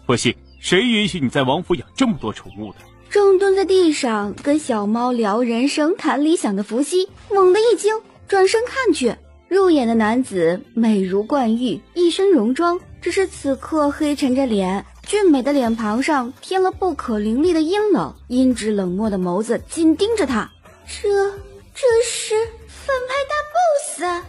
不行，谁允许你在王府养这么多宠物的？正蹲在地上跟小猫聊人生谈理想的伏羲猛地一惊，转身看去，入眼的男子美如冠玉，一身戎装，只是此刻黑沉着脸，俊美的脸庞上添了不可凌厉的阴冷，阴直冷漠的眸子紧盯着他。这是反派大 boss。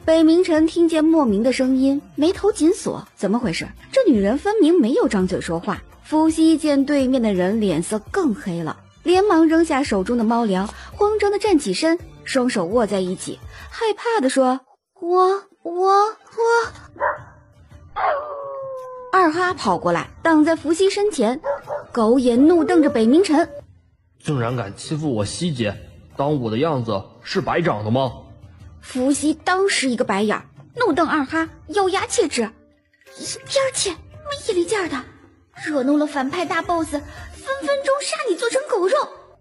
北明晨听见莫名的声音，眉头紧锁，怎么回事？这女人分明没有张嘴说话。伏羲见对面的人脸色更黑了，连忙扔下手中的猫粮，慌张地站起身，双手握在一起，害怕地说：我。二哈跑过来，挡在伏羲身前，狗眼怒瞪着北明晨，竟然敢欺负我羲姐，当我的样子是白长的吗？伏羲当时一个白眼，怒瞪二哈，咬牙切齿：一边去，没一厘劲的，惹怒了反派大 boss， 分分钟杀你做成狗肉。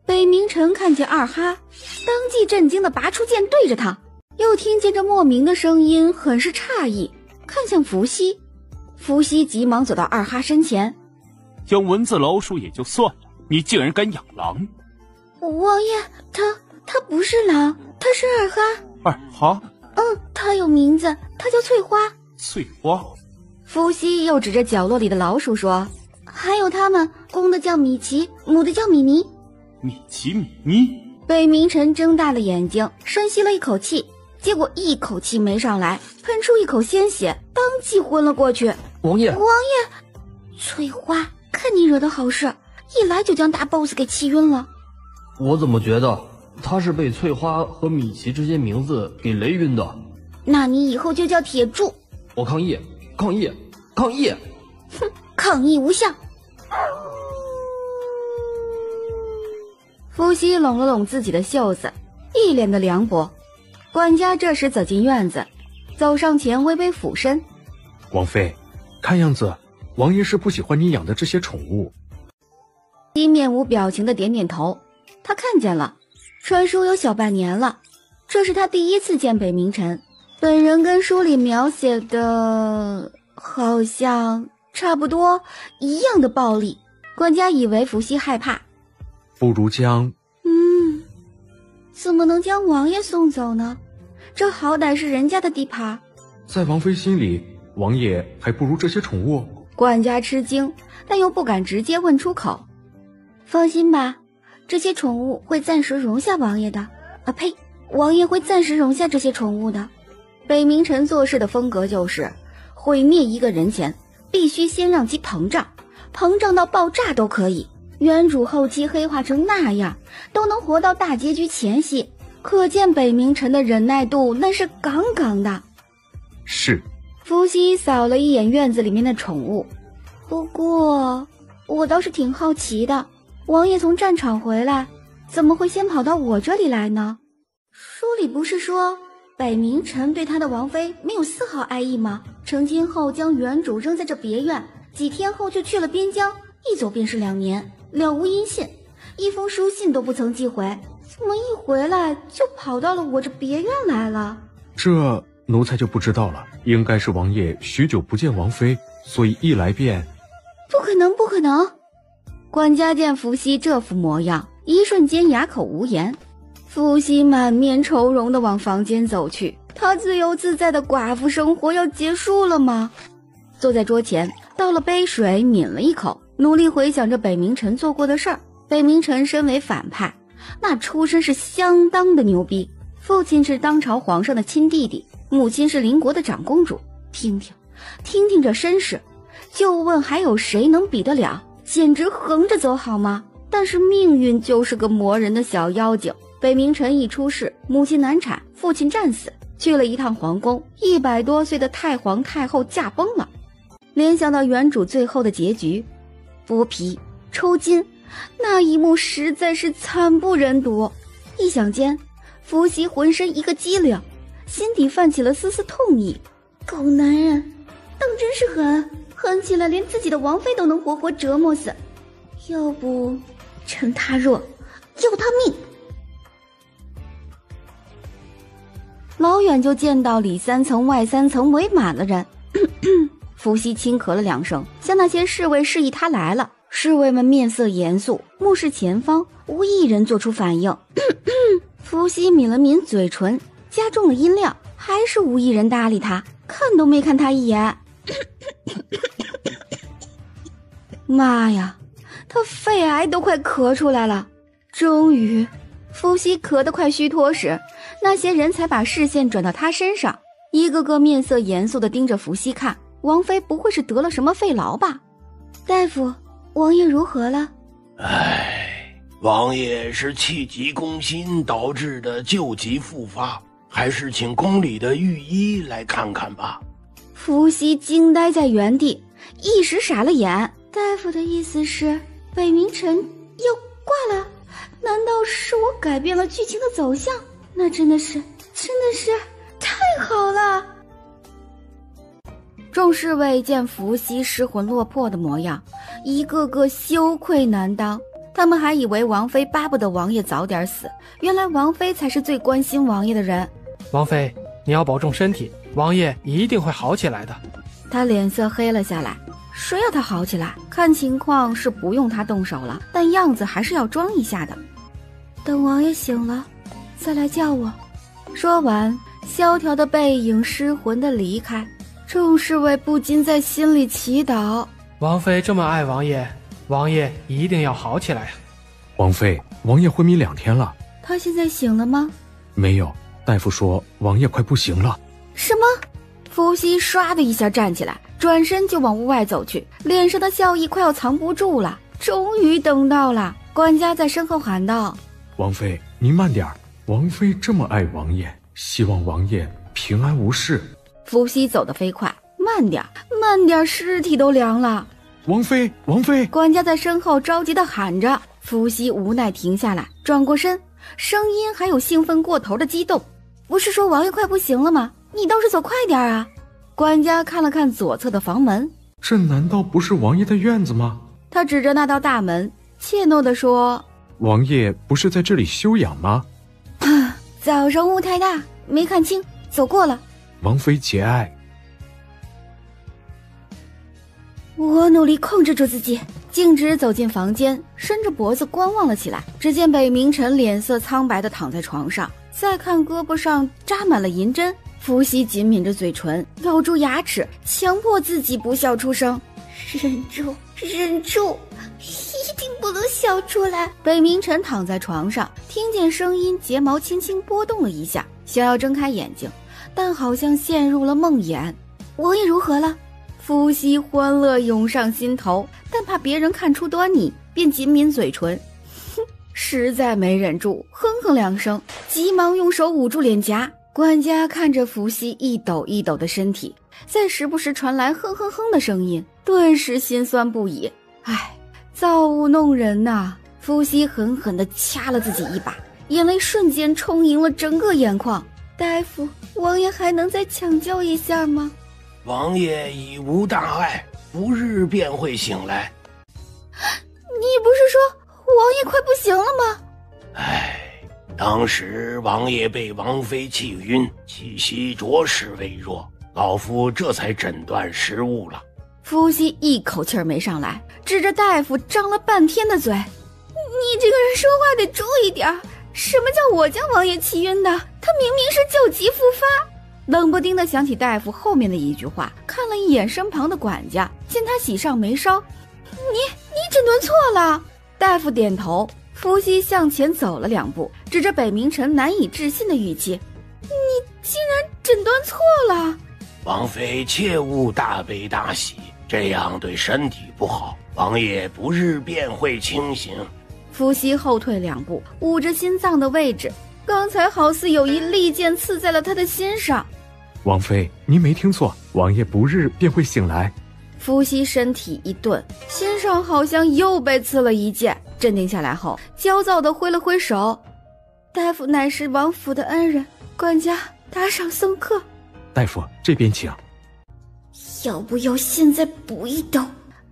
北明晨看见二哈，当即震惊地拔出剑对着他，又听见这莫名的声音，很是诧异，看向伏羲。伏羲急忙走到二哈身前：养蚊子老鼠也就算了，你竟然敢养狼！王爷，他不是狼，他是二哈。二哈？他有名字，他叫翠花。翠花？伏羲又指着角落里的老鼠说：还有他们，公的叫米奇，母的叫米妮。米奇米妮？北明晨睁大了眼睛，深吸了一口气，结果一口气没上来，喷出一口鲜血，当即昏了过去。王爷！翠花，看你惹的好事，一来就将大 boss 给气晕了。我怎么觉得他是被翠花和米奇这些名字给雷晕的？那你以后就叫铁柱。我抗议！哼，抗议无效。伏羲拢了拢自己的袖子，一脸的凉薄。管家这时走进院子，走上前微微俯身：王妃，看样子王爷是不喜欢你养的这些宠物。伏羲面无表情的点点头，他看见了，传书有小半年了，这是他第一次见北明晨，本人跟书里描写的好像差不多一样的暴力。管家以为伏羲害怕，不如将怎么能将王爷送走呢？这好歹是人家的地盘。在王妃心里，王爷还不如这些宠物。管家吃惊，但又不敢直接问出口。放心吧，这些宠物会暂时容下王爷的。呸，王爷会暂时容下这些宠物的。北明晨做事的风格就是毁灭一个人前，必须先让其膨胀，膨胀到爆炸都可以。原主后期黑化成那样，都能活到大结局前夕，可见北明晨的忍耐度那是杠杠的。是。伏羲扫了一眼院子里面的宠物，不过我倒是挺好奇的，王爷从战场回来，怎么会先跑到我这里来呢？书里不是说北明晨对他的王妃没有丝毫爱意吗？成亲后将原主扔在这别院，几天后就去了边疆，一走便是2年，了无音信，一封书信都不曾寄回，怎么一回来就跑到了我这别院来了？这奴才就不知道了，应该是王爷许久不见王妃，所以一来便……不可能，不可能！管家见伏羲这副模样，一瞬间哑口无言。伏羲满面愁容地往房间走去，他自由自在的寡妇生活要结束了吗？坐在桌前，倒了杯水，抿了一口，努力回想着北明晨做过的事儿。北明晨身为反派，那出身是相当的牛逼，父亲是当朝皇上的亲弟弟，母亲是邻国的长公主，听听这身世，就问还有谁能比得了？简直横着走好吗？但是命运就是个磨人的小妖精。北明晨一出世，母亲难产，父亲战死，去了一趟皇宫，100多岁的太皇太后驾崩了。联想到原主最后的结局，剥皮抽筋，那一幕实在是惨不忍睹。一想间，伏羲浑身一个激灵，心底泛起了丝丝痛意。狗男人当真是狠，狠起来连自己的王妃都能活活折磨死。要不趁他弱要他命。老远就见到里3层外3层围满了人伏羲轻咳了2声，向那些侍卫示意他来了。侍卫们面色严肃，目视前方，无一人做出反应。伏羲抿了抿嘴唇，加重了音量，还是无一人搭理他，看都没看他一眼。妈呀，他肺癌都快咳出来了。终于，伏羲咳得快虚脱时，那些人才把视线转到他身上，一个个面色严肃地盯着伏羲看。王妃不会是得了什么肺痨吧？大夫，王爷如何了？王爷是气急攻心导致的旧疾复发，还是请宫里的御医来看看吧。伏羲惊呆在原地，一时傻了眼。大夫的意思是北冥辰要挂了？难道是我改变了剧情的走向？那真的是太好了。众侍卫见伏羲失魂落魄的模样，一个个羞愧难当。他们还以为王妃巴不得王爷早点死，原来王妃才是最关心王爷的人。王妃，你要保重身体，王爷一定会好起来的。他脸色黑了下来，谁要他好起来？看情况是不用他动手了，但样子还是要装一下的。等王爷醒了，再来叫我。说完，萧条的背影失魂地离开。众侍卫不禁在心里祈祷：王妃这么爱王爷，王爷一定要好起来。王妃，王爷昏迷2天了。他现在醒了吗？没有，大夫说王爷快不行了。什么？伏羲唰的一下站起来，转身就往屋外走去，脸上的笑意快要藏不住了。终于等到了，管家在身后喊道：王妃，您慢点，王妃这么爱王爷，希望王爷平安无事。伏羲走得飞快，慢点，尸体都凉了。王妃，王妃！管家在身后着急地喊着。伏羲无奈停下来，转过身，声音还有兴奋过头的激动：不是说王爷快不行了吗？你倒是走快点啊！管家看了看左侧的房门，这难道不是王爷的院子吗？他指着那道大门，怯懦地说：王爷不是在这里休养吗？早上雾太大，没看清，走过了。王妃节哀。我努力控制住自己，径直走进房间，伸着脖子观望了起来。只见北冥辰脸色苍白地躺在床上，再看胳膊上扎满了银针。伏羲紧抿着嘴唇，咬住牙齿，强迫自己不笑出声。忍住，一定不能笑出来。北冥辰躺在床上，听见声音，睫毛轻轻波动了一下，想要睁开眼睛，但好像陷入了梦魇。王爷如何了？伏羲欢乐涌上心头，但怕别人看出端倪，便紧抿嘴唇。实在没忍住，哼哼2声，急忙用手捂住脸颊。管家看着伏羲一抖一抖的身体，再时不时传来哼哼哼的声音，顿时心酸不已。造物弄人呐！伏羲狠狠地掐了自己一把，眼泪瞬间充盈了整个眼眶。大夫，王爷还能再抢救一下吗？王爷已无大碍，不日便会醒来。你不是说王爷快不行了吗？当时王爷被王妃气晕，气息着实微弱，老夫这才诊断失误了。伏羲一口气儿没上来，指着大夫张了半天的嘴：你这个人说话得注意点，什么叫我将王爷气晕的？他明明是旧疾复发。冷不丁地想起大夫后面的一句话，看了一眼身旁的管家，见他喜上眉梢：你诊断错了。大夫点头。伏羲向前走了2步，指着北冥辰难以置信的语气：你竟然诊断错了。王妃切勿大悲大喜，这样对身体不好，王爷不日便会清醒。伏羲后退2步，捂着心脏的位置，刚才好似有一利剑刺在了他的心上。王妃，您没听错，王爷不日便会醒来。伏羲身体一顿，心上好像又被刺了一剑。镇定下来后，焦躁地挥了挥手：大夫乃是王府的恩人，管家打赏送客。大夫，这边请。要不要现在补一刀？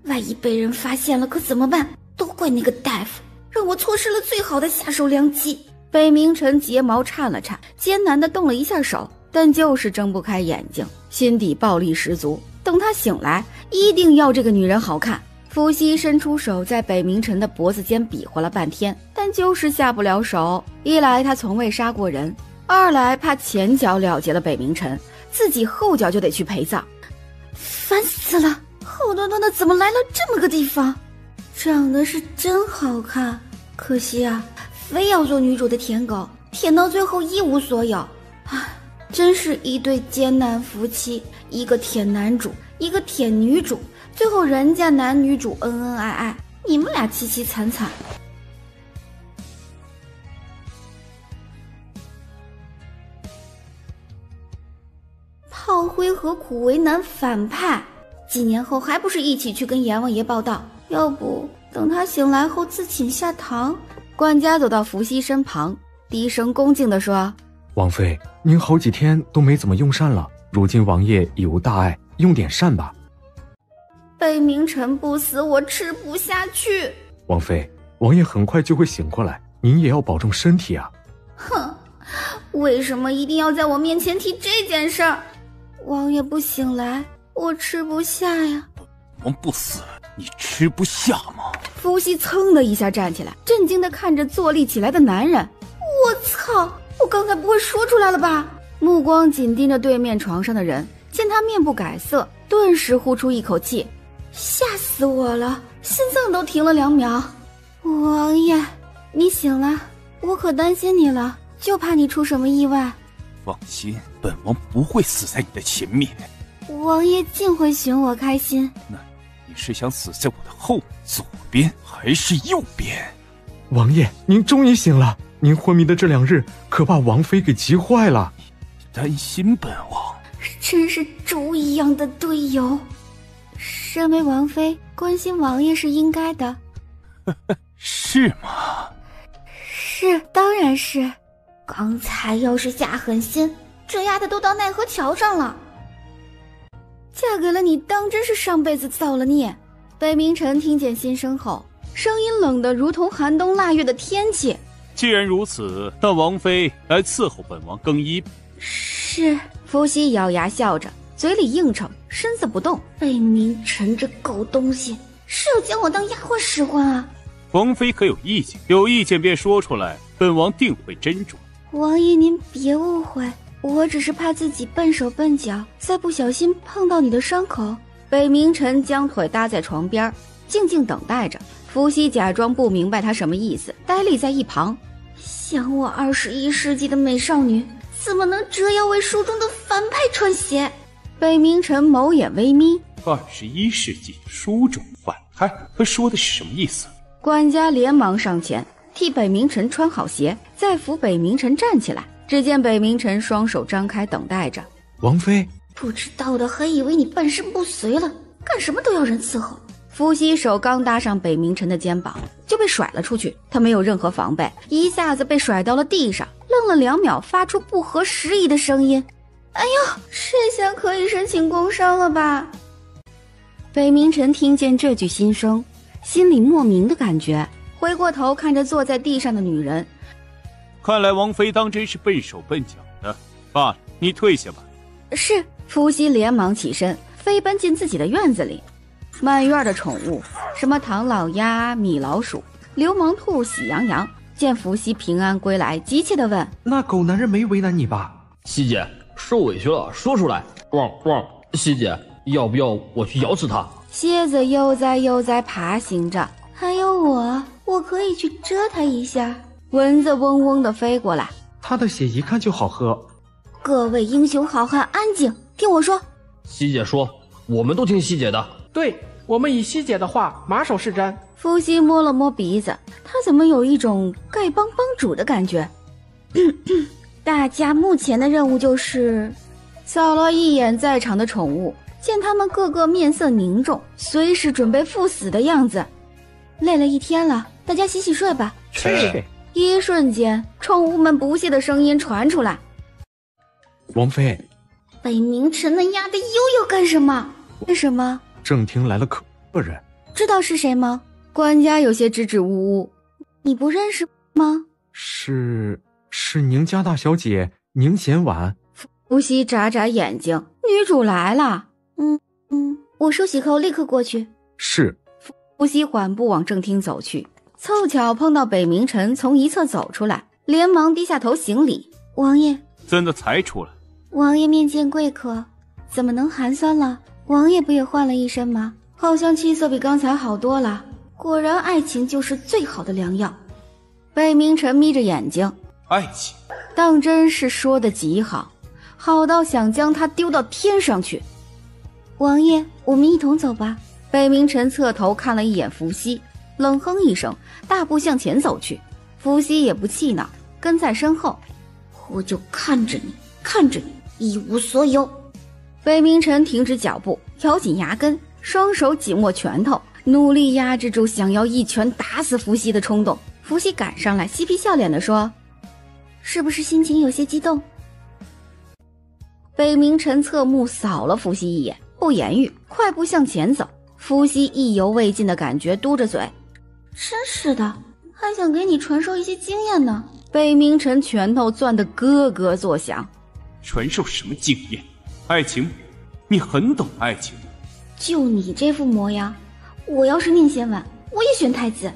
万一被人发现了可怎么办？都怪那个大夫，让我错失了最好的下手良机。北冥辰睫毛颤了颤，艰难地动了一下手，但就是睁不开眼睛，心底暴力十足。等他醒来，一定要这个女人好看。伏羲伸出手在北冥辰的脖子间比划了半天，但就是下不了手。一来他从未杀过人，二来怕前脚了结了北冥辰，自己后脚就得去陪葬。烦死了，好端端的怎么来了这么个地方？长得是真好看，可惜啊，非要做女主的舔狗，舔到最后一无所有。唉，真是一对艰难夫妻，一个舔男主，一个舔女主，最后人家男女主恩恩爱爱，你们俩凄凄惨惨。炮灰和苦为难反派，几年后还不是一起去跟阎王爷报道？要不等他醒来后自请下堂？管家走到伏羲身旁，低声恭敬地说：王妃，您好几天都没怎么用膳了，如今王爷已无大碍，用点膳吧。北冥辰不死，我吃不下去。王妃，王爷很快就会醒过来，您也要保重身体啊。哼，为什么一定要在我面前提这件事儿？王爷不醒来，我吃不下呀。王不死，你吃不下吗？伏羲噌的一下站起来，震惊地看着坐立起来的男人。我操，我刚才不会说出来了吧？目光紧盯着对面床上的人，见他面不改色，顿时呼出一口气，吓死我了，心脏都停了2秒。王爷，你醒了，我可担心你了，就怕你出什么意外。放心，本王不会死在你的前面。王爷尽会寻我开心。那你是想死在我的后左边还是右边？王爷，您终于醒了，您昏迷的这2日可把王妃给急坏了。担心本王？真是猪一样的队友。身为王妃，关心王爷是应该的。是吗？是，当然是。刚才要是下狠心，这丫的都到奈何桥上了。嫁给了你，当真是上辈子造了孽。北冥辰听见心声后，声音冷得如同寒冬腊月的天气。既然如此，那王妃来伺候本王更衣。是。伏羲咬牙笑着，嘴里应承，身子不动。北冥辰这狗东西，是要将我当丫鬟使唤啊？王妃可有意见？有意见便说出来，本王定会斟酌。王爷您别误会，我只是怕自己笨手笨脚，再不小心碰到你的伤口。北冥辰将腿搭在床边，静静等待着。伏羲假装不明白他什么意思，呆立在一旁。想我21世纪的美少女，怎么能折腰为书中的反派穿鞋？北冥辰眸眼微眯。21世纪书中反派，他说的是什么意思？管家连忙上前替北冥辰穿好鞋，再扶北冥辰站起来。只见北冥辰双手张开等待着。王妃，不知道的还以为你半身不遂了，干什么都要人伺候。伏羲手刚搭上北冥辰的肩膀，就被甩了出去。他没有任何防备，一下子被甩到了地上，愣了2秒，发出不合时宜的声音：哎呦，这下可以申请工伤了吧？北冥辰听见这句心声，心里莫名的感觉，回过头看着坐在地上的女人。看来王妃当真是笨手笨脚的。罢了，你退下吧。是。伏羲连忙起身，飞奔进自己的院子里。满院的宠物，什么唐老鸭、米老鼠、流氓兔、喜羊羊，见伏羲平安归来，急切地问：那狗男人没为难你吧？羲姐，受委屈了，说出来。汪汪！羲姐，要不要我去咬死他？蝎子悠哉爬行着，还有我可以去蛰它一下。蚊子嗡嗡地飞过来，他的血一看就好喝。各位英雄好汉安静，听我说。羲姐说，我们都听羲姐的。对，我们以羲姐的话马首是瞻。伏羲摸了摸鼻子，他怎么有一种丐帮帮主的感觉？大家目前的任务就是扫了一眼在场的宠物，见他们个个面色凝重，随时准备赴死的样子。累了一天了，大家洗洗睡吧。是。一瞬间，宠物们不屑的声音传出来：王妃，北冥辰那丫的又要干什么？为什么？正厅来了客人。知道是谁吗？管家有些支支吾吾。你不认识吗？是宁家大小姐宁贤婉。伏羲眨眨眼睛，女主来了。我梳洗后立刻过去。是。伏羲缓步往正厅走去，凑巧碰到北冥晨从一侧走出来，连忙低下头行礼。王爷。怎的才出来？王爷面见贵客，怎么能寒酸了？王爷不也换了一身吗？好像气色比刚才好多了。果然爱情就是最好的良药。北冥晨眯着眼睛，爱情当真是说得极好，好到想将他丢到天上去。王爷，我们一同走吧。北冥晨侧头看了一眼伏羲，冷哼一声，大步向前走去。伏羲也不气恼，跟在身后。我就看着你，看着你一无所有。北冥晨停止脚步，咬紧牙根，双手紧握拳头，努力压制住想要一拳打死伏羲的冲动。伏羲赶上来，嬉皮笑脸地说：是不是心情有些激动？北冥晨侧目扫了伏羲一眼，不言语，快步向前走。伏羲意犹未尽的感觉，嘟着嘴：真是的，还想给你传授一些经验呢。北冥晨拳头攥得咯咯作响。传授什么经验？爱情？你很懂爱情。就你这副模样，我要是宁贤婉，我也选太子。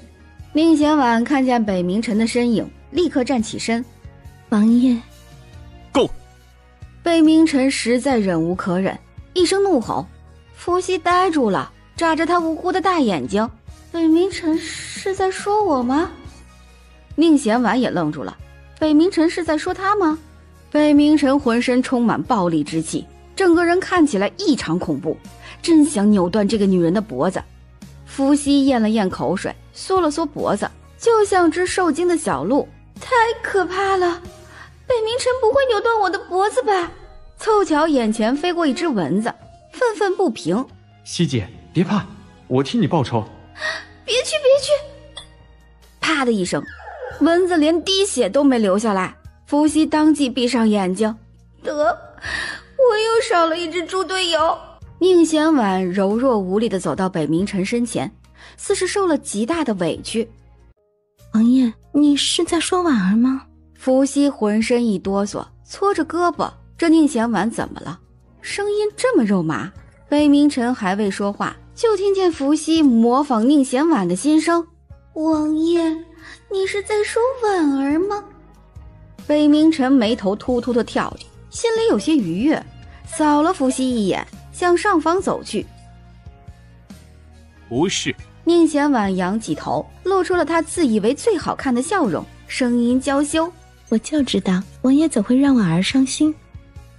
宁贤婉看见北冥晨的身影，立刻站起身。王爷，够！北冥晨实在忍无可忍，一声怒吼。伏羲呆住了，眨着他无辜的大眼睛。北冥晨是在说我吗？宁贤婉也愣住了，北冥晨是在说他吗？北冥晨浑身充满暴力之气，整个人看起来异常恐怖，真想扭断这个女人的脖子。伏羲咽了咽口水，缩了缩脖子，就像只受惊的小鹿。太可怕了，北冥晨不会扭断我的脖子吧？凑巧眼前飞过一只蚊子，愤愤不平。羲姐别怕，我替你报仇。别去别去！啪的一声，蚊子连滴血都没流下来。伏羲当即闭上眼睛，得，我又少了一只猪队友。宁贤婉柔弱无力地走到北冥晨身前，似是受了极大的委屈。王爷，你是在说婉儿吗？伏羲浑身一哆嗦，搓着胳膊，这宁贤婉怎么了？声音这么肉麻。北冥晨还未说话，就听见伏羲模仿宁贤婉的心声：王爷，你是在说婉儿吗？北冥晨眉头突突地跳着，心里有些愉悦，扫了伏羲一眼，向上方走去。不是。宁贤婉仰起头，露出了她自以为最好看的笑容，声音娇羞：我就知道王爷怎会让婉儿伤心。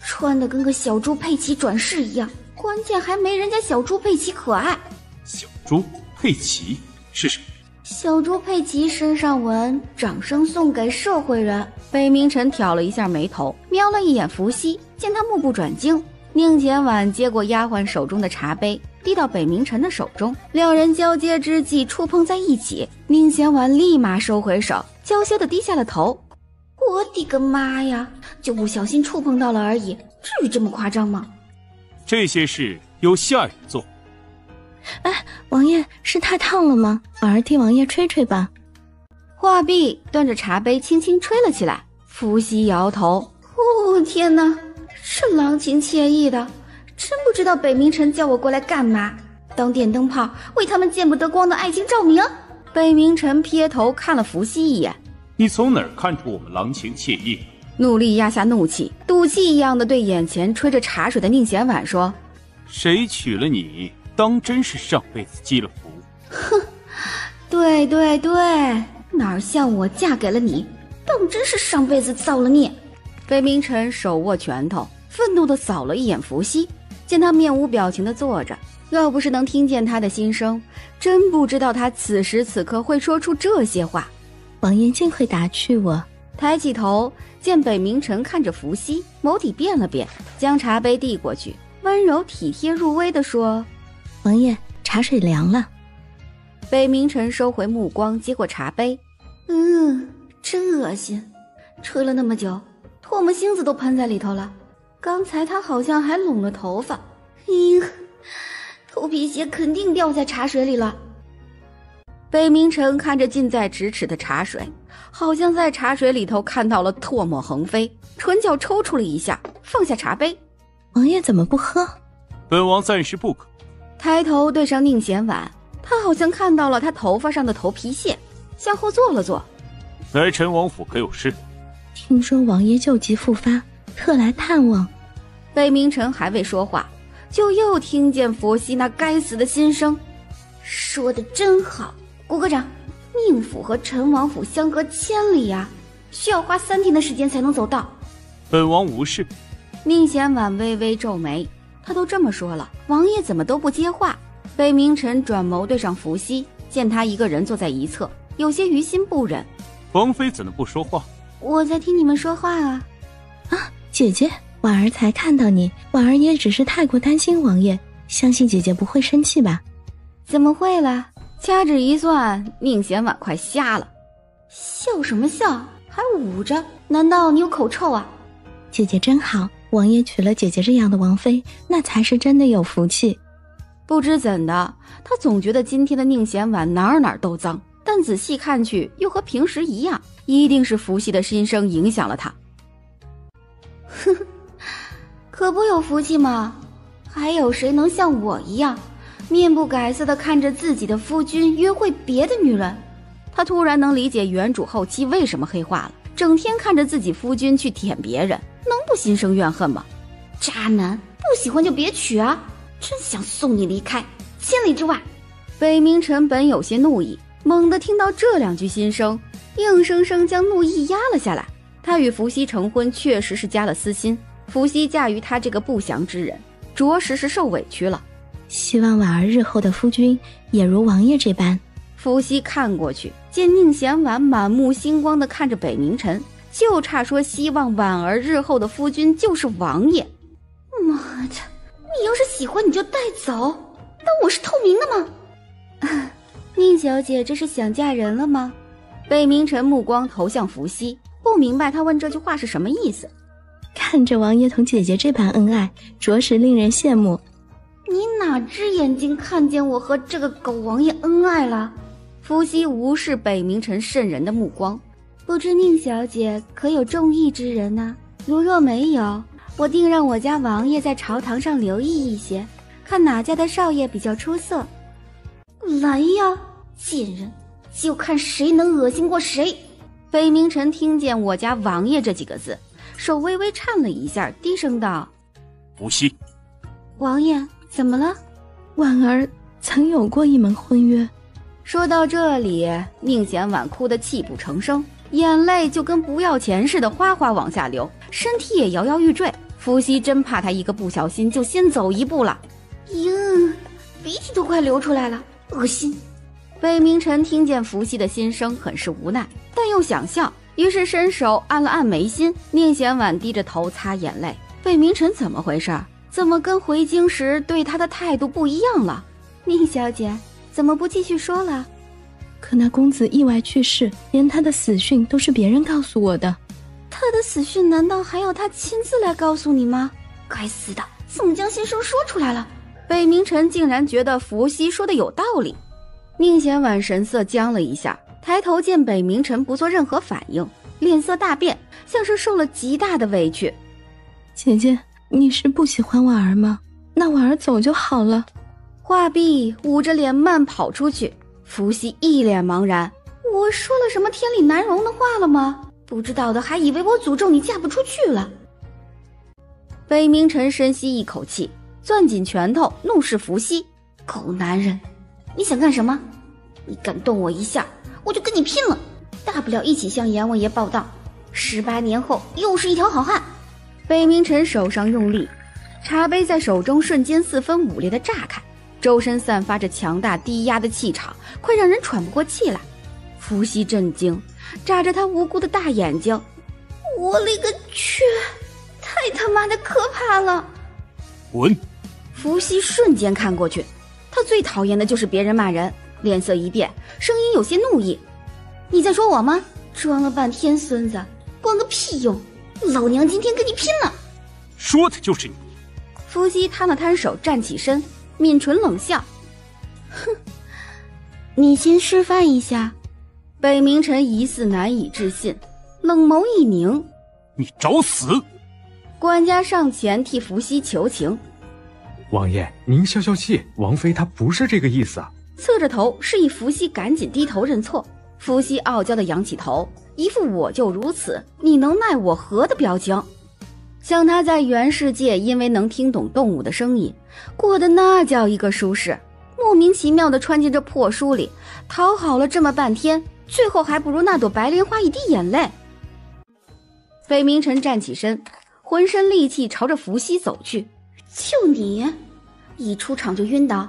穿得跟个小猪佩奇转世一样，关键还没人家小猪佩奇可爱。小猪佩奇是什么？小猪佩奇身上纹，掌声送给社会人。北冥晨挑了一下眉头，瞄了一眼伏羲，见他目不转睛。宁贤婉接过丫鬟手中的茶杯，递到北冥晨的手中，两人交接之际触碰在一起。宁贤婉立马收回手，娇羞地低下了头。我的个妈呀，就不小心触碰到了而已，至于这么夸张吗？这些事由下人做。哎，王爷，是太烫了吗？婉儿替王爷吹吹吧。话毕，端着茶杯轻轻吹了起来。伏羲摇头，天哪，这郎情妾意的，真不知道北冥晨叫我过来干嘛？当电灯泡，为他们见不得光的爱情照明？北冥晨瞥头看了伏羲一眼，你从哪儿看出我们郎情妾意？努力压下怒气，赌气一样的对眼前吹着茶水的宁贤婉说：谁娶了你，当真是上辈子积了福。哼，对对对，哪像我嫁给了你，当真是上辈子造了孽。北冥晨手握拳头，愤怒地扫了一眼伏羲，见他面无表情地坐着，要不是能听见他的心声，真不知道他此时此刻会说出这些话。王爷竟会打趣我。抬起头，见北冥晨看着伏羲，眸底变了变，将茶杯递过去，温柔体贴入微地说：王爷，茶水凉了。北冥晨收回目光，接过茶杯，真恶心，吹了那么久，唾沫星子都喷在里头了。刚才他好像还拢了头发，头皮屑肯定掉在茶水里了。北冥晨看着近在咫尺的茶水，好像在茶水里头看到了唾沫横飞，唇角抽搐了一下，放下茶杯。王爷怎么不喝？本王暂时不可。抬头对上宁贤婉，他好像看到了他头发上的头皮屑，向后坐了坐。来陈王府可有事？听说王爷旧疾复发，特来探望。北明晨还未说话，就又听见佛系那该死的心声。说的真好，谷科长，宁府和陈王府相隔千里呀，需要花3天的时间才能走到。本王无事。宁贤婉微微皱眉，他都这么说了，王爷怎么都不接话？北明晨转眸对上伏羲，见他一个人坐在一侧，有些于心不忍。王妃怎么不说话？我在听你们说话啊。啊，姐姐，婉儿才看到你，婉儿也只是太过担心王爷，相信姐姐不会生气吧？怎么会了？掐指一算，宁贤婉快瞎了。笑什么笑？还捂着？难道你有口臭啊？姐姐真好，王爷娶了姐姐这样的王妃，那才是真的有福气。不知怎的，他总觉得今天的宁贤婉哪儿都脏，但仔细看去又和平时一样，一定是伏羲的心声影响了他。哼，可不有福气吗？还有谁能像我一样面不改色地看着自己的夫君约会别的女人？他突然能理解原主后期为什么黑化了，整天看着自己夫君去舔别人，能不心生怨恨吗？渣男，不喜欢就别娶啊！真想送你离开千里之外。北明晨本有些怒意，猛地听到这2句心声，硬生生将怒意压了下来。他与伏羲成婚确实是加了私心，伏羲嫁于他这个不祥之人，着实是受委屈了。希望婉儿日后的夫君也如王爷这般。伏羲看过去，见宁贤婉满目星光地看着北明晨，就差说希望婉儿日后的夫君就是王爷。妈的，你要是喜欢你就带走，当我是透明的吗？宁小姐这是想嫁人了吗？北明晨目光投向伏羲，不明白他问这句话是什么意思。看着王爷同姐姐这般恩爱，着实令人羡慕。你哪只眼睛看见我和这个狗王爷恩爱了？伏羲无视北明晨渗人的目光，不知宁小姐可有中意之人呢？如若没有，我定让我家王爷在朝堂上留意一些，看哪家的少爷比较出色。来呀，贱人，就看谁能恶心过谁。北明晨听见我家王爷这几个字，手微微颤了一下，低声道：伏羲。王爷怎么了？婉儿曾有过一门婚约。说到这里，宁贤婉哭得泣不成声，眼泪就跟不要钱似的哗哗往下流，身体也摇摇欲坠。伏羲真怕他一个不小心就先走一步了。哟，鼻涕都快流出来了，恶心。北明晨听见伏羲的心声，很是无奈，但又想笑，于是伸手按了按眉心。宁贤婉低着头擦眼泪。北明晨怎么回事？怎么跟回京时对他的态度不一样了？宁小姐怎么不继续说了？可那公子意外去世，连他的死讯都是别人告诉我的。他的死讯难道还要他亲自来告诉你吗？该死的，怎么将心声说出来了？北明晨竟然觉得伏羲说的有道理。宁贤婉神色僵了一下，抬头见北明晨不做任何反应，脸色大变，像是受了极大的委屈。姐姐，你是不喜欢婉儿吗？那婉儿走就好了。话毕，捂着脸慢跑出去。伏羲一脸茫然，我说了什么天理难容的话了吗？不知道的还以为我诅咒你嫁不出去了。北明晨深吸一口气，攥紧拳头，怒视伏羲：狗男人，你想干什么？你敢动我一下，我就跟你拼了！大不了一起向阎王爷报到，18年后又是一条好汉。北明晨手上用力，茶杯在手中瞬间4分5裂的炸开，周身散发着强大低压的气场，快让人喘不过气来。伏羲震惊，眨着他无辜的大眼睛，我勒个去，太他妈的可怕了！滚！伏羲瞬间看过去，他最讨厌的就是别人骂人，脸色一变，声音有些怒意：你在说我吗？装了半天孙子，管个屁用！老娘今天跟你拼了！说的就是你。伏羲摊了摊手，站起身，抿唇冷笑：哼，你先示范一下。北明晨疑似难以置信，冷眸一凝：你找死！管家上前替伏羲求情：王爷，您消消气，王妃她不是这个意思啊。侧着头示意伏羲赶紧低头认错。伏羲傲娇地仰起头，一副我就如此，你能奈我何的表情。像他在原世界因为能听懂动物的声音，过得那叫一个舒适，莫名其妙地穿进这破书里，讨好了这么半天，最后还不如那朵白莲花一滴眼泪。北冥辰站起身，浑身戾气朝着伏羲走去。就你一出场就晕倒，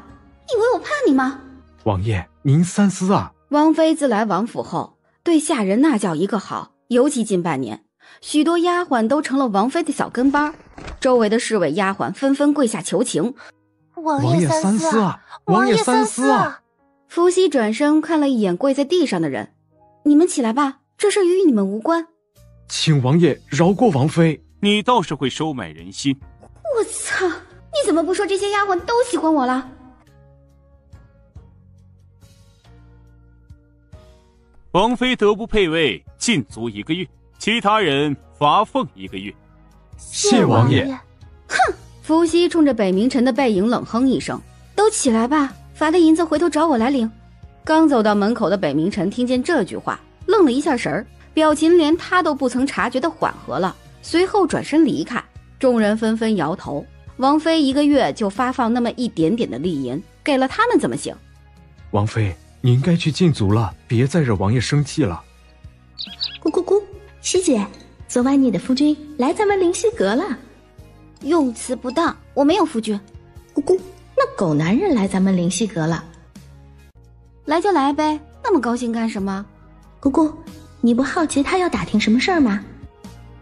以为我怕你吗？王爷，您三思啊。王妃自来王府后，对下人那叫一个好，尤其近半年，许多丫鬟都成了王妃的小跟班，周围的侍卫丫鬟纷纷跪下求情。王爷三思啊！王爷三思啊！伏羲转身看了一眼跪在地上的人，你们起来吧，这事与你们无关。请王爷饶过王妃。你倒是会收买人心。我操，你怎么不说这些丫鬟都喜欢我了？王妃得不配位，禁足1个月，其他人罚俸1个月。谢王爷。哼！伏羲冲着北冥辰的背影冷哼一声，都起来吧，罚的银子回头找我来领。刚走到门口的北冥辰听见这句话，愣了一下神儿，表情连他都不曾察觉的缓和了，随后转身离开。众人纷纷摇头，王妃1个月就发放那么一点点的利银，给了他们怎么行？王妃，您该去禁足了，别再惹王爷生气了。咕咕咕，西姐，昨晚你的夫君来咱们灵犀阁了。用词不当，我没有夫君。咕咕，那狗男人来咱们灵犀阁了。来就来呗，那么高兴干什么？咕咕，你不好奇他要打听什么事儿吗？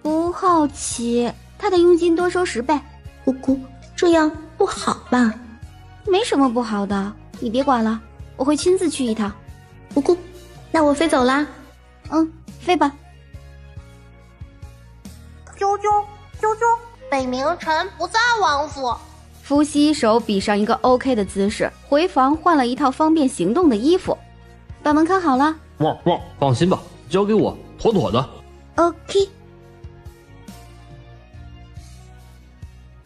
不好奇，他的佣金多收10倍。咕咕，这样不好吧？没什么不好的，你别管了，我会亲自去一趟。咕咕，那我飞走啦。飞吧。啾啾啾啾，北冥辰不在王府。伏羲手比上一个 OK 的姿势，回房换了一套方便行动的衣服，把门看好了。汪汪，放心吧，交给我，妥妥的。OK。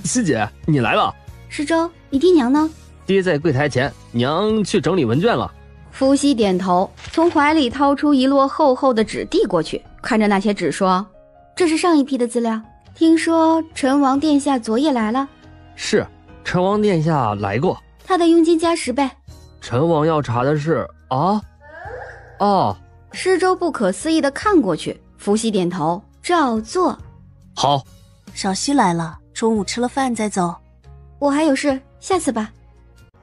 西姐，你来了。施粥，你爹娘呢？爹在柜台前，娘去整理文件了。伏羲点头，从怀里掏出一摞厚厚的纸递过去，看着那些纸说：“这是上一批的资料，听说陈王殿下昨夜来了。”是，陈王殿下来过。他的佣金加10倍。陈王要查的是啊？哦。施粥不可思议地看过去，伏羲点头，照做。好。少熙来了，中午吃了饭再走。我还有事，下次吧。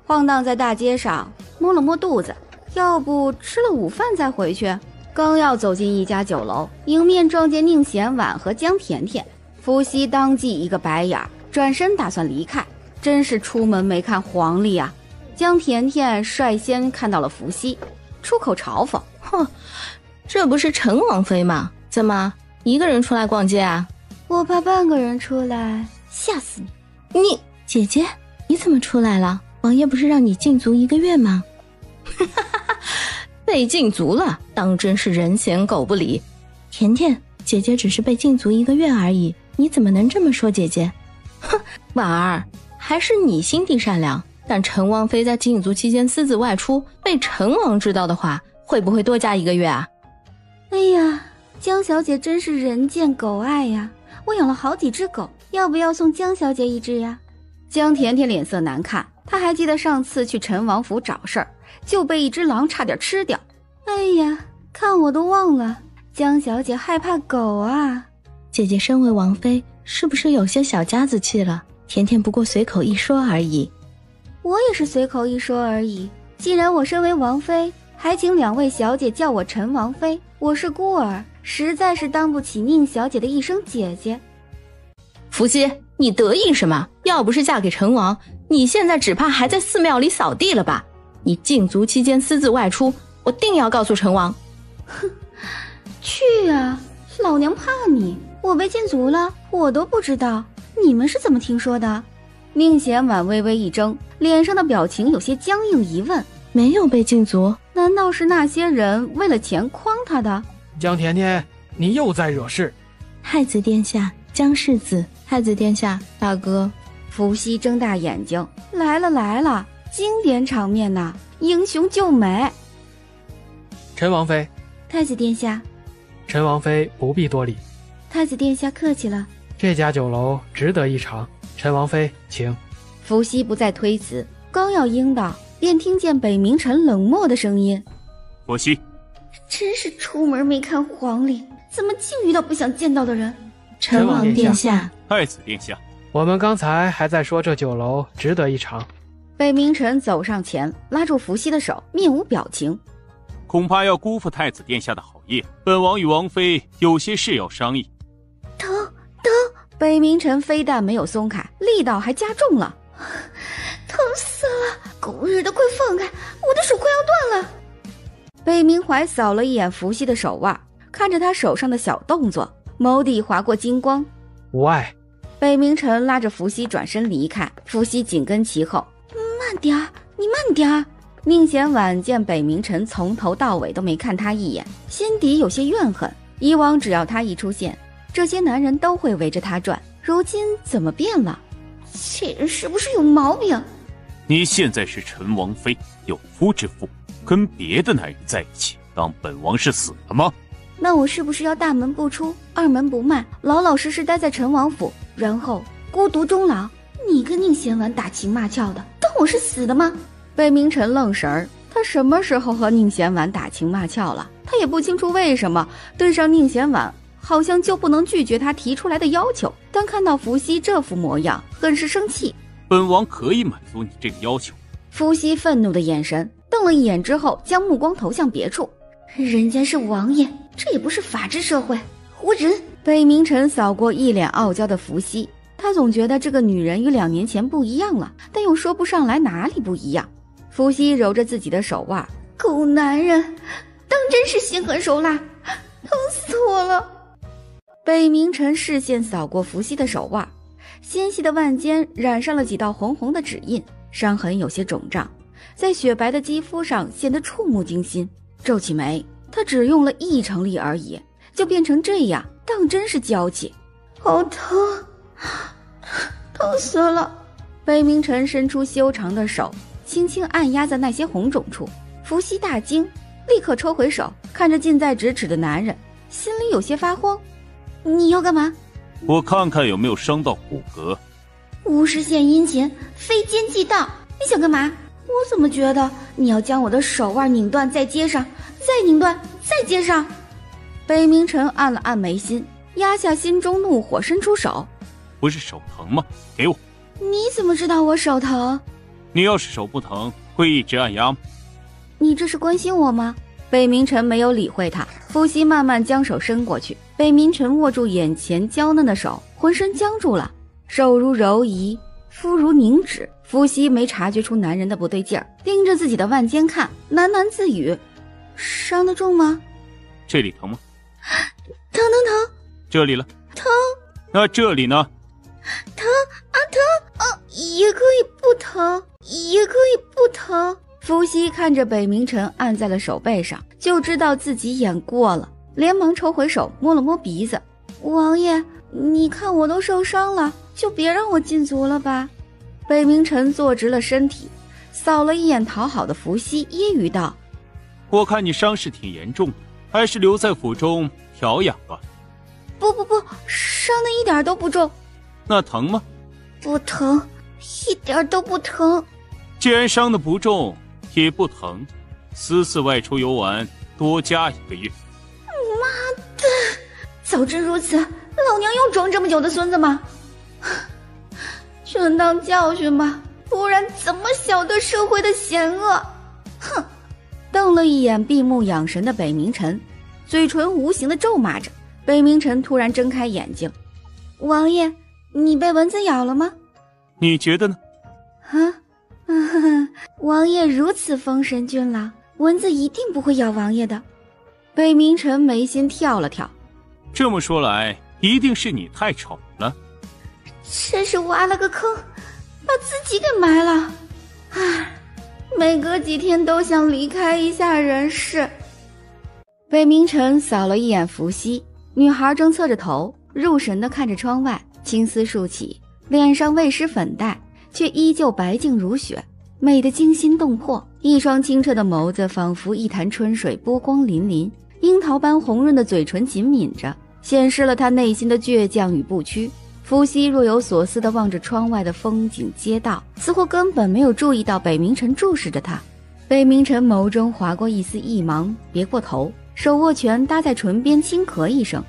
晃荡在大街上，摸了摸肚子，要不吃了午饭再回去。刚要走进一家酒楼，迎面撞见宁贤婉和江甜甜，伏羲当即一个白眼，转身打算离开。真是出门没看黄历啊！江甜甜率先看到了伏羲，出口嘲讽：“哼，这不是陈王妃吗？怎么一个人出来逛街啊？”我怕半个人出来吓死你。你姐姐，你怎么出来了？王爷不是让你禁足1个月吗？被禁足了，当真是人嫌狗不理。甜甜，姐姐只是被禁足1个月而已，你怎么能这么说姐姐？哼，婉儿，还是你心地善良。但陈王妃在禁足期间私自外出，被陈王知道的话，会不会多加1个月啊？哎呀，江小姐真是人见狗爱呀！我养了好几只狗，要不要送江小姐一只呀？江甜甜脸色难看，她还记得上次去陈王府找事儿，就被一只狼差点吃掉。哎呀，看我都忘了，江小姐害怕狗啊！姐姐身为王妃，是不是有些小家子气了？甜甜不过随口一说而已。我也是随口一说而已。既然我身为王妃，还请2位小姐叫我陈王妃，我是孤儿，实在是当不起宁小姐的一声姐姐。伏羲，你得意什么？要不是嫁给陈王，你现在只怕还在寺庙里扫地了吧？你禁足期间私自外出，我定要告诉陈王。哼，去啊，老娘怕你！我被禁足了，我都不知道，你们是怎么听说的？宁贤婉微微一怔，脸上的表情有些僵硬，疑问：没有被禁足？难道是那些人为了钱诓他的？江甜甜，你又在惹事。太子殿下，江世子。太子殿下，大哥。伏羲睁大眼睛，来了来了，经典场面呐，英雄救美。陈王妃，太子殿下。陈王妃不必多礼，太子殿下客气了。这家酒楼值得一尝，陈王妃请。伏羲不再推辞，刚要应道，便听见北冥臣冷漠的声音：伏羲，真是出门没看黄历，怎么竟遇到不想见到的人？陈王殿下，太子殿下，我们刚才还在说这酒楼值得一尝。北冥臣走上前，拉住伏羲的手，面无表情。恐怕要辜负太子殿下的好意，本王与王妃有些事要商议。疼！北冥臣非但没有松开，力道还加重了。疼死了！狗日的，快放开！我的手快要断了。北冥怀扫了一眼伏羲的手腕，看着他手上的小动作，眸底划过金光。无碍。北冥臣拉着伏羲转身离开，伏羲紧跟其后。慢点儿，你慢点儿。宁贤婉见北冥臣从头到尾都没看他一眼，心底有些怨恨。以往只要他一出现，这些男人都会围着他转，如今怎么变了？这人是不是有毛病？你现在是陈王妃，有夫之妇，跟别的男人在一起，当本王是死了吗？那我是不是要大门不出，二门不迈，老老实实待在陈王府，然后孤独终老？你跟宁贤婉打情骂俏的，当我是死的吗？北冥臣愣神儿，他什么时候和宁贤婉打情骂俏了？他也不清楚为什么对上宁贤婉，好像就不能拒绝他提出来的要求。但看到伏羲这副模样，很是生气。本王可以满足你这个要求。伏羲愤怒的眼神瞪了一眼之后，将目光投向别处。人家是王爷，这也不是法治社会，活人。北冥臣扫过一脸傲娇的伏羲，他总觉得这个女人与2年前不一样了，但又说不上来哪里不一样。伏羲揉着自己的手腕，狗男人，当真是心狠手辣，疼死我了。北冥臣视线扫过伏羲的手腕，纤细的腕间染上了几道红红的指印，伤痕有些肿胀，在雪白的肌肤上显得触目惊心。皱起眉，他只用了1成力而已，就变成这样，当真是娇气。好疼，疼死了。北冥臣伸出修长的手，轻轻按压在那些红肿处。伏羲大惊，立刻抽回手，看着近在咫尺的男人，心里有些发慌。你要干嘛？我看看有没有伤到骨骼。无事献殷勤，非奸即盗，你想干嘛？我怎么觉得你要将我的手腕拧断再接上，再拧断再接上？北冥臣按了按眉心，压下心中怒火，伸出手。不是手疼吗？给我。你怎么知道我手疼？你要是手不疼，会一直按压吗？你这是关心我吗？北冥臣没有理会他，伏羲慢慢将手伸过去。北冥臣握住眼前娇嫩的手，浑身僵住了，手如柔夷，肤如凝脂。伏羲没察觉出男人的不对劲儿，盯着自己的腕间看，喃喃自语：伤得重吗？这里疼吗？疼。这里了？疼。那这里呢？疼啊，也可以不疼，也可以不疼。伏羲看着北冥臣按在了手背上，就知道自己演过了，连忙抽回手，摸了摸鼻子。王爷，你看我都受伤了，就别让我禁足了吧。北冥臣坐直了身体，扫了一眼讨好的伏羲，揶揄道：我看你伤势挺严重的，还是留在府中调养吧。不，伤的一点都不重。那疼吗？不疼，一点都不疼。既然伤得不重也不疼，私自外出游玩多加1个月。妈的，早知如此，老娘用装这么久的孙子吗？就当教训吧，不然怎么晓得社会的险恶？哼！瞪了一眼闭目养神的北冥臣，嘴唇无形的咒骂着。北冥臣突然睁开眼睛：王爷，你被蚊子咬了吗？你觉得呢？王爷如此丰神俊朗，蚊子一定不会咬王爷的。北冥臣眉心跳了跳。这么说来，一定是你太丑了。这是挖了个坑，把自己给埋了。唉，每隔几天都想离开一下人世。北冥臣扫了一眼伏羲，女孩正侧着头，入神地看着窗外，青丝竖起，脸上未施粉黛，却依旧白净如雪，美得惊心动魄。一双清澈的眸子仿佛一潭春水，波光粼粼，樱桃般红润的嘴唇紧抿着，显示了他内心的倔强与不屈。伏羲若有所思地望着窗外的风景街道，似乎根本没有注意到北明晨注视着他。北明晨眸中划过一丝异芒，别过头，手握拳搭在唇边，轻咳一声：“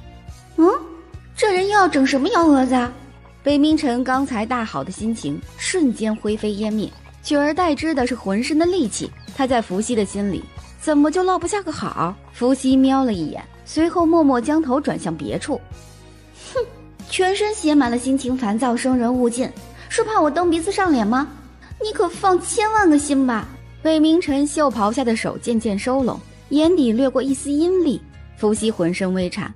这人又要整什么幺蛾子啊？”北明晨刚才大好的心情瞬间灰飞烟灭，取而代之的是浑身的戾气。他在伏羲的心里怎么就落不下个好？伏羲瞄了一眼，随后默默将头转向别处。哼，全身写满了心情烦躁，生人勿近，是怕我蹬鼻子上脸吗？你可放千万个心吧。北明晨袖袍下的手渐渐收拢，眼底掠过一丝阴戾。伏羲浑身微颤，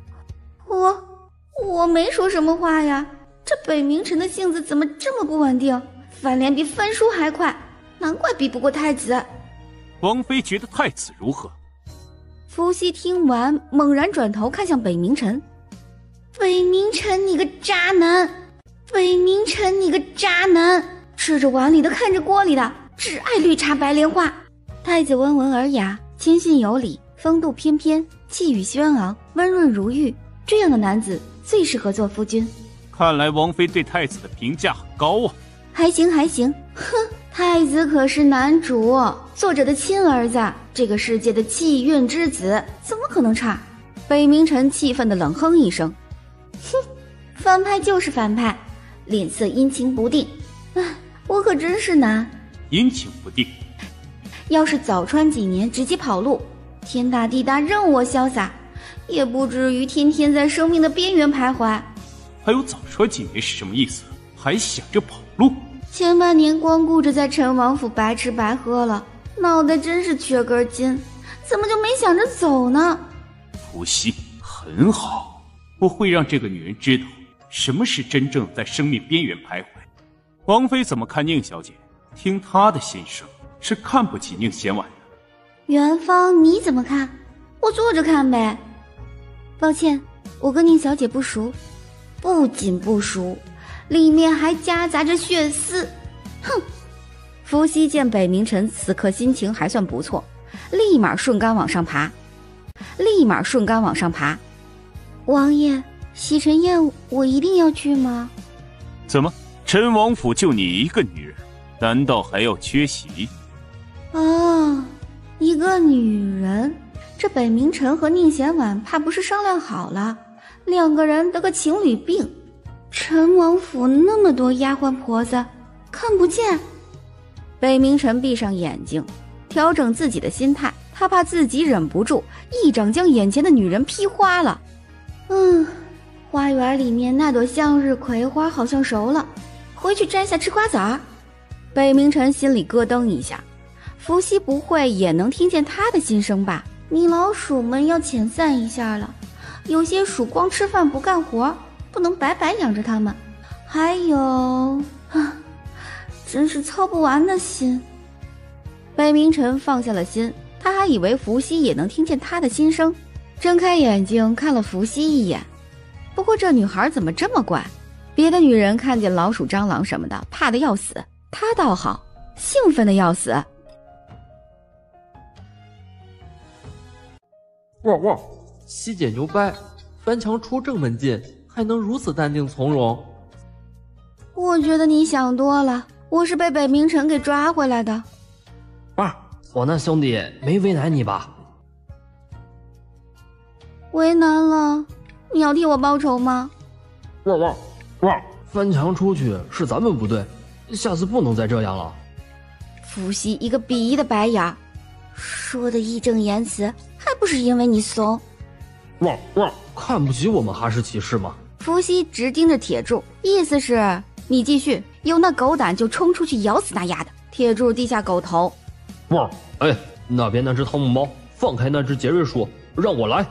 我没说什么话呀，这北明晨的性子怎么这么不稳定？翻脸比翻书还快，难怪比不过太子。王妃觉得太子如何？伏羲听完，猛然转头看向北明晨：“北明晨，你个渣男！北明晨，你个渣男！吃着碗里的，看着锅里的，只爱绿茶白莲花。”太子温文尔雅，谦逊有礼，风度翩翩，气宇轩昂，温润如玉，这样的男子最适合做夫君。看来王妃对太子的评价很高啊。还行，哼，太子可是男主，作者的亲儿子，这个世界的气运之子，怎么可能差？北明晨气愤地冷哼一声，哼，反派就是反派，脸色阴晴不定。唉，我可真是难。阴晴不定？要是早穿几年，直接跑路，天大地大，任我潇洒，也不至于天天在生命的边缘徘徊。还有早穿几年是什么意思？还想着跑路？前半年光顾着在陈王府白吃白喝了，脑袋真是缺根筋，怎么就没想着走呢？伏羲，很好，我会让这个女人知道什么是真正在生命边缘徘徊。王妃怎么看宁小姐？听她的心声，是看不起宁贤婉的。元芳，你怎么看？我坐着看呗。抱歉，我跟宁小姐不熟。不仅不熟，里面还夹杂着血丝。哼！伏羲见北明晨此刻心情还算不错，立马顺杆往上爬。王爷，洗尘宴我一定要去吗？怎么，陈王府就你一个女人，难道还要缺席？哦，一个女人，这北明晨和宁贤婉怕不是商量好了，两个人得个情侣病。陈王府那么多丫鬟婆子，看不见。北明晨闭上眼睛，调整自己的心态，他怕自己忍不住一掌将眼前的女人劈花了。花园里面那朵向日葵花好像熟了，回去摘下吃瓜子儿。北明晨心里咯噔一下，伏羲不会也能听见他的心声吧？你老鼠们要遣散一下了，有些鼠光吃饭不干活，不能白白养着它们。还有真是操不完的心。北明晨放下了心，他还以为伏羲也能听见他的心声，睁开眼睛看了伏羲一眼。不过这女孩怎么这么怪？别的女人看见老鼠蟑螂什么的怕得要死，她倒好，兴奋得要死。汪汪，西姐牛掰，翻墙出正门进，还能如此淡定从容。我觉得你想多了，我是被北明晨给抓回来的。我那兄弟没为难你吧？为难了，你要替我报仇吗？汪，翻墙出去是咱们不对，下次不能再这样了。伏羲一个鄙夷的白眼，说的义正言辞，还不是因为你怂。汪，看不起我们哈士奇是吗？伏羲直盯着铁柱，意思是你继续，有那狗胆就冲出去咬死那丫的。铁柱低下狗头。汪，那边那只汤姆猫，放开那只杰瑞鼠，让我来。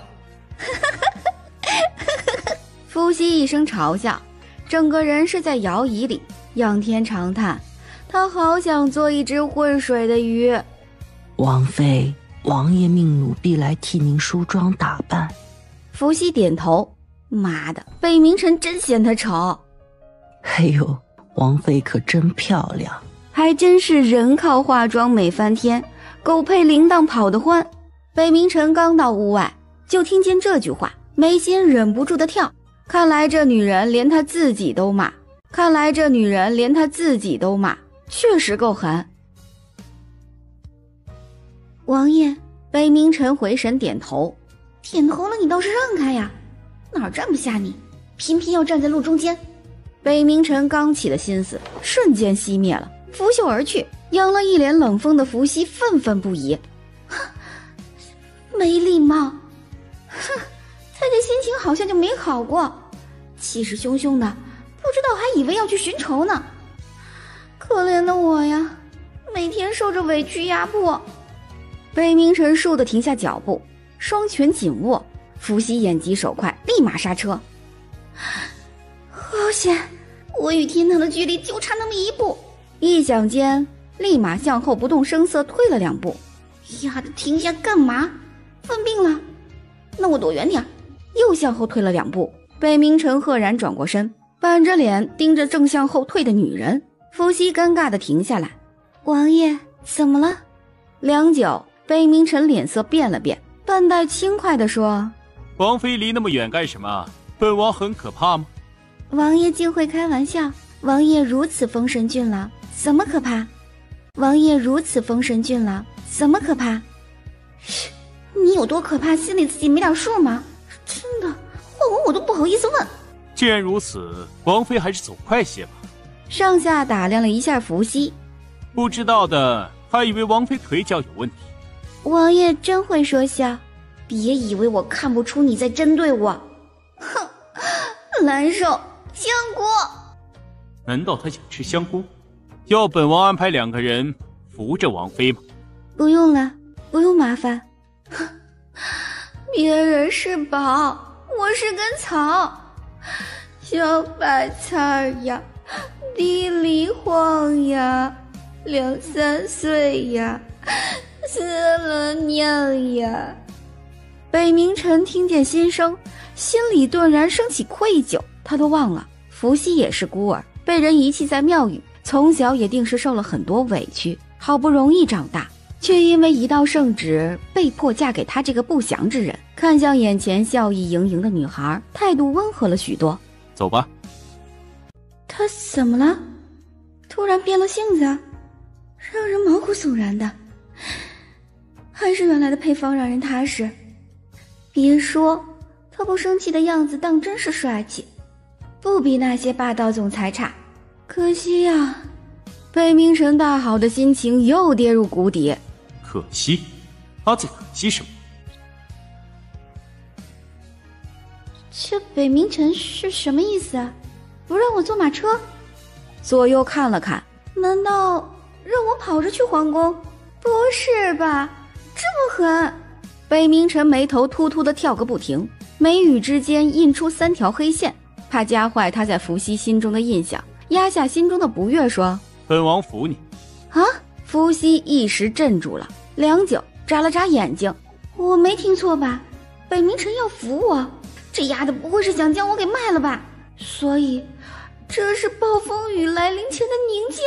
伏羲一声嘲笑，整个人是在摇椅里，仰天长叹，他好想做一只会水的鱼。王妃，王爷命奴婢来替您梳妆打扮。伏羲点头，妈的，北明晨真嫌他丑。哎呦，王妃可真漂亮。还真是人靠化妆美翻天，狗配铃铛跑得欢。北冥晨刚到屋外，就听见这句话，眉心忍不住的跳。看来这女人连她自己都骂，确实够狠。王爷，北冥晨回神点头。点头了你倒是让开呀，哪儿站不下你，偏偏要站在路中间。北冥晨刚起的心思瞬间熄灭了，拂袖而去。养了一脸冷风的伏羲愤愤不已。没礼貌。哼，他这心情好像就没好过，气势汹汹的，不知道还以为要去寻仇呢。可怜的我呀，每天受着委屈压迫。北冥晨倏地停下脚步，双拳紧握。伏羲眼疾手快，立马刹车。好险，我与天堂的距离就差那么一步。一想间，立马向后不动声色退了2步。呀的，停下干嘛？犯病了？那我躲远点。又向后退了2步。北冥晨赫然转过身，板着脸盯着正向后退的女人。伏羲尴尬地停下来。王爷，怎么了？良久，北冥晨脸色变了变，半带轻快地说：王妃离那么远干什么？本王很可怕吗？王爷竟会开玩笑。王爷如此丰神俊朗，怎么可怕？王爷如此丰神俊朗，怎么可怕？你有多可怕，心里自己没点数吗？真的，换我都不好意思问。既然如此，王妃还是走快些吧。上下打量了一下伏羲，不知道的还以为王妃腿脚有问题。王爷真会说笑，别以为我看不出你在针对我。哼，难受，香菇。难道他想吃香菇？要本王安排2个人扶着王妃吗？不用了，不用麻烦。哼，别人是宝，我是根草，小白菜呀，地里黄呀，2、3岁呀，死了娘呀。北冥晨听见心声，心里顿然升起愧疚。他都忘了伏羲也是孤儿，被人遗弃在庙宇，从小也定是受了很多委屈，好不容易长大，却因为一道圣旨被迫嫁给他这个不祥之人。看向眼前笑意盈盈的女孩，态度温和了许多。走吧。他怎么了？突然变了性子，让人毛骨悚然的。还是原来的配方让人踏实。别说，他不生气的样子当真是帅气，不比那些霸道总裁差。可惜呀，北冥晨大好的心情又跌入谷底。可惜？他在可惜什么？这北冥晨是什么意思啊？不让我坐马车？左右看了看，难道让我跑着去皇宫？不是吧，这么狠？北冥晨眉头突突地跳个不停，眉宇之间印出3条黑线，怕加坏他在伏羲心中的印象，压下心中的不悦，说：本王服你。啊！伏羲一时镇住了，良久眨了眨眼睛。我没听错吧？北冥晨要服我？这丫的不会是想将我给卖了吧？所以这是暴风雨来临前的宁静。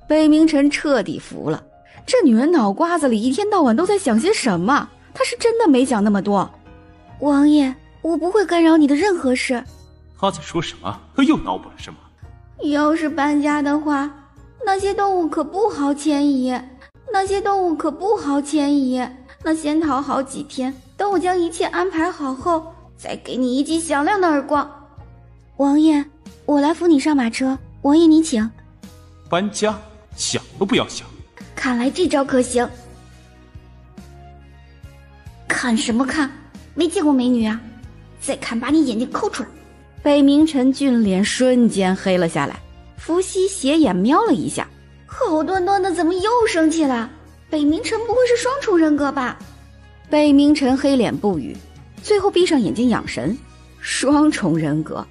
北冥晨彻底服了，这女人脑瓜子里一天到晚都在想些什么？她是真的没想那么多。王爷，我不会干扰你的任何事。他在说什么？他又脑补了什么？要是搬家的话，那些动物可不好迁移，那先逃好几天，等我将一切安排好后，再给你一记响亮的耳光。王爷，我来扶你上马车，王爷你请。搬家？想都不要想。看来这招可行。看什么看？没见过美女啊？再看把你眼睛抠出来。北冥晨俊脸瞬间黑了下来。伏羲斜眼瞄了一下，好端端的怎么又生气了？北冥晨不会是双重人格吧？北冥晨黑脸不语，最后闭上眼睛养神。双重人格，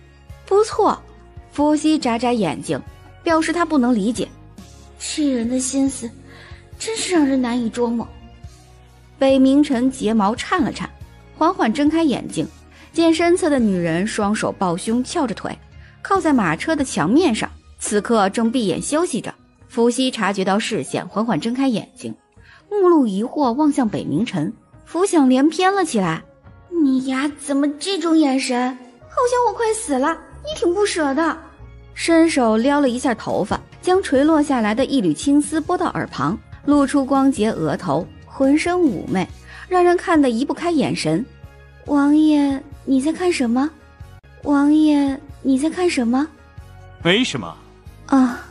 不错。伏羲眨眨眼睛，表示他不能理解。这人的心思真是让人难以捉摸。北冥晨睫毛颤了颤，缓缓睁开眼睛，见身侧的女人双手抱胸，翘着腿，靠在马车的墙面上，此刻正闭眼休息着。伏羲察觉到视线，缓缓睁开眼睛，目露疑惑望向北冥尘，浮想联翩了起来。你呀，怎么这种眼神？好像我快死了，你挺不舍的。伸手撩了一下头发，将垂落下来的一缕青丝拨到耳旁，露出光洁额头，浑身妩媚，让人看得移不开眼神。王爷，你在看什么？王爷，你在看什么？没什么。啊，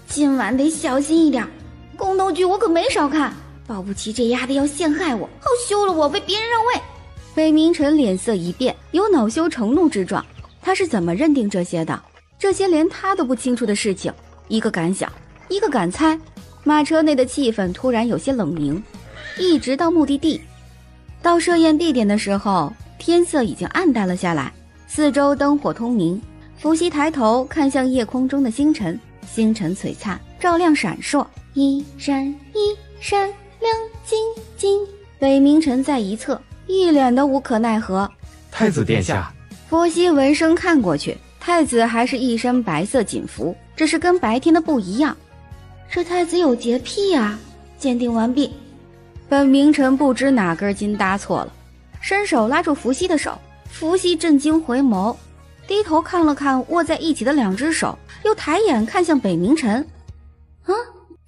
今晚得小心一点，宫斗剧我可没少看。保不齐这丫的要陷害我，好休了我，为别人让位。北冥尘脸色一变，有恼羞成怒之状。他是怎么认定这些的？这些连他都不清楚的事情，一个敢想，一个敢猜。马车内的气氛突然有些冷凝，一直到目的地。到设宴地点的时候，天色已经暗淡了下来，四周灯火通明。伏羲抬头看向夜空中的星辰，星辰璀璨，照亮闪烁，一闪一闪亮晶晶。北冥尘在一侧，一脸的无可奈何。太子殿下。伏羲闻声看过去，太子还是一身白色锦服，只是跟白天的不一样。这太子有洁癖啊！鉴定完毕。本冥尘不知哪根筋搭错了，伸手拉住伏羲的手。伏羲震惊回眸，低头看了看握在一起的两只手，又抬眼看向北冥尘。啊，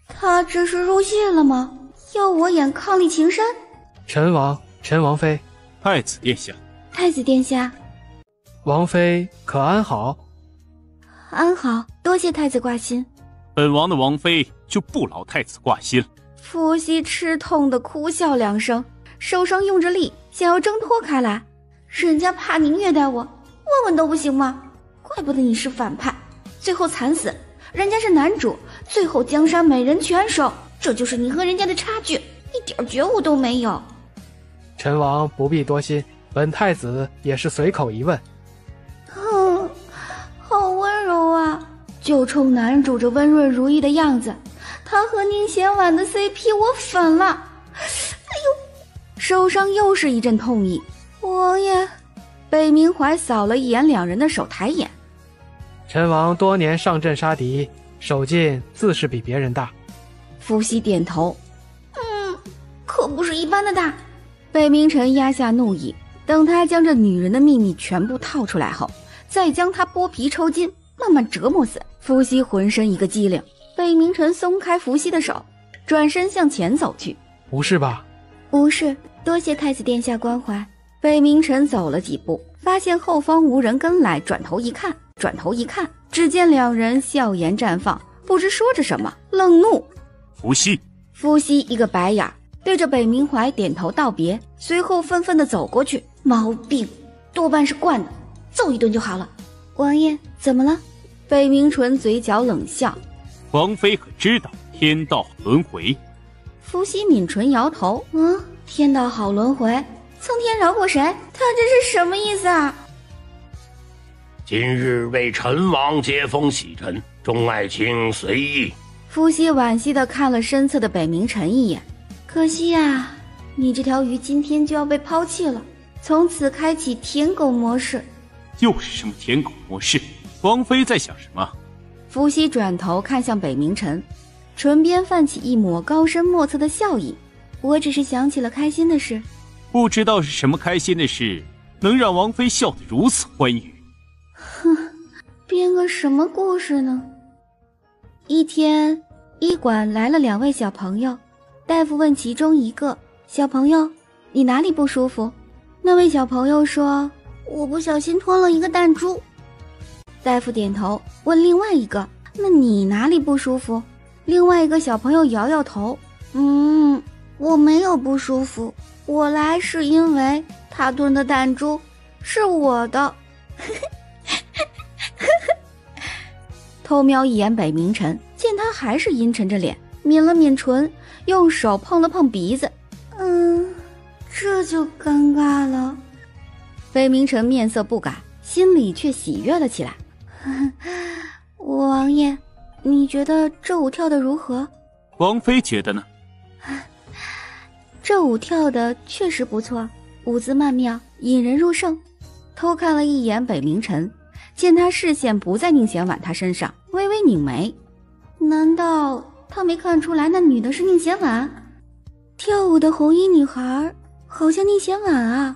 他这是入戏了吗？要我演伉俪情深？陈王，陈王妃。太子殿下。太子殿下。王妃可安好？安好，多谢太子挂心。本王的王妃就不劳太子挂心了。伏羲吃痛的哭笑两声，手上用着力，想要挣脱开来。人家怕你虐待我，问问都不行吗？怪不得你是反派，最后惨死。人家是男主，最后江山美人全收，这就是你和人家的差距，一点觉悟都没有。陈王不必多心，本太子也是随口一问。好温柔啊，就冲男主这温润如玉的样子，他和宁贤婉的 CP 我粉了。哎呦，手上又是一阵痛意。王爷，北冥怀扫了一眼两人的手，抬眼。陈王多年上阵杀敌，手劲自是比别人大。伏羲点头，可不是一般的大。北冥尘压下怒意，等他将这女人的秘密全部套出来后，再将她剥皮抽筋，慢慢折磨死。伏羲浑身一个机灵，北冥尘松开伏羲的手，转身向前走去。无事吧？无事，多谢太子殿下关怀。北冥尘走了几步，发现后方无人跟来，转头一看，只见两人笑颜绽放，不知说着什么，冷怒。伏羲。伏羲一个白眼，对着北冥怀点头道别，随后愤愤地走过去。毛病多半是惯的，揍一顿就好了。王爷怎么了？北冥纯嘴角冷笑。王妃可知道天道轮回？伏羲抿唇摇头。天道好轮回，苍天饶过谁？他这是什么意思啊？今日为陈王接风洗尘，众爱卿随意。伏羲惋惜地看了身侧的北冥尘一眼，可惜啊，你这条鱼今天就要被抛弃了，从此开启舔狗模式。又是什么舔狗模式？王妃在想什么？伏羲转头看向北冥尘，唇边泛起一抹高深莫测的笑意。我只是想起了开心的事。不知道是什么开心的事，能让王妃笑得如此欢愉？编个什么故事呢？一天，医馆来了2位小朋友，大夫问其中一个小朋友：“你哪里不舒服？”那位小朋友说：“我不小心吞了一个弹珠。”大夫点头，问另外一个：“那你哪里不舒服？”另外一个小朋友摇摇头：“我没有不舒服，我来是因为他吞的弹珠是我的。”偷瞄一眼北冥尘，见他还是阴沉着脸，抿了抿唇，用手碰了碰鼻子。这就尴尬了。北冥尘面色不改，心里却喜悦了起来。王爷，你觉得这舞跳得如何？王妃觉得呢？这舞跳得确实不错，舞姿曼妙，引人入胜。偷看了一眼北冥尘，见他视线不在宁贤婉他身上，微微拧眉。难道他没看出来那女的是宁贤婉？跳舞的红衣女孩好像宁贤婉啊。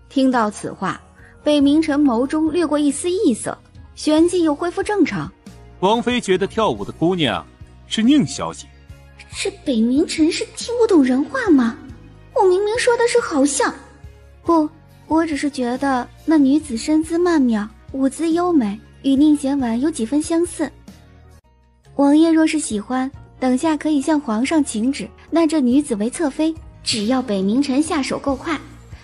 听到此话，北冥晨眸中掠过一丝异色，旋即又恢复正常。王妃觉得跳舞的姑娘是宁小姐。这北冥晨是听不懂人话吗？我明明说的是好像。不，我只是觉得那女子身姿曼妙，舞姿优美，与宁贤婉有几分相似。王爷若是喜欢，等下可以向皇上请旨，纳这女子为侧妃。只要北冥晨下手够快，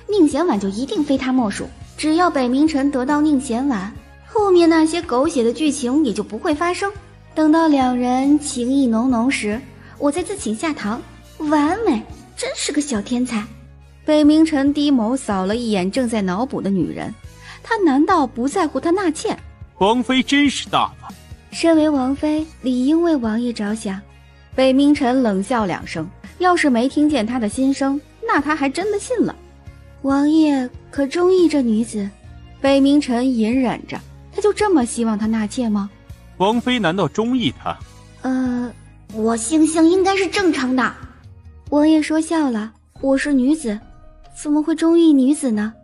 宁贤婉就一定非他莫属。只要北冥晨得到宁贤婉，后面那些狗血的剧情也就不会发生。等到两人情意浓浓时，我再自请下堂。完美，真是个小天才。北冥晨低眸扫了一眼正在脑补的女人，他难道不在乎她纳妾？王妃真是大方。身为王妃，理应为王爷着想。北冥晨冷笑两声，要是没听见他的心声，那他还真的信了。王爷可中意这女子？北冥晨隐忍着，他就这么希望她纳妾吗？王妃难道中意他？我性向应该是正常的。王爷说笑了，我是女子，怎么会中意女子呢？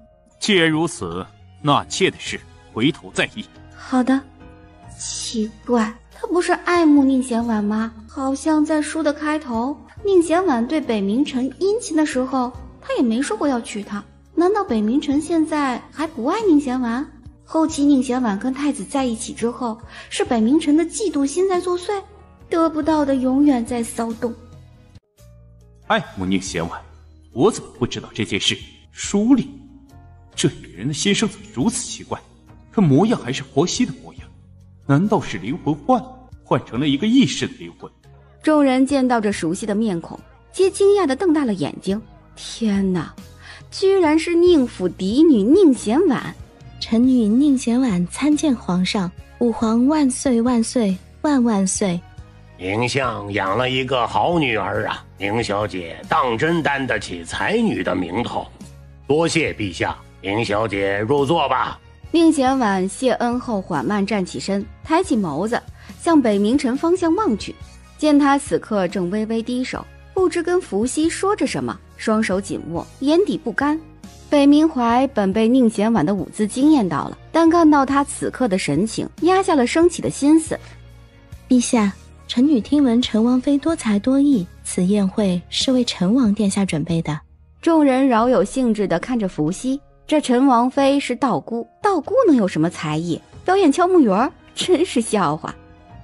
既然如此，纳妾的事回头再议。好的。奇怪，他不是爱慕宁贤婉吗？好像在书的开头，宁贤婉对北冥晨殷勤的时候，他也没说过要娶她。难道北冥晨现在还不爱宁贤婉？后期宁贤婉跟太子在一起之后，是北冥晨的嫉妒心在作祟，得不到的永远在骚动。爱慕宁贤婉，我怎么不知道这件事？书里，这女人的心声怎么如此奇怪？可模样还是婆媳的模样，难道是灵魂换成了一个异世的灵魂？众人见到这熟悉的面孔，皆惊讶地瞪大了眼睛。天哪，居然是宁府嫡女宁贤婉！臣女宁贤婉参见皇上，吾皇万岁万岁万万岁！宁相养了一个好女儿啊，宁小姐当真担得起才女的名头，多谢陛下。宁小姐入座吧。宁贤婉谢恩后缓慢站起身，抬起眸子向北冥晨方向望去，见他此刻正微微低手，不知跟伏羲说着什么，双手紧握，眼底不甘。北冥怀本被宁贤婉的舞姿惊艳到了，但看到他此刻的神情，压下了升起的心思。陛下，臣女听闻陈王妃多才多艺，此宴会是为陈王殿下准备的。众人饶有兴致地看着伏羲，这陈王妃是道姑，道姑能有什么才艺？表演敲木鱼儿，真是笑话。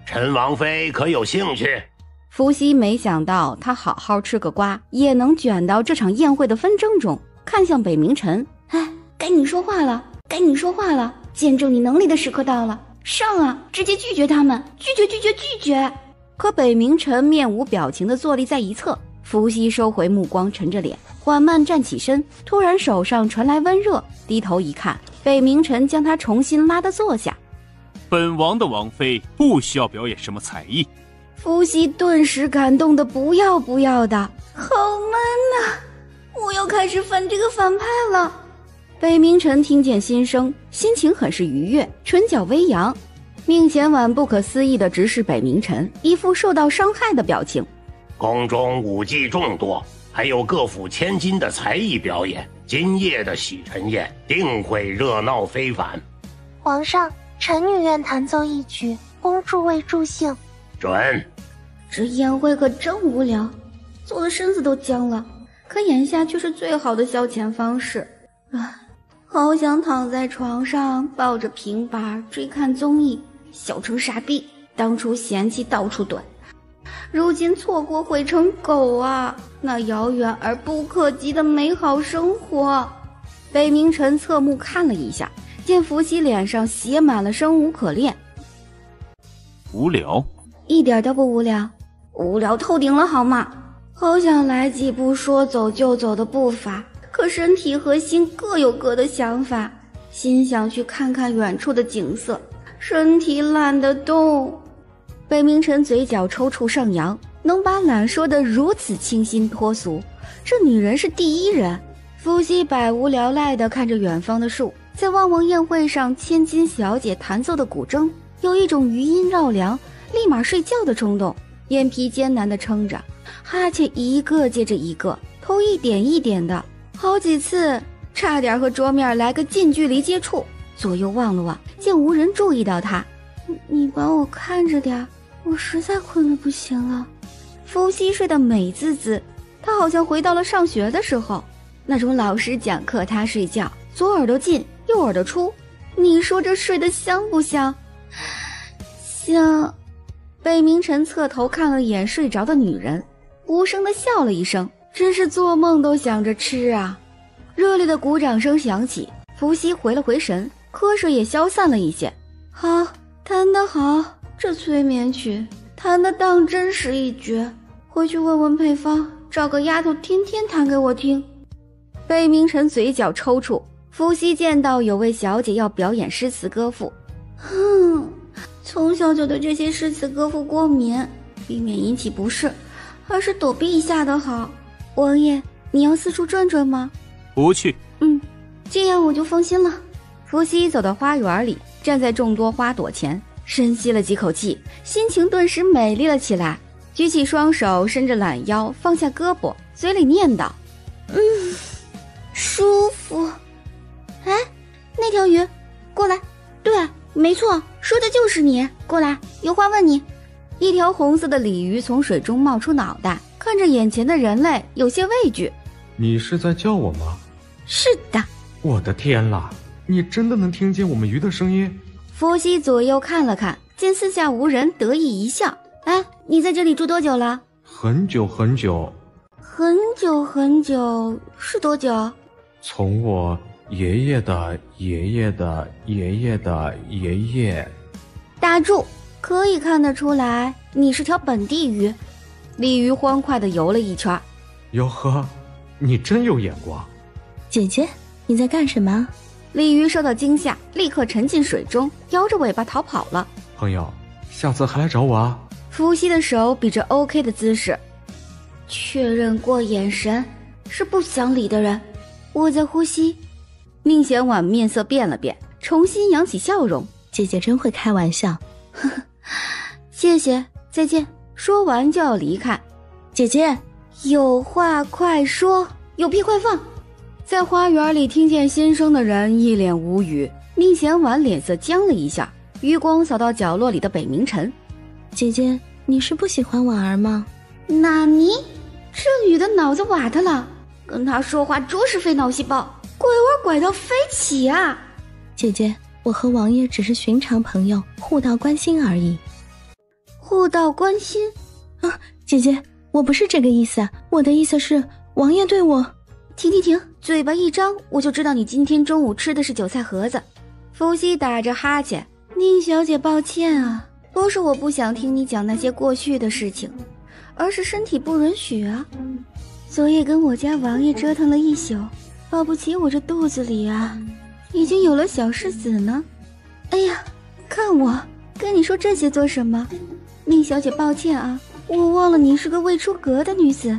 陈王妃可有兴趣？伏羲没想到他好好吃个瓜，也能卷到这场宴会的纷争中，看向北冥晨。哎，该你说话了，该你说话了，见证你能力的时刻到了，上啊，直接拒绝他们，拒绝！可北冥晨面无表情地坐立在一侧，伏羲收回目光，沉着脸，缓慢站起身，突然手上传来温热，低头一看，北冥晨将他重新拉得坐下。本王的王妃不需要表演什么才艺。伏羲顿时感动得不要的，好闷啊！我又开始反这个反派了。北冥晨听见心声，心情很是愉悦，唇角微扬。宁贤婉不可思议地直视北冥晨，一副受到伤害的表情。宫中舞伎众多，还有各府千金的才艺表演，今夜的洗尘宴定会热闹非凡。皇上，臣女愿弹奏一曲，供诸位助兴。准。这宴会可真无聊，坐的身子都僵了。可眼下却是最好的消遣方式。好想躺在床上抱着平板追看综艺，笑成傻逼。当初嫌弃到处怼，如今错过会成狗啊！那遥远而不可及的美好生活。北冥晨侧目看了一下，见伏羲脸上写满了生无可恋。无聊？一点都不无聊，无聊透顶了好吗？好想来几步说走就走的步伐，可身体和心各有各的想法，心想去看看远处的景色，身体懒得动。北冥晨嘴角抽搐上扬，能把懒说得如此清新脱俗，这女人是第一人。伏羲百无聊赖地看着远方的树，在旺旺宴会上千金小姐弹奏的古筝，有一种余音绕梁，立马睡觉的冲动，眼皮艰难地撑着，哈欠一个接着一个，头一点一点的，好几次差点和桌面来个近距离接触。左右望了望，见无人注意到他，你帮我看着点，我实在困得不行了。伏羲睡得美滋滋，他好像回到了上学的时候，那种老师讲课他睡觉，左耳朵进右耳朵出，你说这睡得香不香？香。北明晨侧头看了眼睡着的女人，无声地笑了一声，真是做梦都想着吃啊。热烈的鼓掌声响起，伏羲回了回神，瞌睡也消散了一些。好，弹得好，这催眠曲弹得当真是一绝，回去问问配方，找个丫头天天弹给我听。北明晨嘴角抽搐，伏羲见到有位小姐要表演诗词歌赋，从小就对这些诗词歌赋过敏，避免引起不适，还是躲避一下的好。王爷，你要四处转转吗？不去。这样我就放心了。伏羲走到花园里，站在众多花朵前，深吸了几口气，心情顿时美丽了起来，举起双手，伸着懒腰，放下胳膊，嘴里念叨：舒服。哎，那条鱼，过来。对，没错，说的就是你，过来，有话问你。一条红色的鲤鱼从水中冒出脑袋，看着眼前的人类，有些畏惧。你是在叫我吗？是的。我的天啦，你真的能听见我们鱼的声音？伏羲左右看了看，见四下无人，得意一笑。哎，你在这里住多久了？很久很久。很久很久是多久？从我爷爷的爷爷的爷爷的爷爷。打住，可以看得出来你是条本地鱼。鲤鱼欢快地游了一圈。哟呵，你真有眼光。姐姐，你在干什么？鲤鱼受到惊吓，立刻沉进水中，摇着尾巴逃跑了。朋友，下次还来找我啊。伏羲的手比着 OK 的姿势，确认过眼神，是不想理的人。我在呼吸。宁贤婉面色变了变，重新扬起笑容。姐姐真会开玩笑。呵呵，谢谢，再见。说完就要离开。姐姐，有话快说，有屁快放。在花园里听见心声的人一脸无语，宁贤婉脸色僵了一下，余光扫到角落里的北明晨。姐姐，你是不喜欢婉儿吗？纳尼？这女的脑子瓦特了，跟她说话着实费脑细胞，拐弯拐到飞起啊！姐姐，我和王爷只是寻常朋友，互道关心而已。互道关心？啊，姐姐，我不是这个意思，我的意思是王爷对我……停，嘴巴一张，我就知道你今天中午吃的是韭菜盒子。伏羲打着哈欠，宁小姐抱歉啊，不是我不想听你讲那些过去的事情，而是身体不允许啊。昨夜跟我家王爷折腾了一宿，保不齐我这肚子里啊，已经有了小世子呢。哎呀，看我跟你说这些做什么？宁小姐抱歉啊，我忘了你是个未出阁的女子。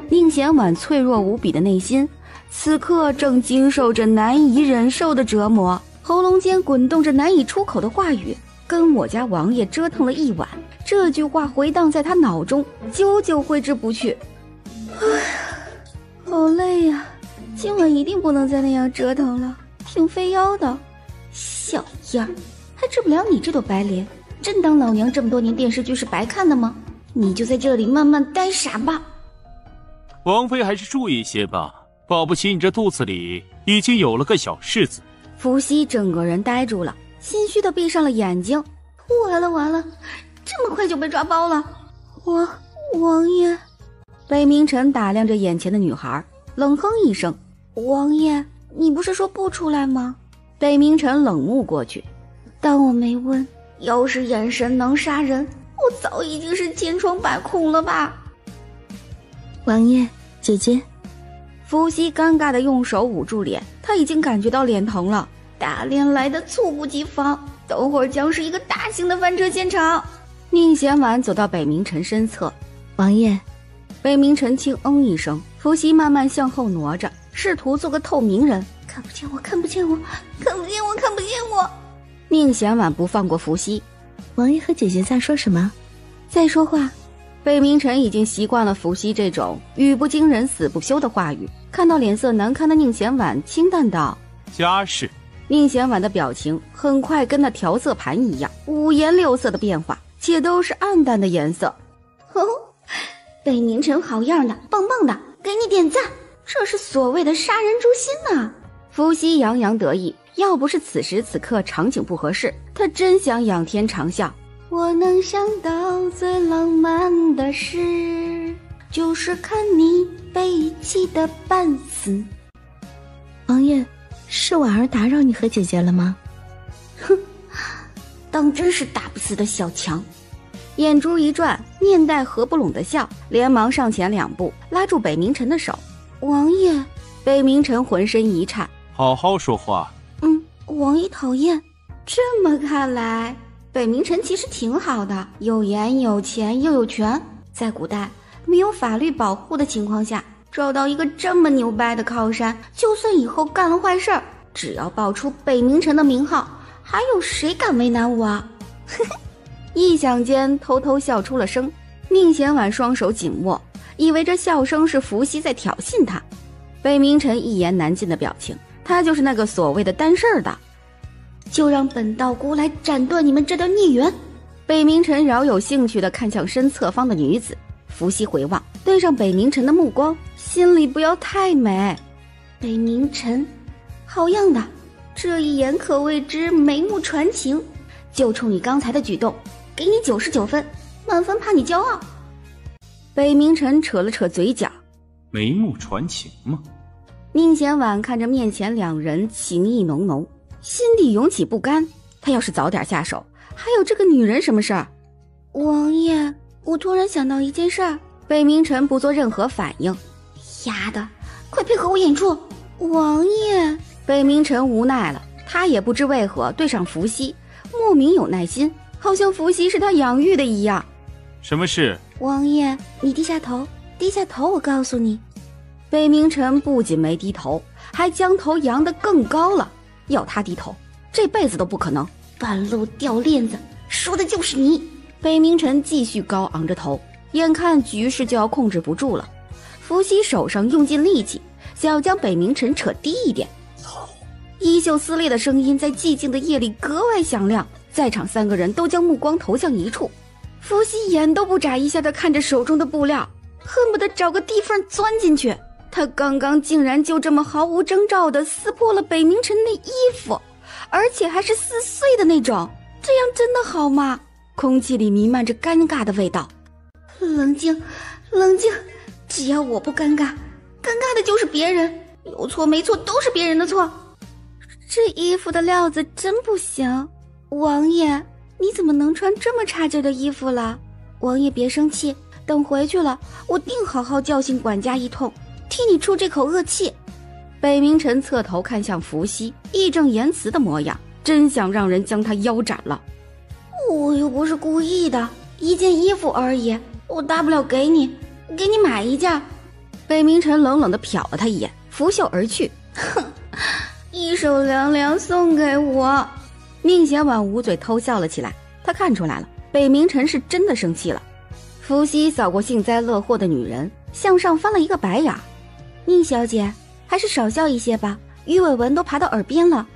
宁贤婉脆弱无比的内心，此刻正经受着难以忍受的折磨，喉咙间滚动着难以出口的话语。跟我家王爷折腾了一晚，这句话回荡在他脑中，久久挥之不去。哎，好累呀，今晚一定不能再那样折腾了，挺费腰的。小样儿，还治不了你这朵白莲，真当老娘这么多年电视剧是白看的吗？你就在这里慢慢呆傻吧。王妃还是注意些吧，保不齐你这肚子里已经有了个小世子。伏羲整个人呆住了，心虚的闭上了眼睛。完了，这么快就被抓包了。王爷。北明晨打量着眼前的女孩，冷哼一声。王爷，你不是说不出来吗？北明晨冷目过去，当我没问，要是眼神能杀人，我早已经是千疮百孔了吧。王爷，姐姐。伏羲尴尬的用手捂住脸，他已经感觉到脸疼了，大脸来的猝不及防，等会儿将是一个大型的翻车现场。宁贤婉走到北明晨身侧。王爷。北明晨轻嗯一声，伏伏羲慢慢向后挪着，试图做个透明人。看不见我，看不见我，看不见我，看不见我。宁贤婉不放过伏羲。王爷和姐姐在说什么？在说话。北冥晨已经习惯了伏羲这种语不惊人死不休的话语，看到脸色难堪的宁贤婉清淡道：家事。宁贤婉的表情很快跟那调色盘一样，五颜六色的变化，且都是暗淡的颜色。哦，北冥晨好样的，棒棒的，给你点赞，这是所谓的杀人诛心啊。伏羲洋洋得意，要不是此时此刻场景不合适，他真想仰天长啸。我能想到最浪漫的事，就是看你被气得半死。王爷，是婉儿打扰你和姐姐了吗？哼，当真是打不死的小强。眼珠一转，面带合不拢的笑，连忙上前2步，拉住北冥晨的手。王爷。北冥晨浑身一颤，好好说话。王爷讨厌。这么看来，北冥晨其实挺好的，有颜有钱又有权。在古代没有法律保护的情况下，找到一个这么牛掰的靠山，就算以后干了坏事儿，只要报出北冥晨的名号，还有谁敢为难我啊？异想间偷偷笑出了声。宁贤婉双手紧握，以为这笑声是伏羲在挑衅他。北冥晨一言难尽的表情，他就是那个所谓的担事儿的。就让本道姑来斩断你们这条孽缘。北冥晨饶有兴趣地看向身侧方的女子，伏羲回望，对上北冥晨的目光，心里不要太美。北冥晨，好样的，这一眼可谓之眉目传情。就冲你刚才的举动，给你99分，满分怕你骄傲。北冥晨扯了扯嘴角，眉目传情吗？宁贤婉看着面前两人情意浓浓，心底涌起不甘。他要是早点下手，还有这个女人什么事儿？王爷，我突然想到一件事儿。北冥晨不做任何反应。丫的，快配合我演出！王爷，北冥晨无奈了，他也不知为何对上伏羲，莫名有耐心，好像伏羲是他养育的一样。什么事？王爷，你低下头，低下头，我告诉你。北冥晨不仅没低头，还将头扬得更高了。要他低头，这辈子都不可能。半路掉链子，说的就是你。北冥晨继续高昂着头，眼看局势就要控制不住了。伏羲手上用尽力气，想要将北冥晨扯低一点。衣袖撕裂的声音在寂静的夜里格外响亮，在场3个人都将目光投向一处。伏羲眼都不眨一下地看着手中的布料，恨不得找个地缝钻进去。他刚刚竟然就这么毫无征兆地撕破了北冥晨的衣服，而且还是撕碎的那种，这样真的好吗？空气里弥漫着尴尬的味道。冷静，冷静，只要我不尴尬，尴尬的就是别人，有错没错都是别人的错。这衣服的料子真不行，王爷，你怎么能穿这么差劲的衣服了？王爷别生气，等回去了，我定好好教训管家一通，替你出这口恶气。北冥晨侧头看向伏羲，义正言辞的模样，真想让人将他腰斩了。我又不是故意的，一件衣服而已，我大不了给你买一件。北冥晨冷冷地瞟了他一眼，拂袖而去。哼，一手凉凉送给我。宁贤婉捂嘴偷笑了起来，他看出来了，北冥晨是真的生气了。伏羲扫过幸灾乐祸的女人，向上翻了一个白眼。宁小姐，还是少笑一些吧，鱼尾纹都爬到耳边了。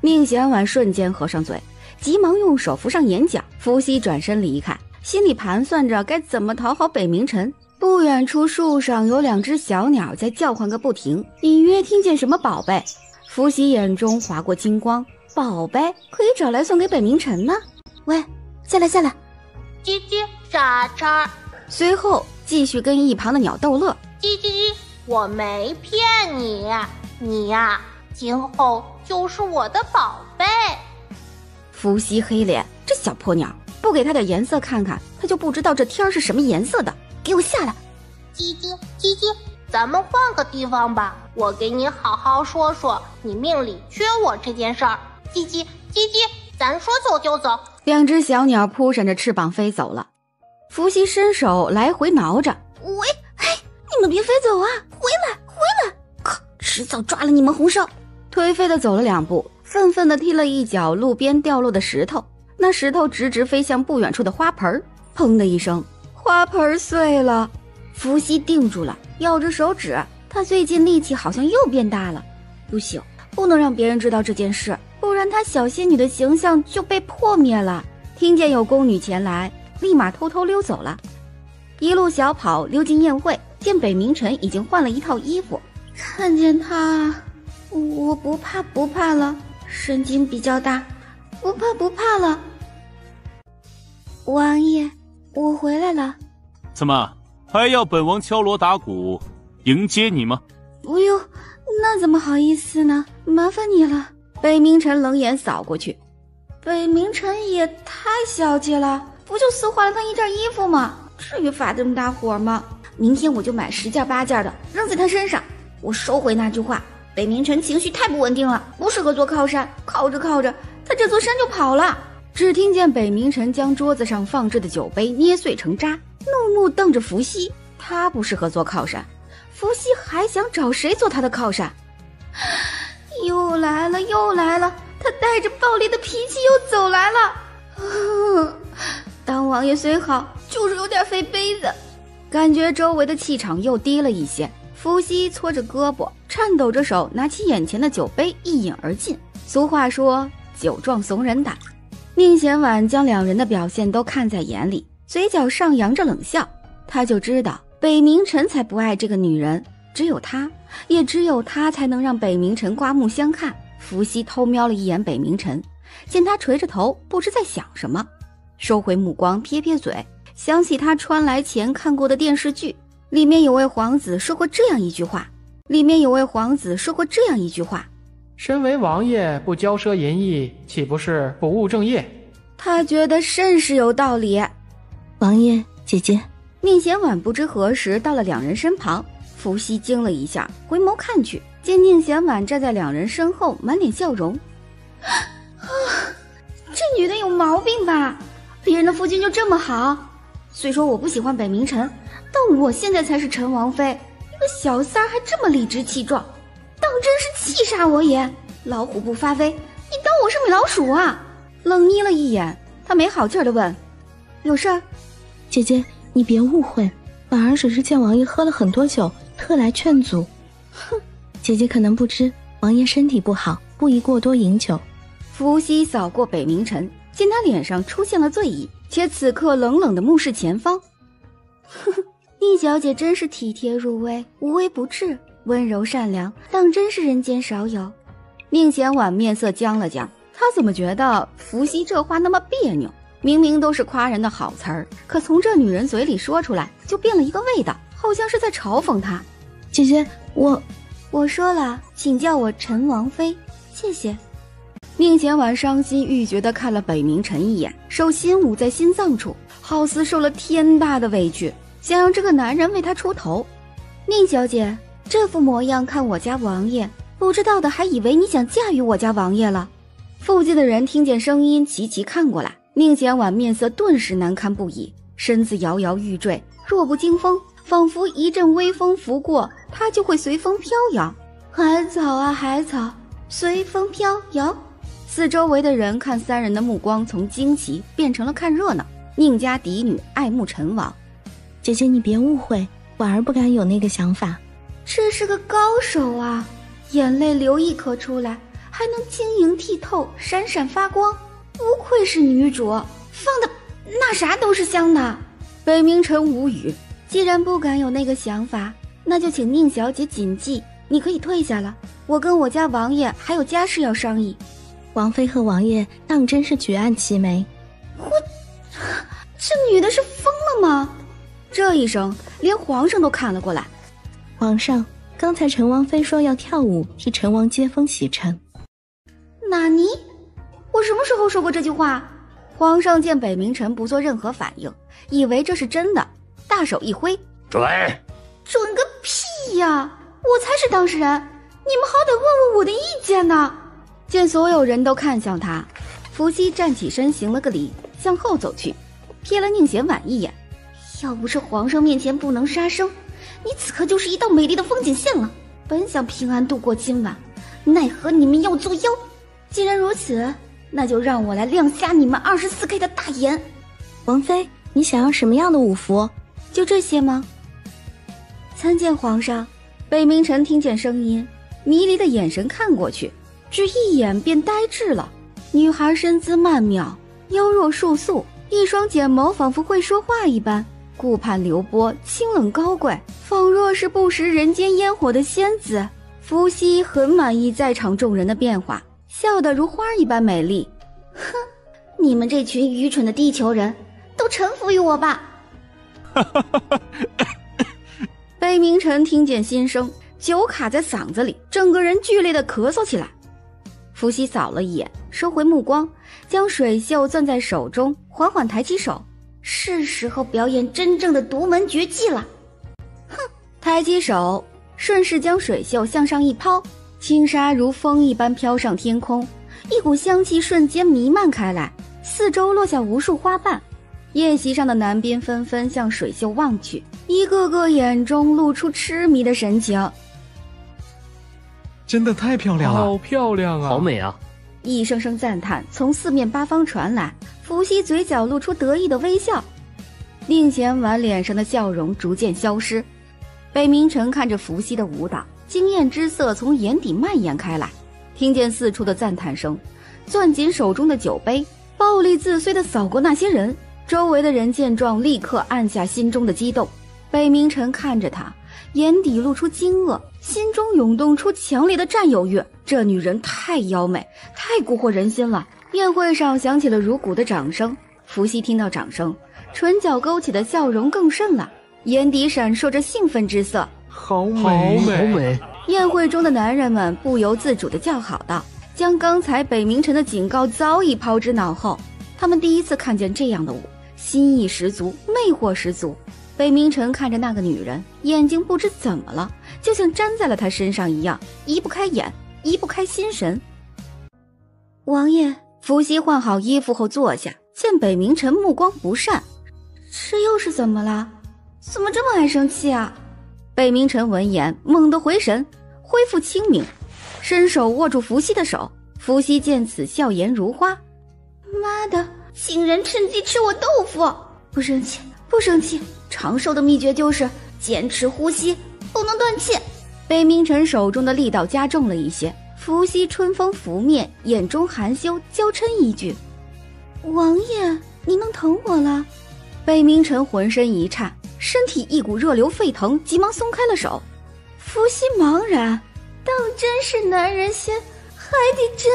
宁贤婉瞬间合上嘴，急忙用手扶上眼角。伏羲转身离开，心里盘算着该怎么讨好北冥晨。不远处树上有2只小鸟在叫唤个不停，隐约听见什么宝贝。伏羲眼中划过金光，宝贝可以找来送给北冥晨呢。喂，下来，叽叽傻叉。随后继续跟一旁的鸟逗乐。叽叽，我没骗你，你呀，今后就是我的宝贝。伏羲黑脸，这小破鸟，不给他点颜色看看，他就不知道这天是什么颜色的。给我下来！叽叽叽叽，咱们换个地方吧，我给你好好说说你命里缺我这件事儿。叽叽叽叽，咱说走就走。2只小鸟扑闪着翅膀飞走了。伏羲伸手来回挠着，喂，嘿，你你们别飞走啊！回来，回来！靠，迟早抓了你们红少！颓废的走了2步，愤愤地踢了一脚路边掉落的石头，那石头直直飞向不远处的花盆，砰的一声，花盆碎了。伏羲定住了，咬着手指，他最近力气好像又变大了。不行，不能让别人知道这件事，不然他小仙女的形象就被破灭了。听见有宫女前来，立马偷偷溜走了，一路小跑溜进宴会，见北冥辰已经换了一套衣服，看见他，我不怕了，神经比较大，不怕了。王爷，我回来了。怎么还要本王敲锣打鼓迎接你吗？不用，那怎么好意思呢？麻烦你了。北冥辰冷眼扫过去，北冥辰也太小气了，不就私换了他一件衣服吗？至于发这么大火吗？明天我就买10件8件的扔在他身上。我收回那句话，北冥辰情绪太不稳定了，不适合做靠山，靠着他这座山就跑了。只听见北冥辰将桌子上放置的酒杯捏碎成渣，怒目瞪着伏羲。他不适合做靠山，伏羲还想找谁做他的靠山？又来了，他带着暴力的脾气又走来了。当王爷虽好，就是有点费杯子。感觉周围的气场又低了一些，伏羲搓着胳膊，颤抖着手拿起眼前的酒杯一饮而尽。俗话说酒壮怂人胆，宁贤婉将2人的表现都看在眼里，嘴角上扬着冷笑。他就知道北冥辰才不爱这个女人，只有他，也只有他才能让北冥辰刮目相看。伏羲偷瞄了一眼北冥辰，见他垂着头不知在想什么，收回目光，撇撇嘴，想起他穿来前看过的电视剧，里面有位皇子说过这样一句话，身为王爷不骄奢淫逸，岂不是不务正业？他觉得甚是有道理。王爷姐姐，宁贤婉不知何时到了2人身旁，伏羲惊了一下，回眸看去，见宁贤婉站在2人身后，满脸笑容。这女的有毛病吧？别人的夫君就这么好？虽说我不喜欢北冥辰，但我现在才是陈王妃，一个小三儿还这么理直气壮，当真是气煞我也。老虎不发威，你当我是米老鼠啊？冷睨了一眼，他没好气地问：有事儿？姐姐你别误会，婉儿只是见王爷喝了很多酒，特来劝阻。哼，姐姐可能不知，王爷身体不好，不宜过多饮酒。伏羲扫过北冥辰，见他脸上出现了醉意，且此刻冷冷地目视前方。呵呵，宁小姐真是体贴入微，无微不至，温柔善良，当真是人间少有。宁贤婉面色僵了僵，他怎么觉得伏羲这话那么别扭？明明都是夸人的好词儿，可从这女人嘴里说出来就变了一个味道，好像是在嘲讽她。姐姐，我说了，请叫我陈王妃，谢谢。宁贤婉伤心欲绝地看了北冥辰一眼，手心捂在心脏处，好似受了天大的委屈，想让这个男人为她出头。宁小姐，这副模样看我家王爷，不知道的还以为你想驾驭我家王爷了。附近的人听见声音齐齐看过来，宁贤婉面色顿时难堪不已，身子摇摇欲坠，弱不禁风，仿佛一阵微风拂过，她就会随风飘摇。海草啊海草，随风飘摇。四周围的人看3人的目光从惊奇变成了看热闹。宁家嫡女爱慕陈王，姐姐你别误会，婉儿不敢有那个想法。这是个高手啊，眼泪流一颗出来，还能晶莹剔透，闪闪发光，不愧是女主，放的那啥都是香的。北冥辰无语，既然不敢有那个想法，那就请宁小姐谨记，你可以退下了，我跟我家王爷还有家事要商议。王妃和王爷当真是举案齐眉。这女的是疯了吗？这一声连皇上都看了过来。皇上，刚才陈王妃说要跳舞替陈王接风洗尘。纳尼？我什么时候说过这句话？皇上见北冥辰不做任何反应，以为这是真的，大手一挥，准个屁呀！我才是当事人，你们好歹问问我的意见呢。见所有人都看向他，伏羲站起身行了个礼，向后走去，瞥了宁贤婉一眼。要不是皇上面前不能杀生，你此刻就是一道美丽的风景线了。本想平安度过今晚，奈何你们要作妖。既然如此，那就让我来亮瞎你们 24K 的大眼。王妃，你想要什么样的五福？就这些吗？参见皇上。北明晨听见声音，迷离的眼神看过去，只一眼便呆滞了。女孩身姿曼妙，腰若束素，一双睫毛仿佛会说话一般，顾盼流波，清冷高贵，仿若是不食人间烟火的仙子。伏羲很满意在场众人的变化，笑得如花一般美丽。哼，你们这群愚蠢的地球人，都臣服于我吧。北明晨听见心声，酒卡在嗓子里，整个人剧烈的咳嗽起来。伏羲扫了一眼，收回目光，将水袖攥在手中，缓缓抬起手。是时候表演真正的独门绝技了。哼，抬起手，顺势将水袖向上一抛，轻纱如风一般飘上天空，一股香气瞬间弥漫开来，四周落下无数花瓣。宴席上的男宾纷纷向水袖望去，一个个眼中露出痴迷的神情。真的太漂亮了，好漂亮啊，好美啊！一声声赞叹从四面八方传来，伏羲嘴角露出得意的微笑。宁贤婉脸上的笑容逐渐消失，北明晨看着伏羲的舞蹈，惊艳之色从眼底蔓延开来。听见四处的赞叹声，攥紧手中的酒杯，暴力自摧地扫过那些人。周围的人见状，立刻按下心中的激动。北明晨看着他，眼底露出惊愕，心中涌动出强烈的占有欲。这女人太妖美，太蛊惑人心了。宴会上响起了如鼓的掌声，伏羲听到掌声，唇角勾起的笑容更甚了，眼底闪烁着兴奋之色。好美，好美！宴会中的男人们不由自主地叫好道，将刚才北明晨的警告早已抛之脑后。他们第一次看见这样的舞，心意十足，魅惑十足。北明晨看着那个女人，眼睛不知怎么了，就像粘在了她身上一样，移不开眼，移不开心神。王爷，伏羲换好衣服后坐下，见北明晨目光不善，这又是怎么了？怎么这么爱生气啊？北明晨闻言猛地回神，恢复清明，伸手握住伏羲的手。伏羲见此，笑颜如花。妈的，竟然趁机吃我豆腐！不生气，不生气。长寿的秘诀就是坚持呼吸，不能断气。北明晨手中的力道加重了一些，伏羲春风拂面，眼中含羞，娇嗔一句：王爷，你能疼我了？北明晨浑身一颤，身体一股热流沸腾，急忙松开了手。伏羲茫然，当真是男人心，海底针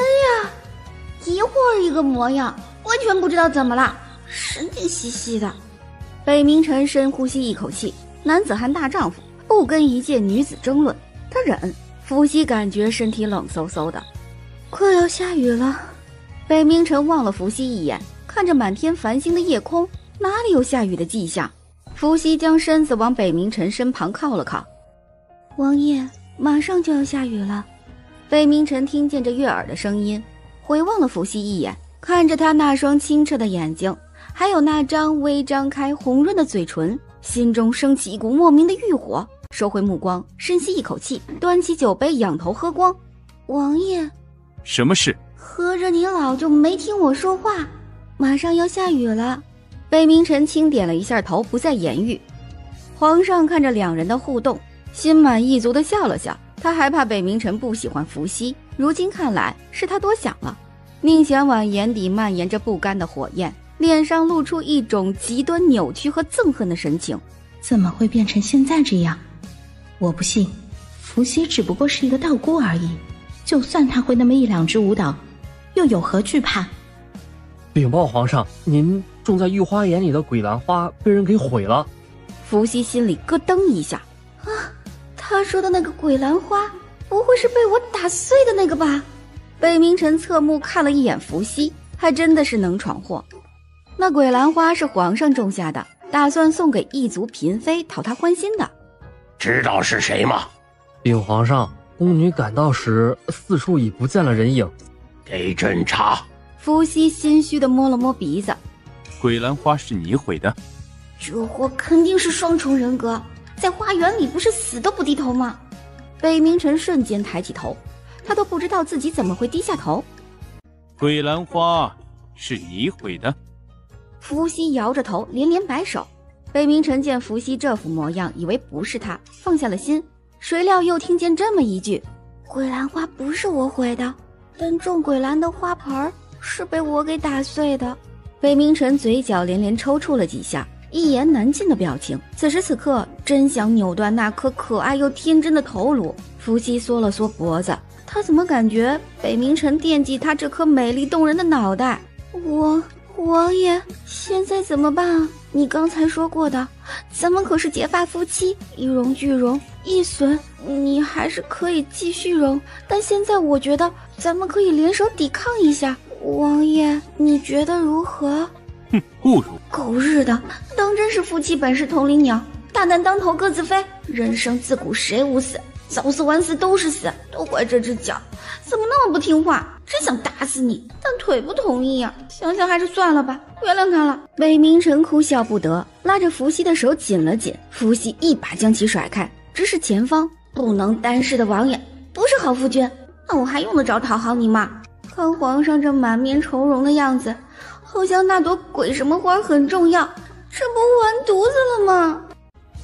呀！一会儿一个模样，完全不知道怎么了，神经兮兮的。北明晨深呼吸一口气，男子汉大丈夫，不跟一介女子争论，他忍。伏羲感觉身体冷飕飕的，快要下雨了。北明晨望了伏羲一眼，看着满天繁星的夜空，哪里有下雨的迹象？伏羲将身子往北明晨身旁靠了靠。王爷，马上就要下雨了。北明晨听见这悦耳的声音，回望了伏羲一眼，看着他那双清澈的眼睛，还有那张微张开红润的嘴唇，心中升起一股莫名的欲火，收回目光，深吸一口气，端起酒杯仰头喝光。王爷，什么事？合着你老就没听我说话？马上要下雨了。北明晨轻点了一下头，不再言语。皇上看着两人的互动，心满意足地笑了笑。他还怕北明晨不喜欢伏羲，如今看来是他多想了。宁贤婉眼底蔓延着不甘的火焰，脸上露出一种极端扭曲和憎恨的神情。怎么会变成现在这样？我不信，伏羲只不过是一个道姑而已，就算他会那么一两支舞蹈，又有何惧怕？禀报皇上，您种在御花园里的鬼兰花被人给毁了。伏羲心里咯噔一下，他说的那个鬼兰花，不会是被我打碎的那个吧？北明晨侧目看了一眼伏羲，还真的是能闯祸。那鬼兰花是皇上种下的，打算送给异族嫔妃讨她欢心的。知道是谁吗？禀皇上，宫女赶到时，四处已不见了人影。给朕查。伏羲心虚地摸了摸鼻子。鬼兰花是你毁的？这货肯定是双重人格，在花园里不是死都不低头吗？北冥辰瞬间抬起头，他都不知道自己怎么会低下头。桂兰花是你毁的？伏羲摇着头，连连摆手。北冥辰见伏羲这副模样，以为不是他，放下了心。谁料又听见这么一句：桂兰花不是我毁的，但种桂兰的花盆是被我给打碎的。北冥辰嘴角连连抽搐了几下，一言难尽的表情。此时此刻，真想扭断那颗可爱又天真的头颅。伏羲缩了缩脖子，他怎么感觉北冥辰惦记他这颗美丽动人的脑袋？王爷，现在怎么办啊？你刚才说过的，咱们可是结发夫妻，一荣俱荣，一损你还是可以继续荣，但现在我觉得咱们可以联手抵抗一下。王爷，你觉得如何？哼，不如。狗日的，当真是夫妻本是同林鸟，大难当头各自飞。人生自古谁无死，早死晚死都是死，都怪这只脚，怎么那么不听话，真想打死你，但腿不同意呀。想想还是算了吧，原谅他了。北冥辰哭笑不得，拉着伏羲的手紧了紧。伏羲一把将其甩开，直视前方。不能单视的王爷不是好夫君，那我还用得着讨好你吗？看皇上这满面愁容的样子，好像那朵鬼什么花很重要，这不完犊子了吗？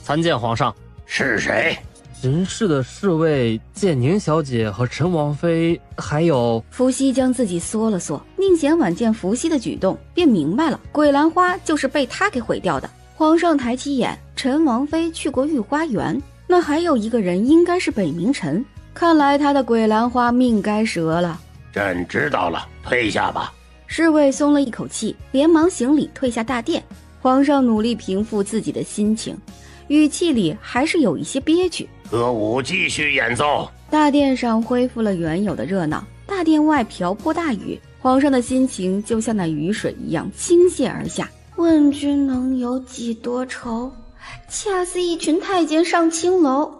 参见皇上。是谁？巡视的侍卫建宁小姐和陈王妃，还有……伏羲将自己缩了缩，宁贤婉见伏羲的举动，便明白了，桂兰花就是被他给毁掉的。皇上抬起眼，陈王妃去过御花园，那还有一个人应该是北冥辰，看来他的桂兰花命该折了。朕知道了，退下吧。侍卫松了一口气，连忙行礼退下大殿。皇上努力平复自己的心情，语气里还是有一些憋屈。歌舞继续演奏。大殿上恢复了原有的热闹，大殿外瓢泼大雨，皇上的心情就像那雨水一样倾泻而下。问君能有几多愁，恰似一群太监上青楼。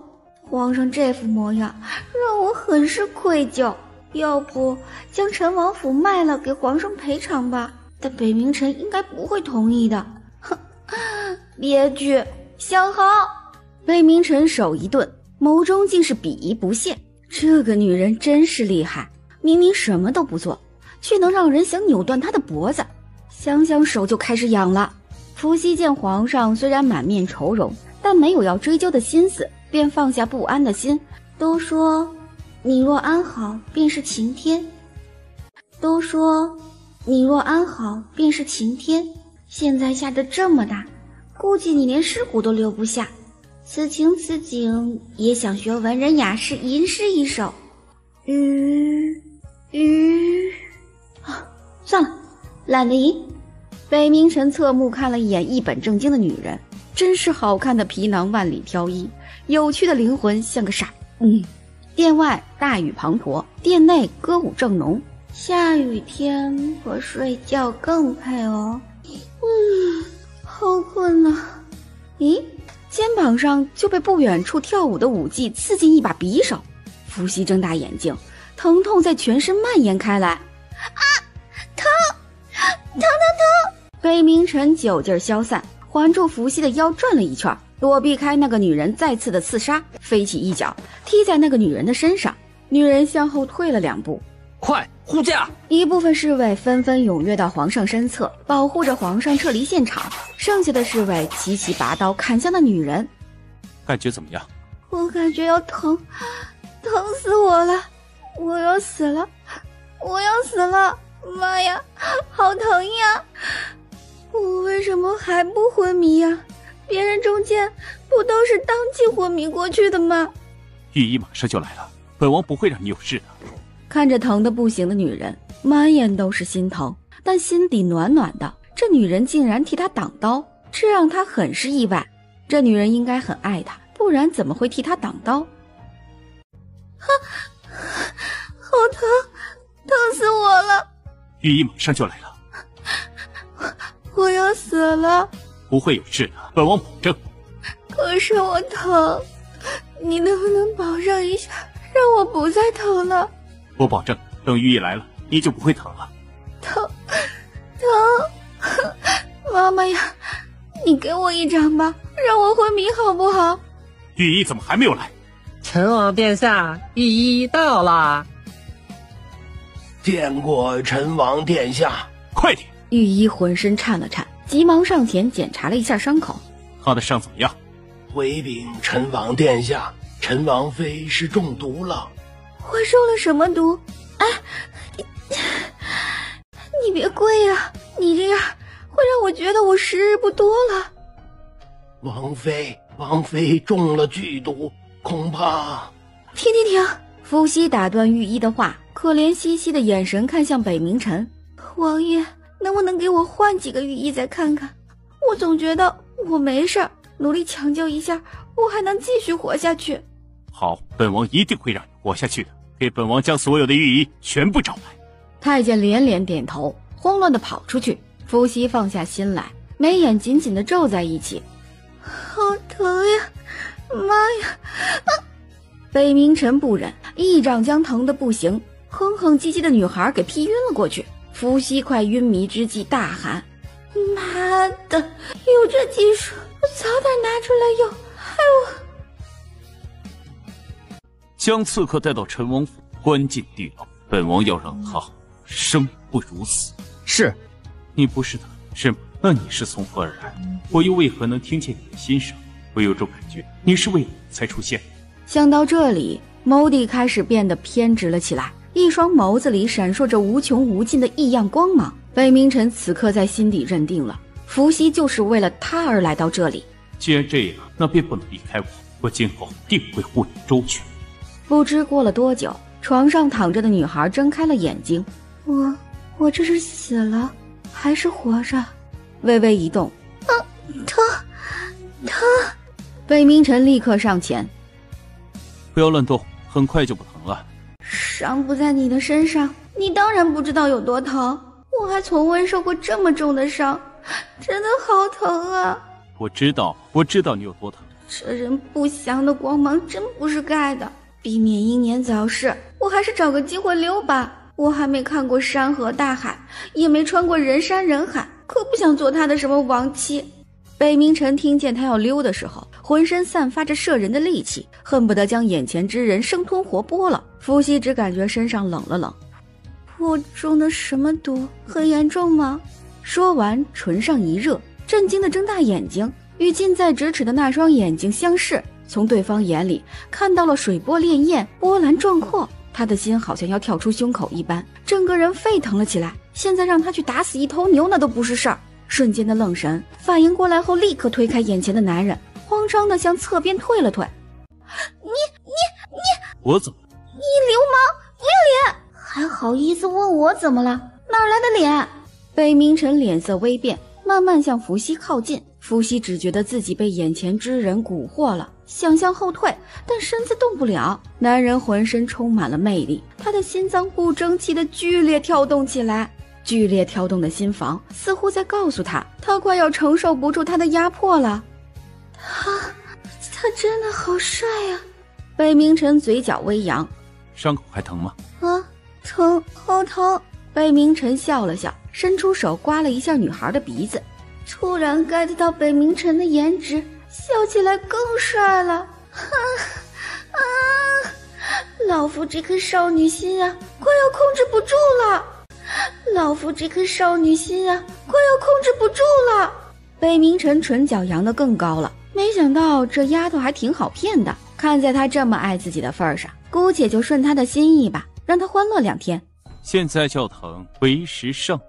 皇上这副模样让我很是愧疚，要不将陈王府卖了给皇上赔偿吧，但北冥辰应该不会同意的。哼，别句想好。北冥辰手一顿，眸中竟是鄙夷不屑。这个女人真是厉害，明明什么都不做，却能让人想扭断她的脖子。想想手就开始痒了。伏羲见皇上虽然满面愁容，但没有要追究的心思，便放下不安的心。都说你若安好便是晴天，都说你若安好便是晴天，现在下得这么大，估计你连尸骨都留不下。此情此景，也想学文人雅士吟诗一首。算了，懒得吟。北冥辰侧目看了一眼一本正经的女人，真是好看的皮囊万里挑一，有趣的灵魂像个傻。殿外大雨滂沱，殿内歌舞正浓。下雨天和睡觉更配哦。好困啊。咦，肩膀上就被不远处跳舞的舞伎刺进一把匕首。伏羲睁大眼睛，疼痛在全身蔓延开来。疼！北冥辰酒劲消散，环住伏羲的腰转了一圈，躲避开那个女人再次的刺杀，飞起一脚踢在那个女人的身上。女人向后退了2步。快护驾！一部分侍卫纷纷踊跃到皇上身侧，保护着皇上撤离现场。剩下的侍卫齐齐拔刀砍向那女人。感觉怎么样？我感觉要疼死我了，我要死了，妈呀，好疼呀！我为什么还不昏迷呀？别人中箭不都是当即昏迷过去的吗？御医马上就来了，本王不会让你有事的。看着疼得不行的女人，满眼都是心疼，但心底暖暖的。这女人竟然替他挡刀，这让他很是意外。这女人应该很爱他，不然怎么会替他挡刀？好疼死我了！御医马上就来了。我要死了。不会有事的，本王保证。可是我疼，你能不能保证一下，让我不再疼了？我保证，等御医来了，你就不会疼了。疼！妈妈呀，你给我一掌吧，让我昏迷好不好？御医怎么还没有来？陈王殿下，御医到啦！见过陈王殿下。快点！御医浑身颤了颤，急忙上前检查了一下伤口。他的伤怎么样？回禀陈王殿下，陈王妃是中毒了。我受了什么毒？哎，你别跪呀，你这样会让我觉得我时日不多了。王妃中了剧毒，恐怕……停！伏羲打断御医的话，可怜兮兮的眼神看向北冥尘。王爷，能不能给我换几个御医再看看？我总觉得我没事，努力抢救一下，我还能继续活下去。好，本王一定会让你活下去的。给本王将所有的御医全部找来。太监连连点头，慌乱地跑出去。伏羲放下心来，眉眼紧紧地皱在一起。好疼呀！妈呀！北冥尘不忍，一掌将疼得不行，哼哼唧唧的女孩给劈晕了过去。伏羲快晕迷之际大喊：妈的，有这技术我早点拿出来用，害我！将刺客带到陈王府，关进地牢。本王要让他生不如死。是。你不是他，是吗？那你是从何而来？我又为何能听见你的心声？我有种感觉，你是为我才出现。想到这里，眸底开始变得偏执了起来，一双眸子里闪烁着无穷无尽的异样光芒。北冥尘此刻在心底认定了，伏羲就是为了他而来到这里。既然这样，那便不能离开我，我今后定会护你周全。不知过了多久，床上躺着的女孩睁开了眼睛。我这是死了还是活着？微微一动，疼！北冥尘立刻上前，不要乱动，很快就不疼了。伤不在你的身上，你当然不知道有多疼。我还从未受过这么重的伤，真的好疼啊！我知道你有多疼。这人不祥的光芒真不是盖的，避免英年早逝，我还是找个机会溜吧。我还没看过山河大海，也没穿过人山人海，可不想做他的什么亡妻。北冥尘听见他要溜的时候，浑身散发着摄人的戾气，恨不得将眼前之人生吞活剥了。伏羲只感觉身上冷了冷。我中的什么毒？很严重吗？说完，唇上一热，震惊地睁大眼睛，与近在咫尺的那双眼睛相视，从对方眼里看到了水波潋滟，波澜壮阔。他的心好像要跳出胸口一般，整个人沸腾了起来。现在让他去打死一头牛那都不是事儿。瞬间的愣神，反应过来后立刻推开眼前的男人，慌张地向侧边退了退。你我怎么了？你流氓，不要脸，还好意思问我怎么了？哪来的脸？北冥尘脸色微变，慢慢向伏羲靠近。伏羲只觉得自己被眼前之人蛊惑了，想向后退，但身子动不了。男人浑身充满了魅力，他的心脏不争气的剧烈跳动起来，剧烈跳动的心房似乎在告诉他，他快要承受不住他的压迫了。他真的好帅啊！北冥尘嘴角微扬，伤口还疼吗？疼，好疼！北冥尘笑了笑，伸出手刮了一下女孩的鼻子。突然 get 到北冥尘的颜值，笑起来更帅了。老夫这颗少女心啊，快要控制不住了！老夫这颗少女心啊，快要控制不住了！北冥尘唇角扬得更高了，没想到这丫头还挺好骗的。看在他这么爱自己的份上，姑且就顺他的心意吧，让他欢乐2天。现在叫疼为时尚。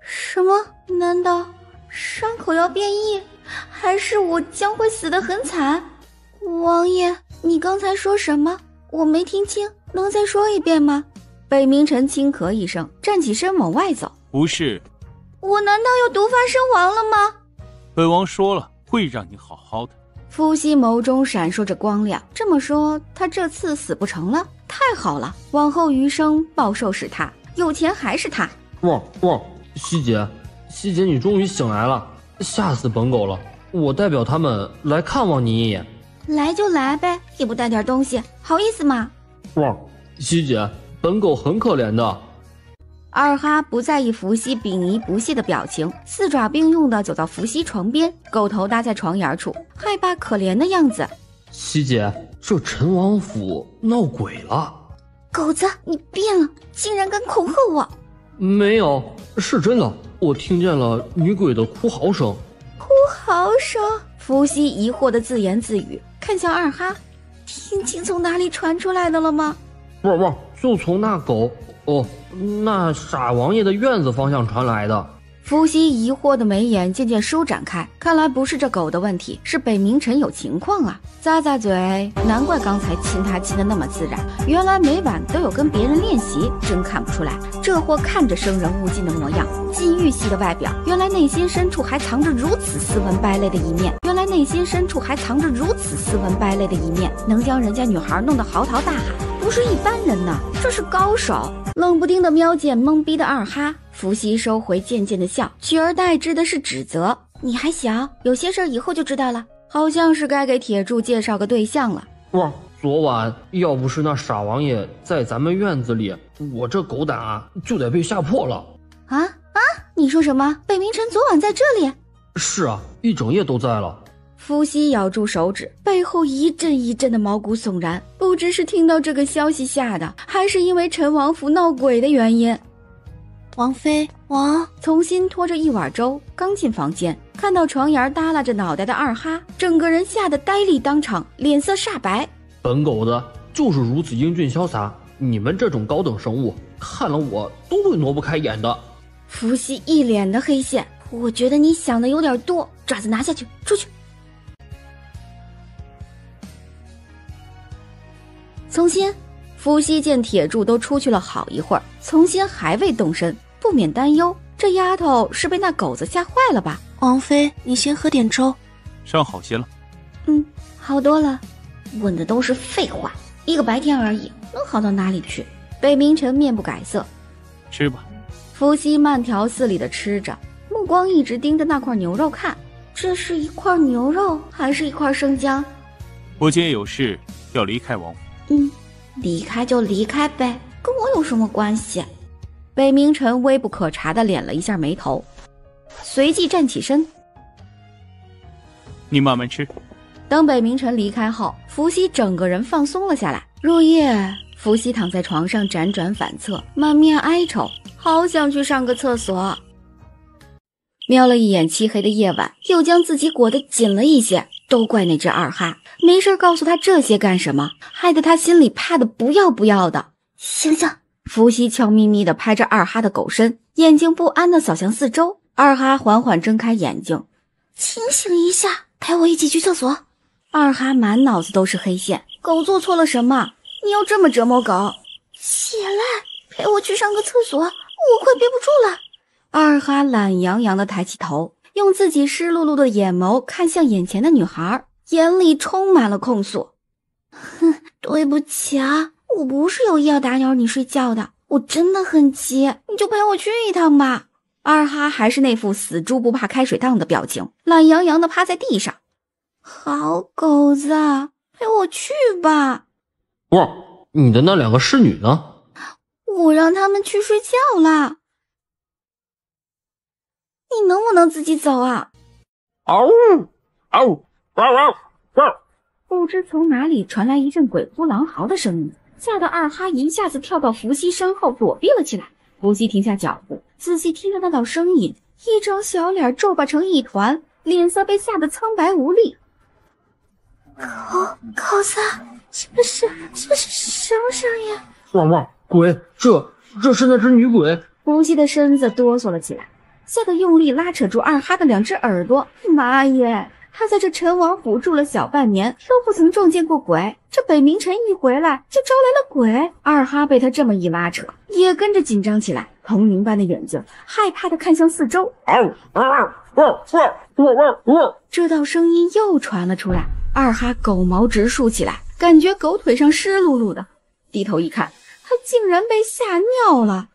什么？难道伤口要变异，还是我将会死得很惨？王爷，你刚才说什么？我没听清，能再说一遍吗？北冥尘轻咳一声，站起身往外走。不是，我难道要毒发身亡了吗？本王说了，会让你好好的。伏羲眸中闪烁着光亮，这么说他这次死不成了？太好了，往后余生报寿是他，有钱还是他。希姐，你终于醒来了，吓死本狗了。我代表他们来看望你一眼。来就来呗，也不带点东西，好意思吗？希姐，本狗很可怜的。二哈不在意伏羲鄙夷不屑的表情，四爪并用的走到伏羲床边，狗头搭在床沿处，害怕可怜的样子。七姐，这陈王府闹鬼了。狗子，你变了，竟然敢恐吓我！没有，是真的，我听见了女鬼的哭嚎声。哭嚎声？伏羲疑惑的自言自语，看向二哈，听清从哪里传出来的了吗？汪汪，就从那狗那傻王爷的院子方向传来的。伏羲疑惑的眉眼渐渐舒展开，看来不是这狗的问题，是北冥尘有情况啊！咂咂嘴，难怪刚才亲他亲的那么自然，原来每晚都有跟别人练习，真看不出来，这货看着生人勿近的模样，禁欲系的外表，原来内心深处还藏着如此斯文败类的一面，能将人家女孩弄得嚎啕大喊，不是一般人呐，这是高手！冷不丁的瞄见懵逼的二哈，伏羲收回渐渐的笑，取而代之的是指责。你还小，有些事以后就知道了，好像是该给铁柱介绍个对象了。哇，昨晚要不是那傻王爷在咱们院子里，我这狗胆啊就得被吓破了。你说什么？北冥尘昨晚在这里？是啊，一整夜都在了。伏羲咬住手指，背后一阵一阵的毛骨悚然，不知是听到这个消息吓的，还是因为陈王府闹鬼的原因。王妃，王从新拖着一碗粥，刚进房间，看到床沿耷拉着脑袋的二哈，整个人吓得呆立当场，脸色煞白。本狗子就是如此英俊潇洒，你们这种高等生物看了我都会挪不开眼的。伏羲一脸的黑线，我觉得你想的有点多，爪子拿下去，出去。从新，伏羲见铁柱都出去了好一会儿，从新还未动身，不免担忧，这丫头是被那狗子吓坏了吧？王妃，你先喝点粥。伤好些了？好多了。问的都是废话，一个白天而已，能好到哪里去？北冥尘面不改色，吃吧。伏羲慢条斯理地吃着，目光一直盯着那块牛肉看，这是一块牛肉还是一块生姜？我今夜有事要离开王府。离开就离开呗，跟我有什么关系？北冥尘微不可察地敛了一下眉头，随即站起身。你慢慢吃。等北冥尘离开后，伏羲整个人放松了下来。入夜，伏羲躺在床上辗转反侧，满面哀愁，好想去上个厕所。瞄了一眼漆黑的夜晚，又将自己裹得紧了一些，都怪那只二哈，没事告诉他这些干什么，害得他心里怕得不要不要的。醒醒！伏羲悄咪咪地拍着二哈的狗身，眼睛不安地扫向四周。二哈缓缓睁开眼睛，清醒一下，陪我一起去厕所。二哈满脑子都是黑线，狗做错了什么？你要这么折磨狗？起来，陪我去上个厕所，我快憋不住了。二哈懒洋洋地抬起头，用自己湿漉漉的眼眸看向眼前的女孩，眼里充满了控诉。对不起啊，我不是有意要打扰你睡觉的，我真的很急，你就陪我去一趟吧。二哈还是那副死猪不怕开水烫的表情，懒洋洋地趴在地上。好狗子，陪我去吧。哇，你的那两个侍女呢？我让他们去睡觉了。你能不能自己走啊？不知从哪里传来一阵鬼哭狼嚎的声音，吓得二哈一下子跳到伏羲身后躲避了起来。伏羲停下脚步，仔细听着那道声音，一张小脸皱巴成一团，脸色被吓得苍白无力。狗子，这是什么声音？汪，鬼，这是那只女鬼。伏羲的身子哆嗦了起来，吓得用力拉扯住二哈的两只耳朵。妈耶，他在这陈王府住了小半年，都不曾撞见过鬼，这北冥尘一回来就招来了鬼。二哈被他这么一拉扯，也跟着紧张起来，铜铃般的眼睛害怕地看向四周。这道声音又传了出来，二哈狗毛直竖起来，感觉狗腿上湿漉漉的，低头一看，他竟然被吓尿了。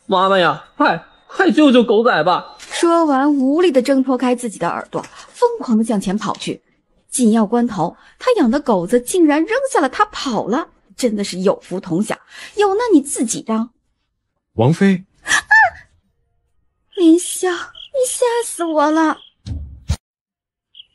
妈妈呀，快救救狗仔吧！说完，无力地挣脱开自己的耳朵，疯狂地向前跑去。紧要关头，他养的狗子竟然扔下了他跑了，真的是有福同享，有难你自己当。王妃，林霄，你吓死我了！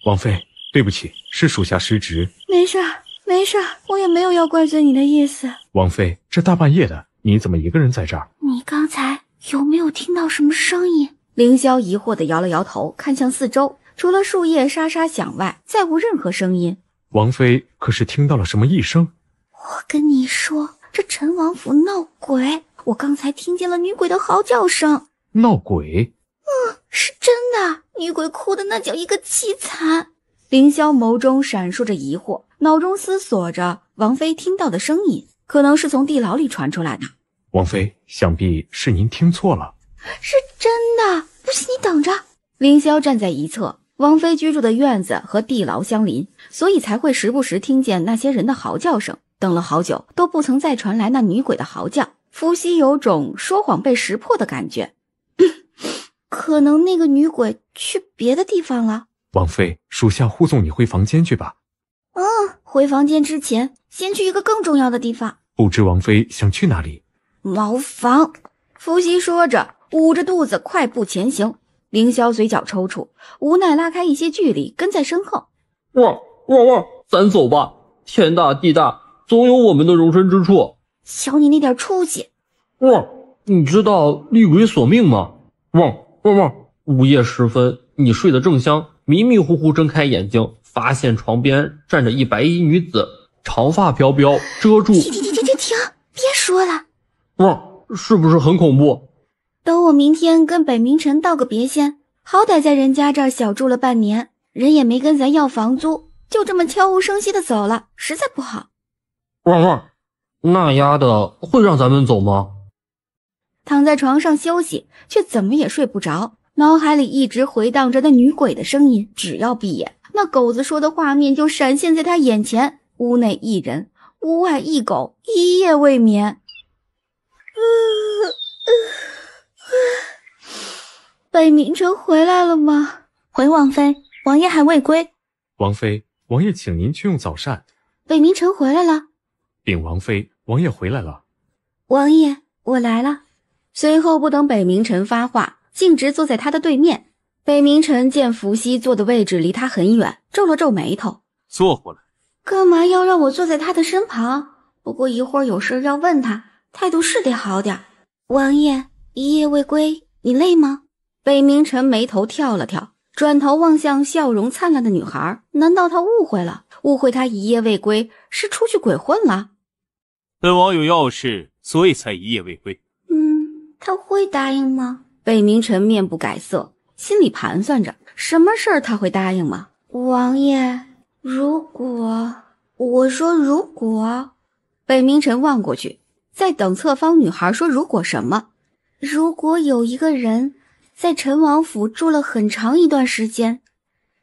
王妃，对不起，是属下失职。没事，没事，我也没有要怪罪你的意思。王妃，这大半夜的，你怎么一个人在这儿？你刚才有没有听到什么声音？凌霄疑惑地摇了摇头，看向四周，除了树叶沙沙响外，再无任何声音。王妃可是听到了什么异声？我跟你说，这陈王府闹鬼，我刚才听见了女鬼的嚎叫声。闹鬼？是真的，女鬼哭的那叫一个凄惨。凌霄眸中闪烁着疑惑，脑中思索着王妃听到的声音，可能是从地牢里传出来的。王妃，想必是您听错了。是真的，不信你等着。凌霄站在一侧，王妃居住的院子和地牢相邻，所以才会时不时听见那些人的嚎叫声。等了好久，都不曾再传来那女鬼的嚎叫。伏羲有种说谎被识破的感觉。可能那个女鬼去别的地方了。王妃，属下护送你回房间去吧。回房间之前，先去一个更重要的地方。不知王妃想去哪里？茅房。伏羲说着，捂着肚子快步前行。凌霄嘴角抽搐，无奈拉开一些距离，跟在身后。汪，咱走吧。天大地大，总有我们的容身之处。瞧你那点出息。你知道厉鬼索命吗？汪，午夜时分，你睡得正香，迷迷糊糊睁开眼睛，发现床边站着一白衣女子，长发飘飘，遮住。停，别说了。是不是很恐怖？等我明天跟北冥城道个别先，好歹在人家这儿小住了半年，人也没跟咱要房租，就这么悄无声息的走了，实在不好。那丫的会让咱们走吗？躺在床上休息，却怎么也睡不着，脑海里一直回荡着那女鬼的声音，只要闭眼，那狗子说的画面就闪现在他眼前，屋内一人，屋外一狗，一夜未眠。北冥城回来了吗？回王妃，王爷还未归。王妃，王爷请您去用早膳。北冥城回来了。禀王妃，王爷回来了。王爷，我来了。随后不等北冥臣发话，径直坐在他的对面。北冥臣见伏羲坐的位置离他很远，皱了皱眉头。坐过来。干嘛要让我坐在他的身旁？不过一会儿有事要问他，态度是得好点。王爷，一夜未归，你累吗？北冥臣眉头跳了跳，转头望向笑容灿烂的女孩，难道他误会了？误会他一夜未归是出去鬼混了？本王有要事，所以才一夜未归。他会答应吗？北冥臣面不改色，心里盘算着什么事儿他会答应吗？王爷，如果北冥臣望过去，在等侧方女孩说如果什么。如果有一个人在陈王府住了很长一段时间，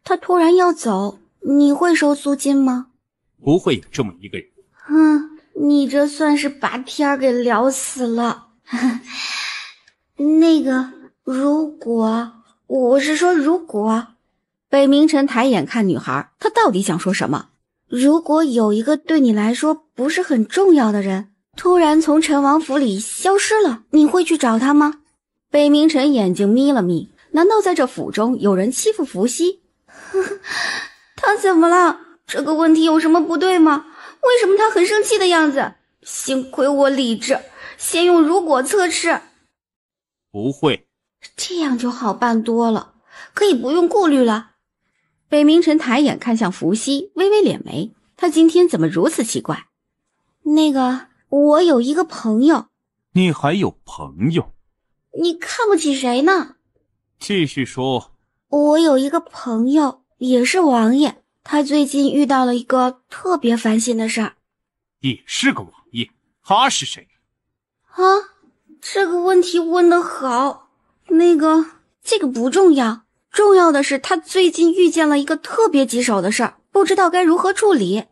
他突然要走，你会收租金吗？不会有这么一个人。你这算是把天儿给聊死了。那个，如果北冥臣抬眼看女孩，他到底想说什么？如果有一个对你来说不是很重要的人突然从陈王府里消失了，你会去找他吗？北冥臣眼睛眯了眯，难道在这府中有人欺负伏羲？他怎么了？这个问题有什么不对吗？为什么他很生气的样子？幸亏我理智，先用如果测试。不会，这样就好办多了，可以不用顾虑了。北冥臣抬眼看向伏羲，微微敛眉，他今天怎么如此奇怪？那个，我有一个朋友。你还有朋友？你看不起谁呢？继续说。我有一个朋友，也是王爷，他最近遇到了一个特别烦心的事儿。也是个王爷，他是谁？这个问题问得好。这个不重要，重要的是他最近遇见了一个特别棘手的事儿，不知道该如何处理。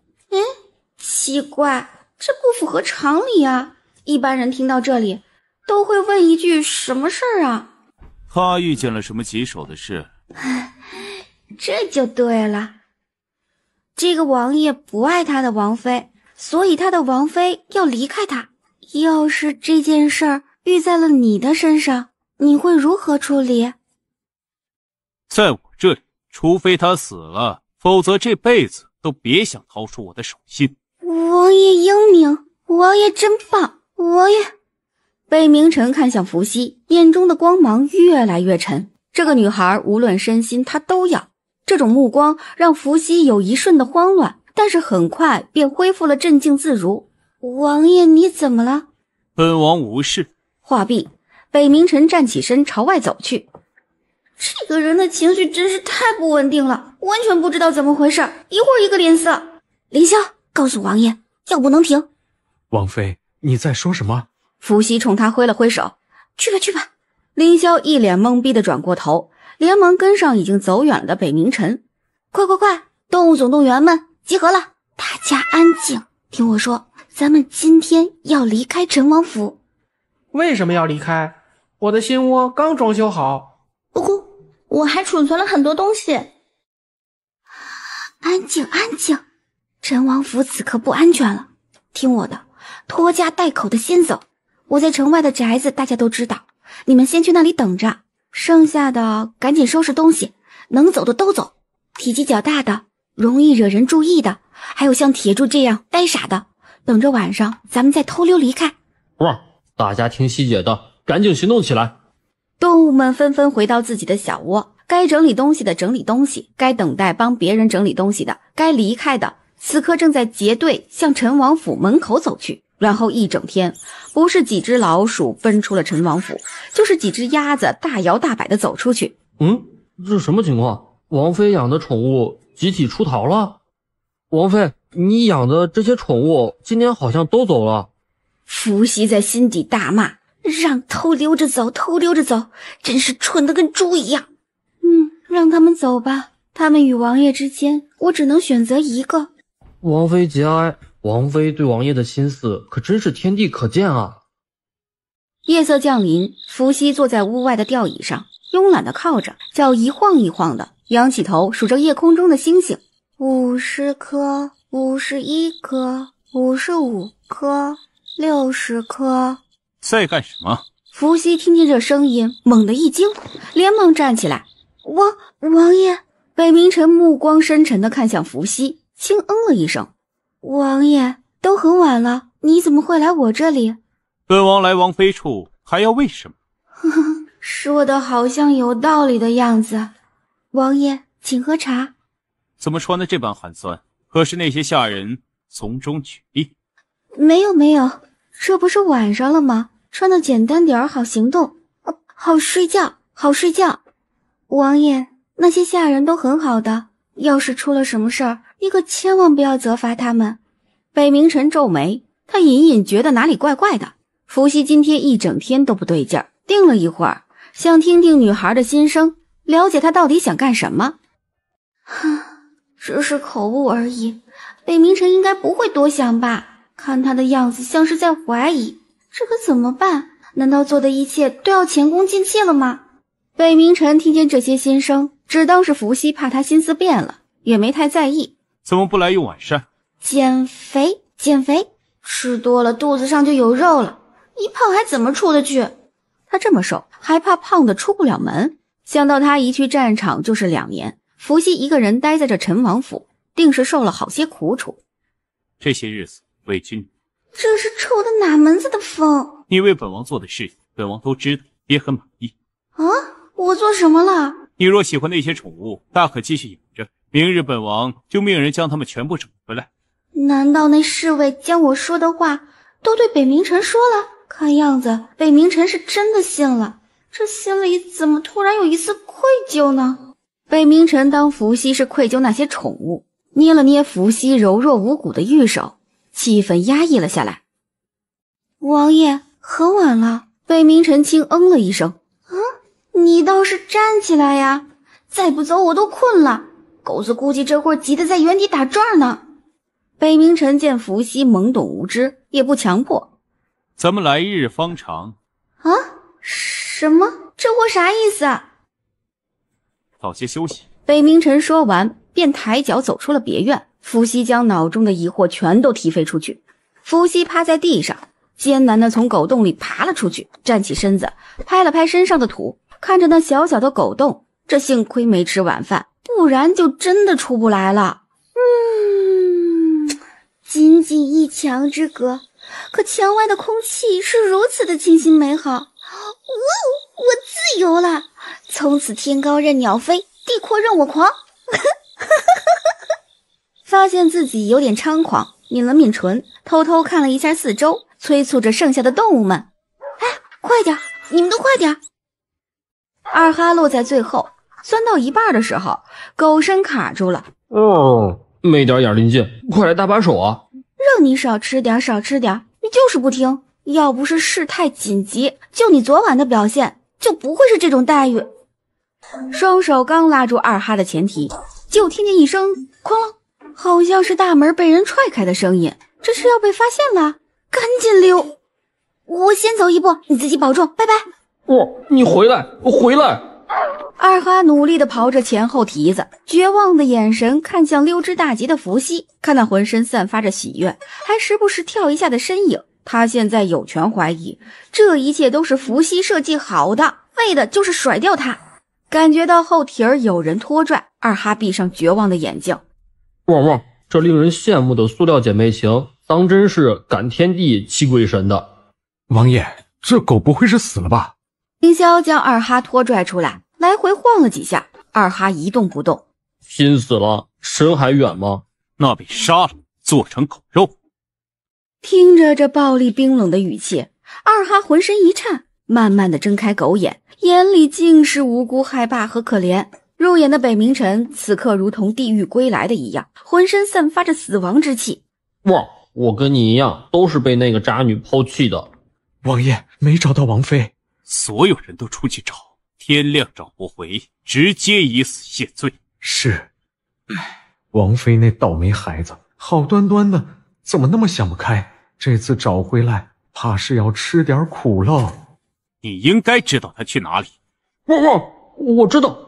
奇怪，这不符合常理啊！一般人听到这里都会问一句什么事儿啊？他遇见了什么棘手的事？这就对了。这个王爷不爱他的王妃，所以他的王妃要离开他。要是这件事儿遇在了你的身上，你会如何处理？在我这里，除非他死了，否则这辈子都别想掏出我的手心。王爷英明，王爷真棒，王爷。北冥尘看向伏羲，眼中的光芒越来越沉。这个女孩无论身心他都要。这种目光让伏羲有一瞬的慌乱，但是很快便恢复了镇静自如。王爷你怎么了？本王无事。话毕，北冥尘站起身朝外走去。这个人的情绪真是太不稳定了，完全不知道怎么回事，一会儿一个脸色。凌霄，告诉王爷，药不能停。王妃，你在说什么？伏羲冲他挥了挥手，去吧去吧。凌霄一脸懵逼地转过头，连忙跟上已经走远了的北冥尘。快快快，动物总动员们集合了，大家安静，听我说，咱们今天要离开陈王府。为什么要离开？我的新窝刚装修好。不过我还储存了很多东西。安静安静，陈王府此刻不安全了，听我的，拖家带口的先走。我在城外的宅子大家都知道，你们先去那里等着，剩下的赶紧收拾东西，能走的都走。体积较大的，容易惹人注意的，还有像铁柱这样呆傻的，等着晚上咱们再偷溜离开。大家听希姐的，赶紧行动起来。动物们纷纷回到自己的小窝，该整理东西的整理东西，该等待帮别人整理东西的，该离开的，此刻正在结队向陈王府门口走去。然后一整天，不是几只老鼠奔出了陈王府，就是几只鸭子大摇大摆地走出去。这什么情况？王妃养的宠物集体出逃了？王妃，你养的这些宠物今天好像都走了。伏羲在心底大骂，让偷溜着走，偷溜着走，真是蠢得跟猪一样。让他们走吧，他们与王爷之间，我只能选择一个。王妃节哀，王妃对王爷的心思可真是天地可见啊。夜色降临，伏羲坐在屋外的吊椅上，慵懒地靠着，脚一晃一晃的，仰起头数着夜空中的星星，50颗，51颗，55颗，60颗。在干什么？伏羲听见这声音，猛地一惊，连忙站起来。王爷。北冥尘目光深沉地看向伏羲，轻了一声。王爷，都很晚了，你怎么会来我这里？本王来王妃处还要为什么？说的好像有道理的样子。王爷，请喝茶。怎么穿得这般寒酸？可是那些下人从中举例？没有，这不是晚上了吗？穿得简单点好行动，好睡觉。王爷，那些下人都很好的，要是出了什么事儿，你可千万不要责罚他们。北冥尘皱眉，他隐隐觉得哪里怪怪的。伏羲今天一整天都不对劲儿，定了一会儿，想听听女孩的心声，了解她到底想干什么。只是口误而已，北冥尘应该不会多想吧？看他的样子像是在怀疑，这可怎么办？难道做的一切都要前功尽弃了吗？北冥尘听见这些心声，只当是伏羲怕他心思变了，也没太在意。怎么不来用晚膳？减肥，吃多了肚子上就有肉了，一胖还怎么出得去？他这么瘦，还怕胖得出不了门。想到他一去战场就是2年，伏羲一个人待在这陈王府，定是受了好些苦楚。这些日子为君，这是抽的哪门子的风？你为本王做的事，本王都知道，也很满意。我做什么了？你若喜欢那些宠物，大可继续养着，明日本王就命人将它们全部整回来。难道那侍卫将我说的话都对北冥尘说了？看样子北冥尘是真的信了，这心里怎么突然有一丝愧疚呢？北冥尘当伏羲是愧疚那些宠物，捏了捏伏羲柔弱无骨的玉手，气氛压抑了下来。王爷，很晚了。北冥尘轻了一声。你倒是站起来呀，再不走我都困了。狗子估计这会儿急得在原地打转呢。北冥尘见伏羲懵懂无知，也不强迫。咱们来日方长。什么？这货啥意思啊？早些休息。北冥尘说完，便抬脚走出了别院。伏羲将脑中的疑惑全都踢飞出去。伏羲趴在地上，艰难地从狗洞里爬了出去，站起身子，拍了拍身上的土，看着那小小的狗洞，这幸亏没吃晚饭，不然就真的出不来了。仅仅一墙之隔，可墙外的空气是如此的清新美好。我自由了，从此天高任鸟飞，地阔任我狂。发现自己有点猖狂，抿了抿唇，偷偷看了一下四周，催促着剩下的动物们：“哎，快点，你们都快点！”二哈落在最后，钻到一半的时候，狗身卡住了。没点眼力劲，快来搭把手啊！让你少吃点，少吃点，你就是不听。要不是事态紧急，就你昨晚的表现，就不会是这种待遇。双手刚拉住二哈的前提，就听见一声哐啷，好像是大门被人踹开的声音。这是要被发现了，赶紧溜！我先走一步，你自己保重，拜拜。你回来，回来！二哈努力地刨着前后蹄子，绝望的眼神看向溜之大吉的伏羲，看那浑身散发着喜悦，还时不时跳一下的身影。他现在有权怀疑，这一切都是伏羲设计好的，为的就是甩掉他。感觉到后蹄儿有人拖拽，二哈闭上绝望的眼睛。汪，这令人羡慕的塑料姐妹情，当真是感天地泣鬼神的。王爷，这狗不会是死了吧？凌霄将二哈拖拽出来，来回晃了几下，二哈一动不动。心死了，神还远吗？那被杀了，做成狗肉。听着这暴力冰冷的语气，二哈浑身一颤，慢慢的睁开狗眼，眼里尽是无辜、害怕和可怜。入眼的北冥尘此刻如同地狱归来的一样，浑身散发着死亡之气。我跟你一样，都是被那个渣女抛弃的。王爷，没找到王妃。所有人都出去找，天亮找不回，直接以死谢罪。是，王妃那倒霉孩子，好端端的怎么那么想不开？这次找回来，怕是要吃点苦喽。你应该知道他去哪里。我知道。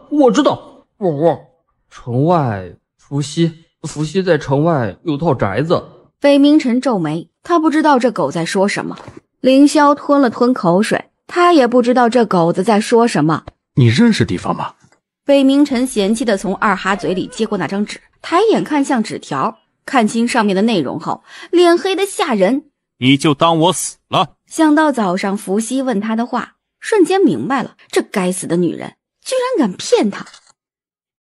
城外，伏羲在城外有套宅子。北冥尘皱眉，他不知道这狗在说什么。凌霄吞了吞口水，他也不知道这狗子在说什么。你认识地方吗？北冥尘嫌弃地从二哈嘴里接过那张纸，抬眼看向纸条，看清上面的内容后，脸黑得吓人。你就当我死了。想到早上伏羲问他的话，瞬间明白了，这该死的女人居然敢骗他。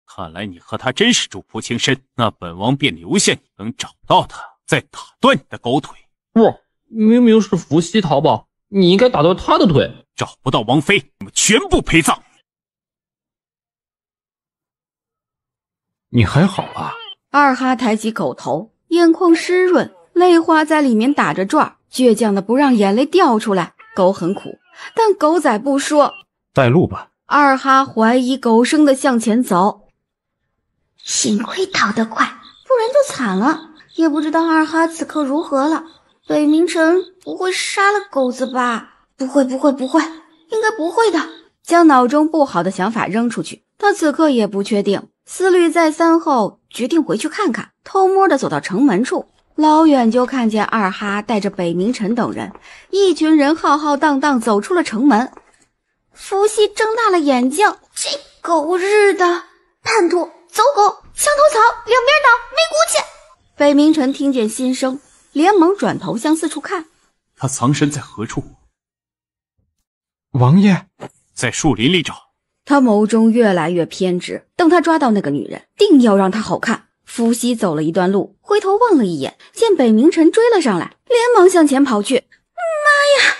看来你和他真是主仆情深，那本王便留下你，等找到他，再打断你的狗腿。明明是伏羲逃跑，你应该打断他的腿。找不到王妃，你们全部陪葬。你还好啊？二哈抬起狗头，眼眶湿润，泪花在里面打着转，倔强的不让眼泪掉出来。狗很苦，但狗仔不说。带路吧。二哈怀疑狗生的向前走。幸亏逃得快，不然就惨了。也不知道二哈此刻如何了。北冥尘不会杀了狗子吧？不会，应该不会的。将脑中不好的想法扔出去，他此刻也不确定。思虑再三后，决定回去看看。偷摸的走到城门处，老远就看见二哈带着北冥尘等人，一群人浩浩荡荡走出了城门。伏羲睁大了眼睛，这狗日的叛徒、走狗、墙头草，两边倒，没骨气！北冥尘听见心声，连忙转头向四处看。他藏身在何处？王爷在树林里找。他眸中越来越偏执，等他抓到那个女人，定要让她好看。伏羲走了一段路，回头望了一眼，见北冥尘追了上来，连忙向前跑去。妈呀，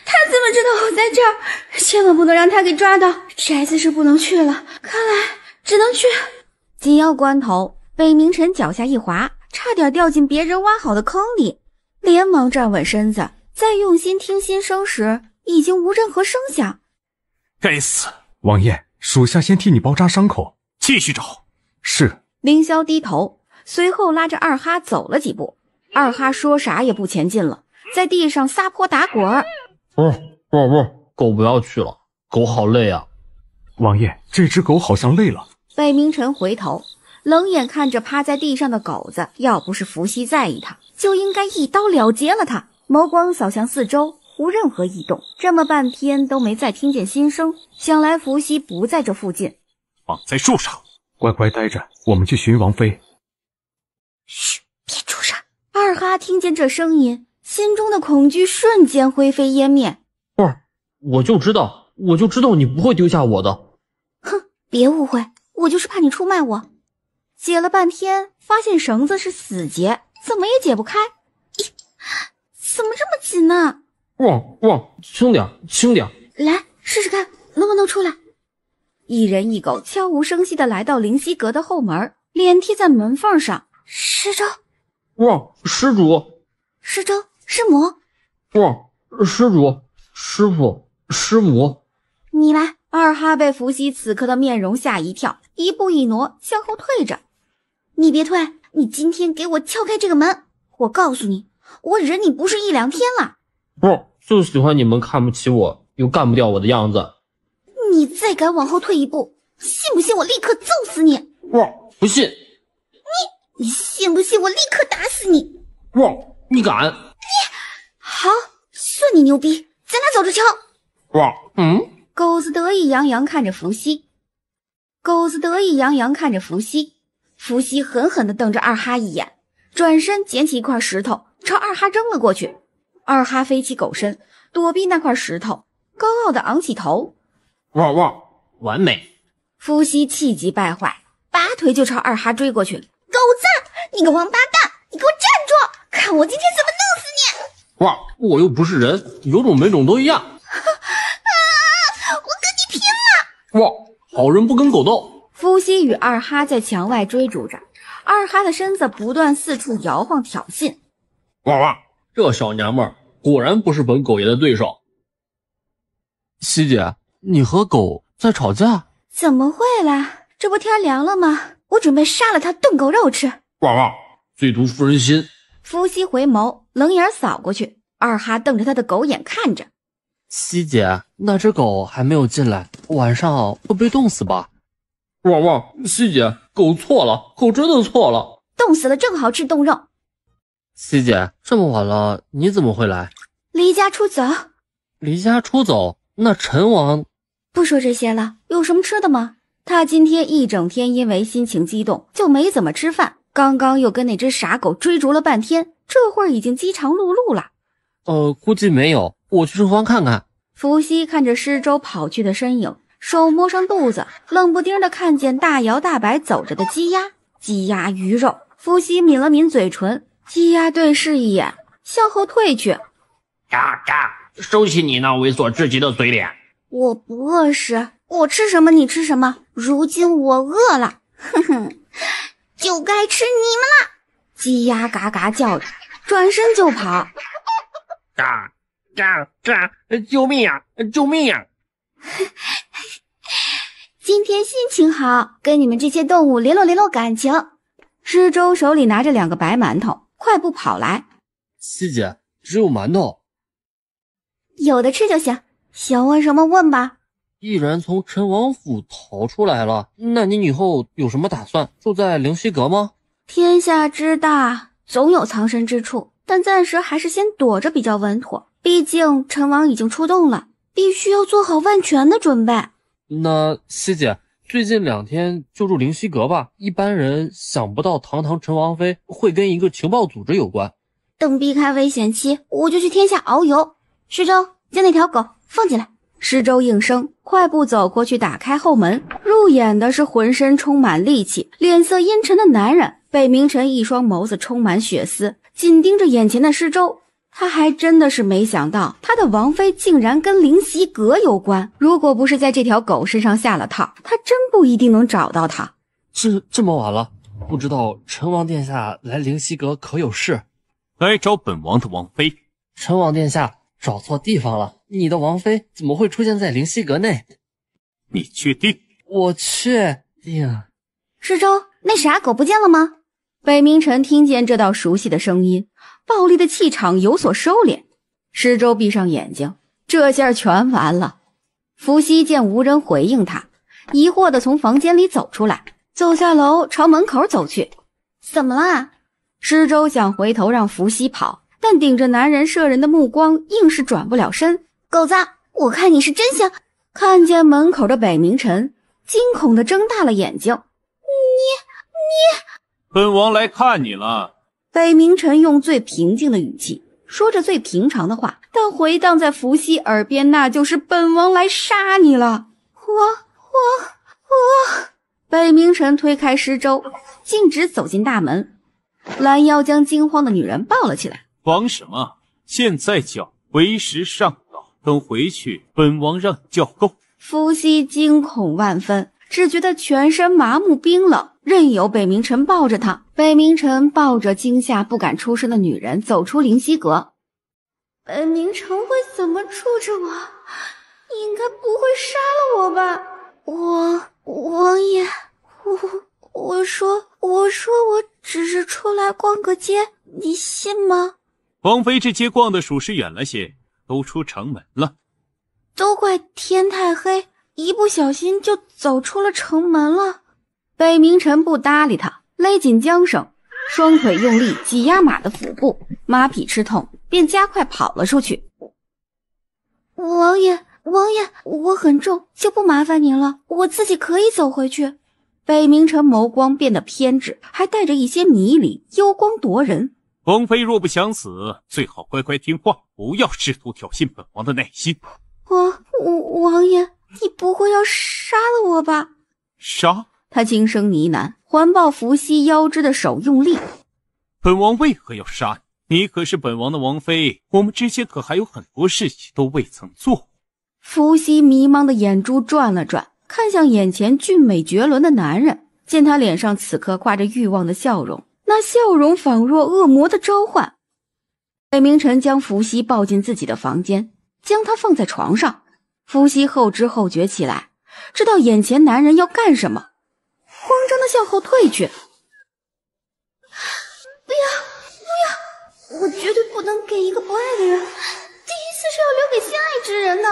他怎么知道我在这儿？千万不能让他给抓到，宅子是不能去了，看来只能去。紧要关头，北冥尘脚下一滑，差点掉进别人挖好的坑里，连忙站稳身子，在用心听心声时，已经无任何声响。该死！王爷，属下先替你包扎伤口。继续找。是。凌霄低头，随后拉着二哈走了几步。二哈说啥也不前进了，在地上撒泼打滚。狗不要去了，狗好累啊。王爷，这只狗好像累了。北冥尘回头，冷眼看着趴在地上的狗子，要不是伏羲在意他，就应该一刀了结了他。眸光扫向四周，无任何异动，这么半天都没再听见心声，想来伏羲不在这附近。绑在树上。乖乖待着，我们去寻王妃。嘘，别出声。二哈听见这声音，心中的恐惧瞬间灰飞烟灭。不是，我就知道你不会丢下我的。哼，别误会，我就是怕你出卖我。解了半天，发现绳子是死结，怎么也解不开。咦，怎么这么紧呢？旺，轻点。来，试试看，能不能出来？一人一狗悄无声息地来到灵犀阁的后门，脸贴在门缝上。施粥，旺，施主，施粥，师母，旺，施主，师傅，师母，你来。二哈被伏羲此刻的面容吓一跳，一步一挪向后退着。你别退，你今天给我撬开这个门，我告诉你，我忍你不是一两天了。不，就喜欢你们看不起我又干不掉我的样子。你再敢往后退一步，信不信我立刻揍死你？不信。你信不信我立刻打死你？你敢？好，算你牛逼，咱俩走着瞧。狗子得意洋洋看着伏羲，伏羲狠狠地瞪着二哈一眼，转身捡起一块石头朝二哈扔了过去。二哈飞起狗身躲避那块石头，高傲地昂起头。完美。伏羲气急败坏，拔腿就朝二哈追过去。狗子，你个王八蛋，你给我站住，看我今天怎么弄死你。我又不是人，有种没种都一样。我跟你拼了。好人不跟狗斗。伏羲与二哈在墙外追逐着，二哈的身子不断四处摇晃挑衅。这小娘们儿果然不是本狗爷的对手。西姐，你和狗在吵架？怎么会啦，这不天凉了吗？我准备杀了他炖狗肉吃。最毒妇人心。伏羲回眸冷眼扫过去，二哈瞪着他的狗眼看着。西姐，那只狗还没有进来，晚上会被冻死吧？西姐，狗错了，狗真的错了。冻死了正好吃冻肉。西姐，这么晚了，你怎么会来？离家出走。离家出走？那陈王……不说这些了，有什么吃的吗？他今天一整天因为心情激动就没怎么吃饭，刚刚又跟那只傻狗追逐了半天，这会儿已经饥肠辘辘了。估计没有，我去厨房看看。伏羲看着施粥跑去的身影，手摸上肚子，冷不丁的看见大摇大摆走着的鸡鸭鱼肉。伏羲抿了抿嘴唇，鸡鸭对视一眼，向后退去。嘎嘎，收起你那猥琐至极的嘴脸。我不饿死，我吃什么你吃什么，如今我饿了，哼哼，就该吃你们了。鸡鸭嘎嘎叫着，转身就跑。嘎嘎嘎！救命啊！救命啊！今天心情好，跟你们这些动物联络感情。施粥手里拿着2个白馒头，快步跑来。西姐，只有馒头，有的吃就行，想问什么问吧。毅然从陈王府逃出来了，那你以后有什么打算？住在灵犀阁吗？天下之大，总有藏身之处，但暂时还是先躲着比较稳妥。毕竟陈王已经出动了，必须要做好万全的准备。那西姐，最近2天就住灵犀阁吧，一般人想不到堂堂陈王妃会跟一个情报组织有关。等避开危险期，我就去天下遨游。施粥，将那条狗放进来。施粥应声，快步走过去打开后门，入眼的是浑身充满戾气、脸色阴沉的男人。北冥晨一双眸子充满血丝，紧盯着眼前的施粥。他还真的是没想到，他的王妃竟然跟灵犀阁有关。如果不是在这条狗身上下了套，他真不一定能找到他。这么晚了，不知道陈王殿下来灵犀阁可有事？来找本王的王妃。陈王殿下找错地方了，你的王妃怎么会出现在灵犀阁内？你确定？我确定。施粥，那傻狗不见了吗？北冥晨听见这道熟悉的声音，暴力的气场有所收敛。施粥闭上眼睛，这下全完了。伏羲见无人回应他，疑惑地从房间里走出来，走下楼朝门口走去。怎么啦？施粥想回头让伏羲跑，但顶着男人摄人的目光，硬是转不了身。狗子，我看你是真想……看见门口的北冥晨，惊恐地睁大了眼睛。本王来看你了。北冥晨用最平静的语气说着最平常的话，但回荡在伏羲耳边，那就是本王来杀你了。我。北冥晨推开施粥，径直走进大门，拦腰将惊慌的女人抱了起来。慌什么？现在叫为时尚早，等回去本王让你叫够。伏羲惊恐万分，只觉得全身麻木冰冷，任由北冥晨抱着他。北冥晨抱着惊吓不敢出声的女人走出灵犀阁。北冥晨会怎么处置我？应该不会杀了我吧？王爷，我说我只是出来逛个街，你信吗？王妃这街逛的属实远了些，都出城门了。都怪天太黑，一不小心就走出了城门了。北冥晨不搭理他，勒紧缰绳，双腿用力挤压马的腹部，马匹吃痛，便加快跑了出去。王爷，我很重，就不麻烦您了，我自己可以走回去。北冥晨眸光变得偏执，还带着一些迷离，幽光夺人。王妃若不想死，最好乖乖听话，不要试图挑衅本王的耐心。王爷，你不会要杀了我吧？杀？他轻声呢喃，环抱伏羲腰肢的手用力。本王为何要杀你？你可是本王的王妃，我们之间可还有很多事情都未曾做。伏羲迷茫的眼珠转了转，看向眼前俊美绝伦的男人，见他脸上此刻挂着欲望的笑容，那笑容仿若恶魔的召唤。北冥晨将伏羲抱进自己的房间，将他放在床上。伏羲后知后觉起来，知道眼前男人要干什么，慌张的向后退去。不要，我绝对不能给一个不爱的人，第一次是要留给心爱之人的。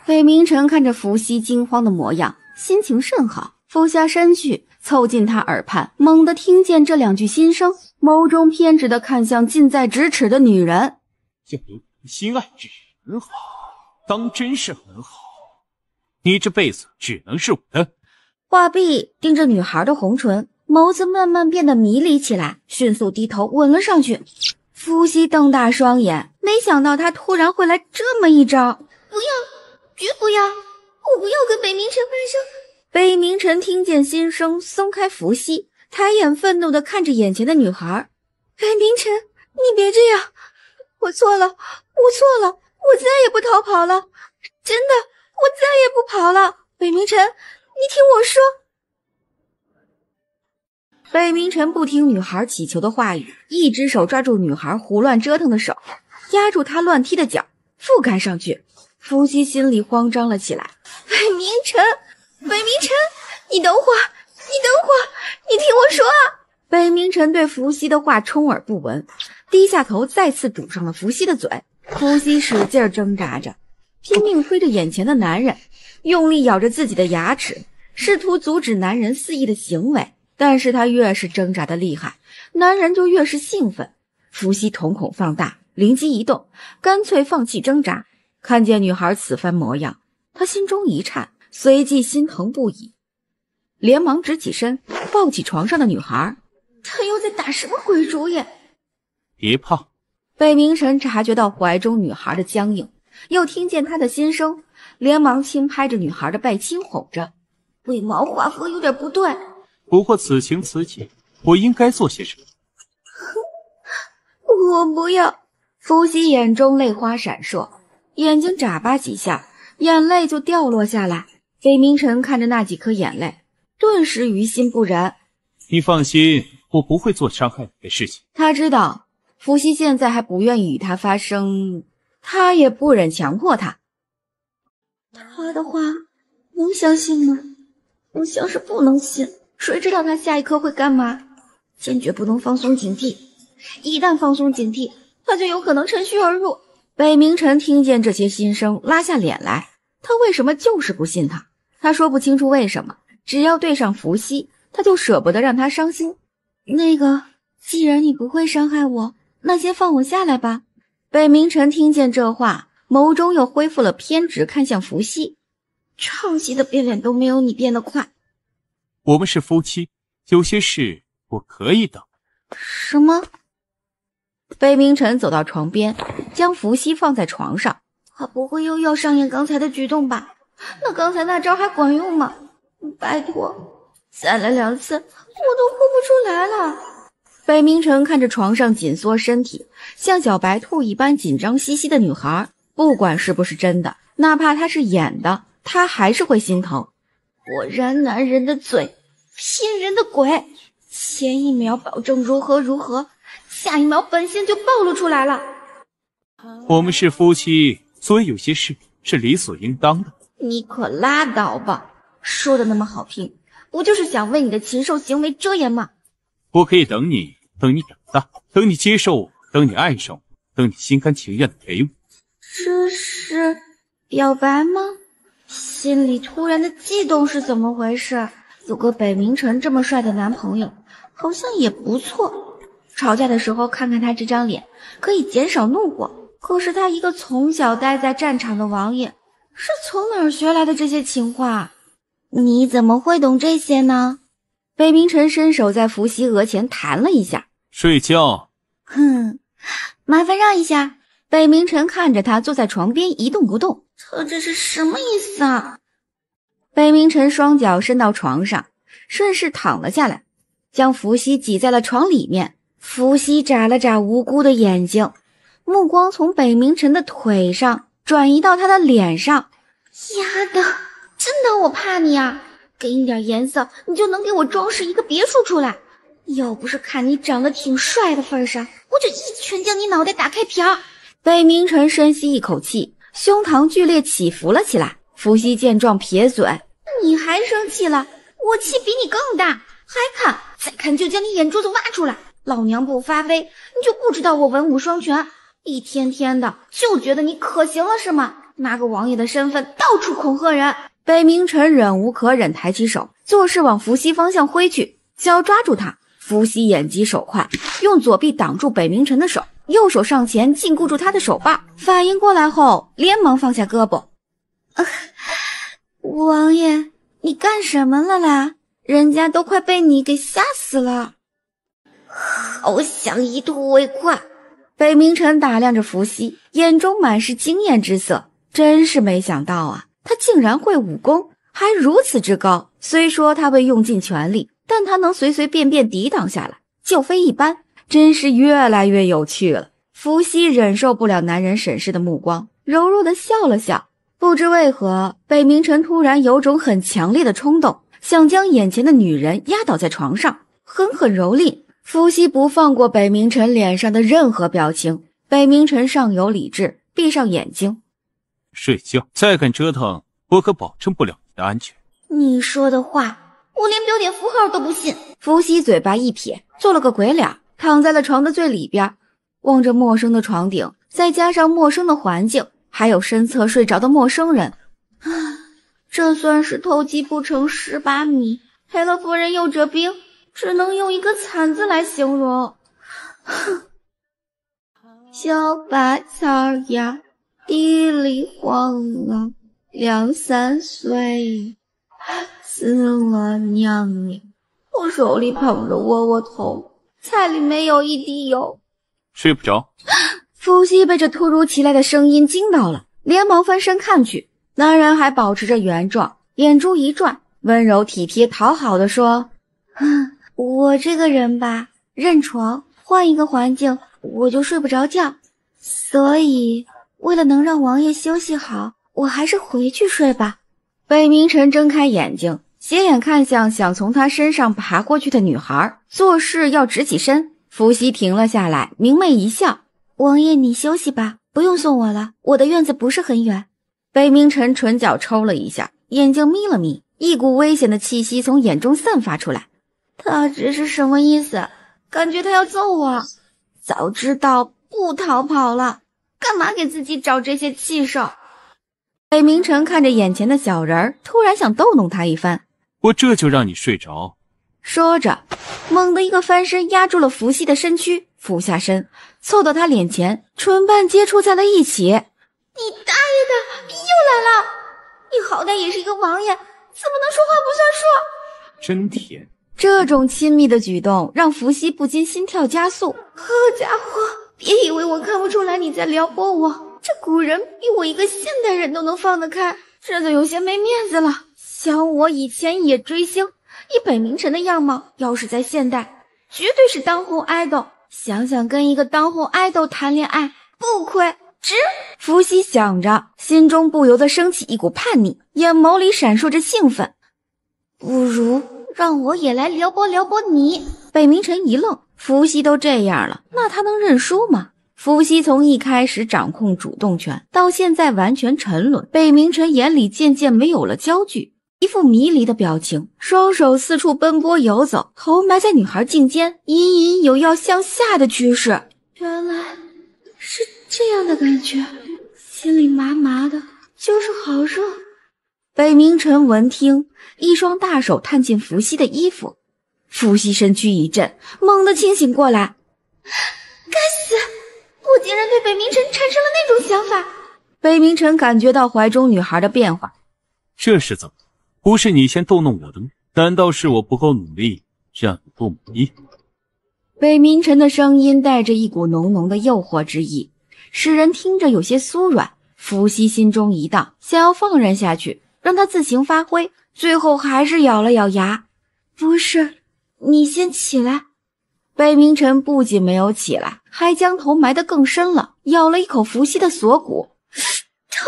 北冥晨看着伏羲惊慌的模样，心情甚好，俯下身去，凑近他耳畔，猛地听见这两句心声，眸中偏执地看向近在咫尺的女人。要留给心爱之人，很好，当真是很好。你这辈子只能是我的。话毕，盯着女孩的红唇，眸子慢慢变得迷离起来，迅速低头吻了上去。伏羲瞪大双眼，没想到他突然会来这么一招。不要，绝不要，我不要跟北冥晨发生。北冥晨听见心声，松开伏羲，抬眼愤怒地看着眼前的女孩。北冥晨，你别这样，我错了，我再也不逃跑了，真的，我再也不跑了。北冥晨，你听我说。北冥晨不听女孩乞求的话语，一只手抓住女孩胡乱折腾的手，压住她乱踢的脚，覆盖上去。伏羲心里慌张了起来。北冥晨，你等会儿，你听我说啊！北冥晨对伏羲的话充耳不闻，低下头再次堵上了伏羲的嘴。伏羲使劲挣扎着，拼命推着眼前的男人，用力咬着自己的牙齿，试图阻止男人肆意的行为。但是他越是挣扎的厉害，男人就越是兴奋。伏羲瞳孔放大，灵机一动，干脆放弃挣扎。看见女孩此番模样，他心中一颤，随即心疼不已，连忙直起身，抱起床上的女孩。他又在打什么鬼主意？别怕。北冥晨察觉到怀中女孩的僵硬，又听见她的心声，连忙轻拍着女孩的背，轻哄着：魏毛话风有点不对。不过此情此景，我应该做些什么？我不要。伏羲眼中泪花闪烁，眼睛眨巴几下，眼泪就掉落下来。北冥晨看着那几颗眼泪，顿时于心不忍。你放心，我不会做伤害你的事情。他知道伏羲现在还不愿意与他发生，他也不忍强迫他。他的话能相信吗？我像是不能信，谁知道他下一刻会干嘛？坚决不能放松警惕，一旦放松警惕，他就有可能趁虚而入。北冥晨听见这些心声，拉下脸来。他为什么就是不信他？他说不清楚为什么，只要对上伏羲，他就舍不得让他伤心。既然你不会伤害我，那先放我下来吧。北冥晨听见这话，眸中又恢复了偏执，看向伏羲。超级的变脸都没有你变得快。我们是夫妻，有些事我可以等。什么？北明晨走到床边，将伏羲放在床上。他不会又要上演刚才的举动吧？那刚才那招还管用吗？拜托，再来2次，我都哭不出来了。北明晨看着床上紧缩身体，像小白兔一般紧张兮兮的女孩，不管是不是真的，哪怕她是演的，他还是会心疼。果然男人的嘴骗人的鬼，前一秒保证如何如何，下一秒本性就暴露出来了。我们是夫妻，所以有些事是理所应当的。你可拉倒吧，说的那么好听，不就是想为你的禽兽行为遮掩吗？我可以等你，等你长大，等你接受我，等你爱上我，等你心甘情愿的陪我。这是表白吗？心里突然的悸动是怎么回事？有个北明晨这么帅的男朋友，好像也不错。吵架的时候看看他这张脸，可以减少怒火。可是他一个从小待在战场的王爷，是从哪儿学来的这些情话？你怎么会懂这些呢？北明晨伸手在伏羲额前弹了一下。睡觉。麻烦让一下。北明晨看着他坐在床边一动不动，他这是什么意思啊？北明晨双脚伸到床上，顺势躺了下来，将伏羲挤在了床里面。伏羲眨了眨无辜的眼睛，目光从北明晨的腿上转移到他的脸上。丫的，真的我怕你啊！给你点颜色，你就能给我装饰一个别墅出来。要不是看你长得挺帅的份上，我就一拳将你脑袋打开瓢。北明晨深吸一口气，胸膛剧烈起伏了起来。伏羲见状撇嘴：你还生气了？我气比你更大，还看？再看就将你眼珠子挖出来。老娘不发威，你就不知道我文武双全，一天天的就觉得你可行了是吗？拿个王爷的身份到处恐吓人。北明晨忍无可忍，抬起手，作势往伏羲方向挥去，想抓住他。伏羲眼疾手快，用左臂挡住北明晨的手，右手上前禁锢住他的手把。反应过来后，连忙放下胳膊。王爷，你干什么了啦？人家都快被你给吓死了。好想一吐为快。北明晨打量着伏羲，眼中满是惊艳之色，真是没想到啊，他竟然会武功，还如此之高。虽说他未用尽全力，但他能随随便便抵挡下来，就非一般，真是越来越有趣了。伏羲忍受不了男人审视的目光，柔弱的笑了笑。不知为何，北明晨突然有种很强烈的冲动，想将眼前的女人压倒在床上，狠狠蹂躏。伏羲不放过北明晨脸上的任何表情。北明晨尚有理智，闭上眼睛睡觉。再敢折腾，我可保证不了你的安全。你说的话我连标点符号都不信。伏羲嘴巴一撇，做了个鬼脸，躺在了床的最里边，望着陌生的床顶，再加上陌生的环境，还有身侧睡着的陌生人。这算是偷鸡不成蚀把米，赔了夫人又折兵，只能用一个惨字来形容。小白菜呀，地里黄啊，2、3岁死了娘呀！我手里捧着窝窝头，菜里没有一滴油。睡不着。伏羲被这突如其来的声音惊到了，连忙翻身看去，男人还保持着原状，眼珠一转，温柔体贴讨好的说：我这个人吧，认床，换一个环境我就睡不着觉，所以为了能让王爷休息好，我还是回去睡吧。北明晨睁开眼睛，斜眼看向想从他身上爬过去的女孩，做事要直起身。伏羲停了下来，明媚一笑：王爷你休息吧，不用送我了，我的院子不是很远。北明晨唇角抽了一下，眼睛眯了眯，一股危险的气息从眼中散发出来。他这是什么意思？感觉他要揍我。早知道不逃跑了，干嘛给自己找这些气受？北明晨看着眼前的小人，突然想逗弄他一番。我这就让你睡着。说着，猛地一个翻身压住了伏羲的身躯，俯下身凑到他脸前，唇瓣接触在了一起。你大爷的，又来了！你好歹也是一个王爷，怎么能说话不算数？真甜。这种亲密的举动让伏羲不禁心跳加速。好家伙，别以为我看不出来你在撩拨我，这古人比我一个现代人都能放得开，这就有些没面子了。想我以前也追星，以北冥辰的样貌，要是在现代，绝对是当红爱豆。想想跟一个当红爱豆谈恋爱，不亏，值。伏羲想着，心中不由得升起一股叛逆，眼眸里闪烁着兴奋。不如让我也来撩拨撩拨你。北冥辰一愣，伏羲都这样了，那他能认输吗？伏羲从一开始掌控主动权，到现在完全沉沦，北冥辰眼里渐渐没有了焦距，一副迷离的表情，双手四处奔波游走，头埋在女孩颈间，隐隐有要向下的趋势。原来是这样的感觉，心里麻麻的，就是好热。北冥辰闻听，一双大手探进伏羲的衣服，伏羲身躯一震，猛地清醒过来。该死，我竟然对北冥辰产生了那种想法。北冥辰感觉到怀中女孩的变化。这是怎么？不是你先逗弄我的吗？难道是我不够努力，让你不满意？北冥辰的声音带着一股浓浓的诱惑之意，使人听着有些酥软。伏羲心中一荡，想要放任下去，让他自行发挥，最后还是咬了咬牙。不是，你先起来。北冥辰不仅没有起来，还将头埋得更深了，咬了一口伏羲的锁骨。疼！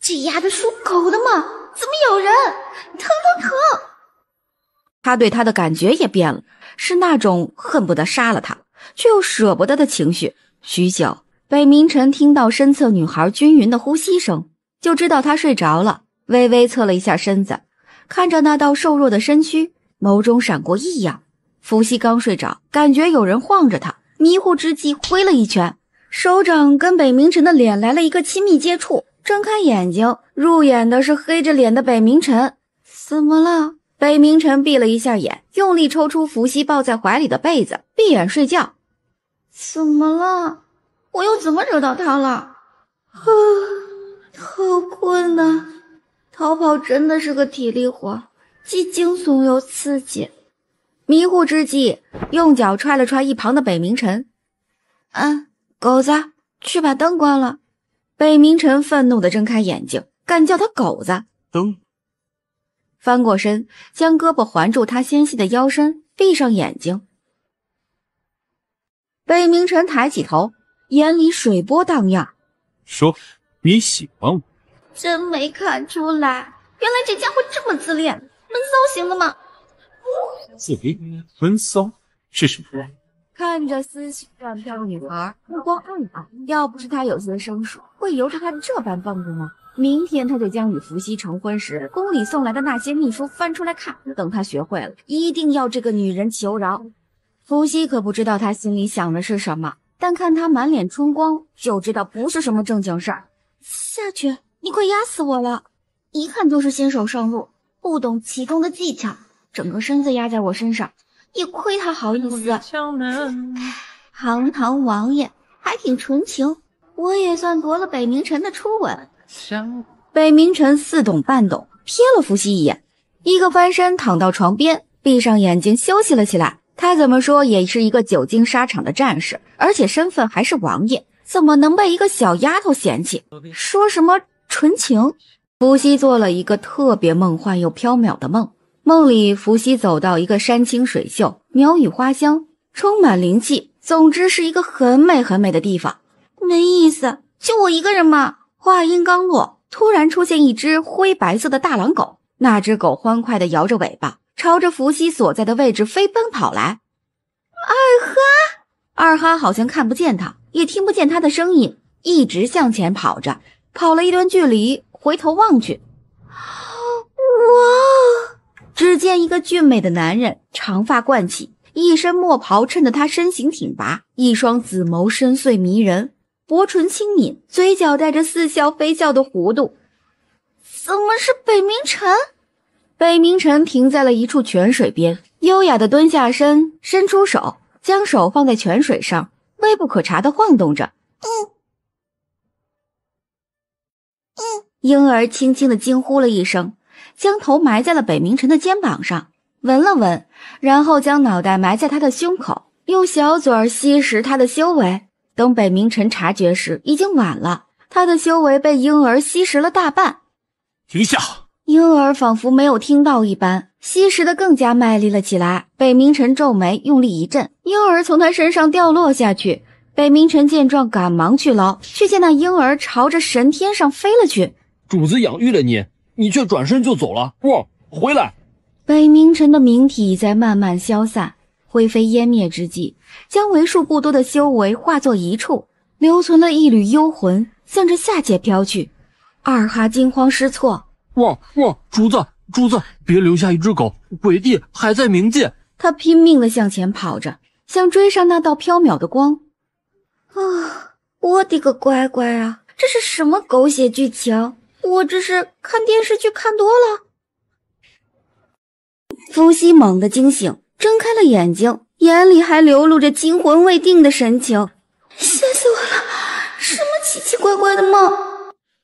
这丫的属狗的吗？怎么咬人？疼疼疼！他对他的感觉也变了，是那种恨不得杀了他，却又舍不得的情绪。许久，北冥辰听到身侧女孩均匀的呼吸声，就知道她睡着了，微微侧了一下身子，看着那道瘦弱的身躯，眸中闪过异样。伏羲刚睡着，感觉有人晃着他，迷糊之际挥了一拳，手掌跟北冥辰的脸来了一个亲密接触。睁开眼睛，入眼的是黑着脸的北冥辰。怎么了？北冥辰闭了一下眼，用力抽出伏羲抱在怀里的被子，闭眼睡觉。怎么了？我又怎么惹到他了？好困啊！逃跑真的是个体力活，既惊悚又刺激。迷糊之际，用脚踹了踹一旁的北冥辰。狗子，去把灯关了。北冥辰愤怒地睁开眼睛，敢叫他狗子？灯。翻过身，将胳膊环住他纤细的腰身，闭上眼睛。北冥辰抬起头，眼里水波荡漾。说，你喜欢我？真没看出来，原来这家伙这么自恋，闷骚型的吗？自恋？闷骚是什么？看着思绪乱飘的女孩，目光暗暗。要不是他有些生疏，会由着他这般放纵吗？明天他就将与伏羲成婚时宫里送来的那些秘书翻出来看，等他学会了，一定要这个女人求饶。伏羲可不知道他心里想的是什么，但看他满脸春光，就知道不是什么正经事儿。下去，你快压死我了！一看就是新手上路，不懂其中的技巧，整个身子压在我身上。也亏他好意思，堂堂王爷还挺纯情，我也算夺了北冥辰的初吻。北冥辰似懂半懂，瞥了伏羲一眼，一个翻身躺到床边，闭上眼睛休息了起来。他怎么说也是一个久经沙场的战士，而且身份还是王爷，怎么能被一个小丫头嫌弃？说什么纯情？伏羲做了一个特别梦幻又缥缈的梦。梦里，伏羲走到一个山清水秀、鸟语花香，充满灵气，总之是一个很美很美的地方。没意思，就我一个人嘛。话音刚落，突然出现一只灰白色的大狼狗，那只狗欢快地摇着尾巴，朝着伏羲所在的位置飞奔跑来。二哈好像看不见他，也听不见他的声音，一直向前跑着，跑了一段距离，回头望去，哇！只见一个俊美的男人，长发冠起，一身墨袍衬得他身形挺拔，一双紫眸深邃迷人，薄唇轻抿，嘴角带着似笑非笑的弧度。怎么是北冥辰？北冥辰停在了一处泉水边，优雅地蹲下身，伸出手，将手放在泉水上，微不可察地晃动着。婴儿轻轻地惊呼了一声，将头埋在了北冥辰的肩膀上。闻了闻，然后将脑袋埋在他的胸口，用小嘴儿吸食他的修为。等北冥神察觉时，已经晚了，他的修为被婴儿吸食了大半。停下！婴儿仿佛没有听到一般，吸食的更加卖力了起来。北冥神皱眉，用力一震，婴儿从他身上掉落下去。北冥神见状，赶忙去捞，却见那婴儿朝着神天上飞了去。主子养育了你，你却转身就走了。哇，回来！北冥神的冥体在慢慢消散，灰飞烟灭之际，将为数不多的修为化作一处，留存了一缕幽魂，向着下界飘去。二哈惊慌失措。哇，主子，别留下一只狗，鬼帝还在冥界。他拼命地向前跑着，想追上那道缥缈的光。我的个乖乖啊，这是什么狗血剧情？我这是看电视剧看多了。伏羲猛地惊醒，睁开了眼睛，眼里还流露着惊魂未定的神情。吓死我了，什么奇奇怪怪的梦？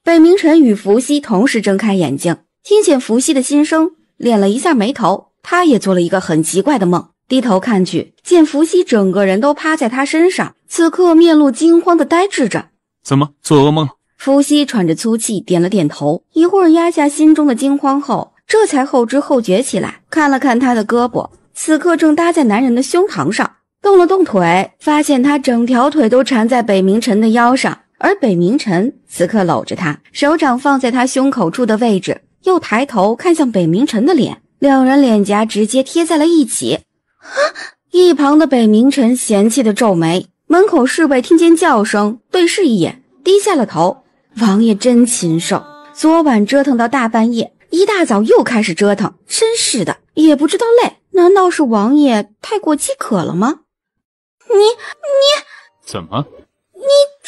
北冥神与伏羲同时睁开眼睛，听见伏羲的心声，敛了一下眉头。他也做了一个很奇怪的梦，低头看去，见伏羲整个人都趴在他身上，此刻面露惊慌的呆滞着。怎么做噩梦？伏羲喘着粗气，点了点头，一会儿压下心中的惊慌后，这才后知后觉起来，看了看他的胳膊，此刻正搭在男人的胸膛上，动了动腿，发现他整条腿都缠在北冥神的腰上，而北冥神此刻搂着他，手掌放在他胸口处的位置，又抬头看向北冥神的脸，两人脸颊直接贴在了一起。一旁的北冥神嫌弃的皱眉，门口侍卫听见叫声，对视一眼，低下了头。王爷真禽兽，昨晚折腾到大半夜，一大早又开始折腾，真是的，也不知道累。难道是王爷太过饥渴了吗？你怎么？你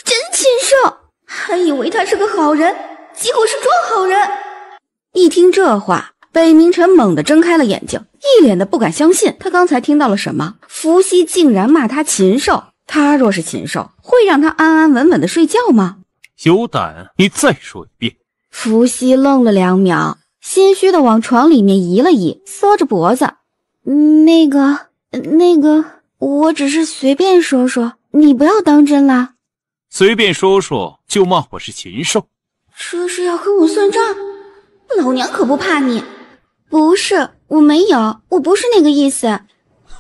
真禽兽，还以为他是个好人，结果是装好人。一听这话，北冥神猛地睁开了眼睛，一脸的不敢相信，他刚才听到了什么？伏羲竟然骂他禽兽，他若是禽兽，会让他安安稳稳的睡觉吗？有胆你再说一遍。伏羲愣了2秒，心虚的往床里面移了移，缩着脖子。那个，我只是随便说说，你不要当真啦。随便说说就骂我是禽兽，这是要和我算账？老娘可不怕你。不是，我没有，我不是那个意思。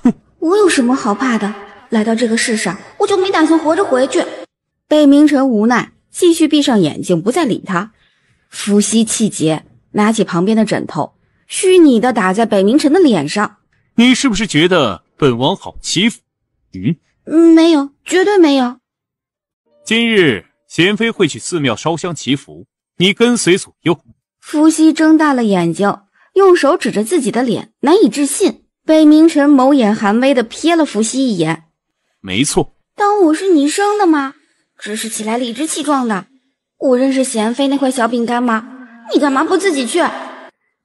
哼，我有什么好怕的？来到这个世上，我就没打算活着回去。北冥神无奈，继续闭上眼睛，不再理他。伏羲气结，拿起旁边的枕头，虚拟的打在北冥神的脸上。你是不是觉得本王好欺负？没有，绝对没有。今日贤妃会去寺庙烧香祈福，你跟随左右。伏羲睁大了眼睛，用手指着自己的脸，难以置信。北冥神眸眼含微的瞥了伏羲一眼。没错。当我是你生的吗？只是起来理直气壮的。我认识贤妃那块小饼干吗？你干嘛不自己去？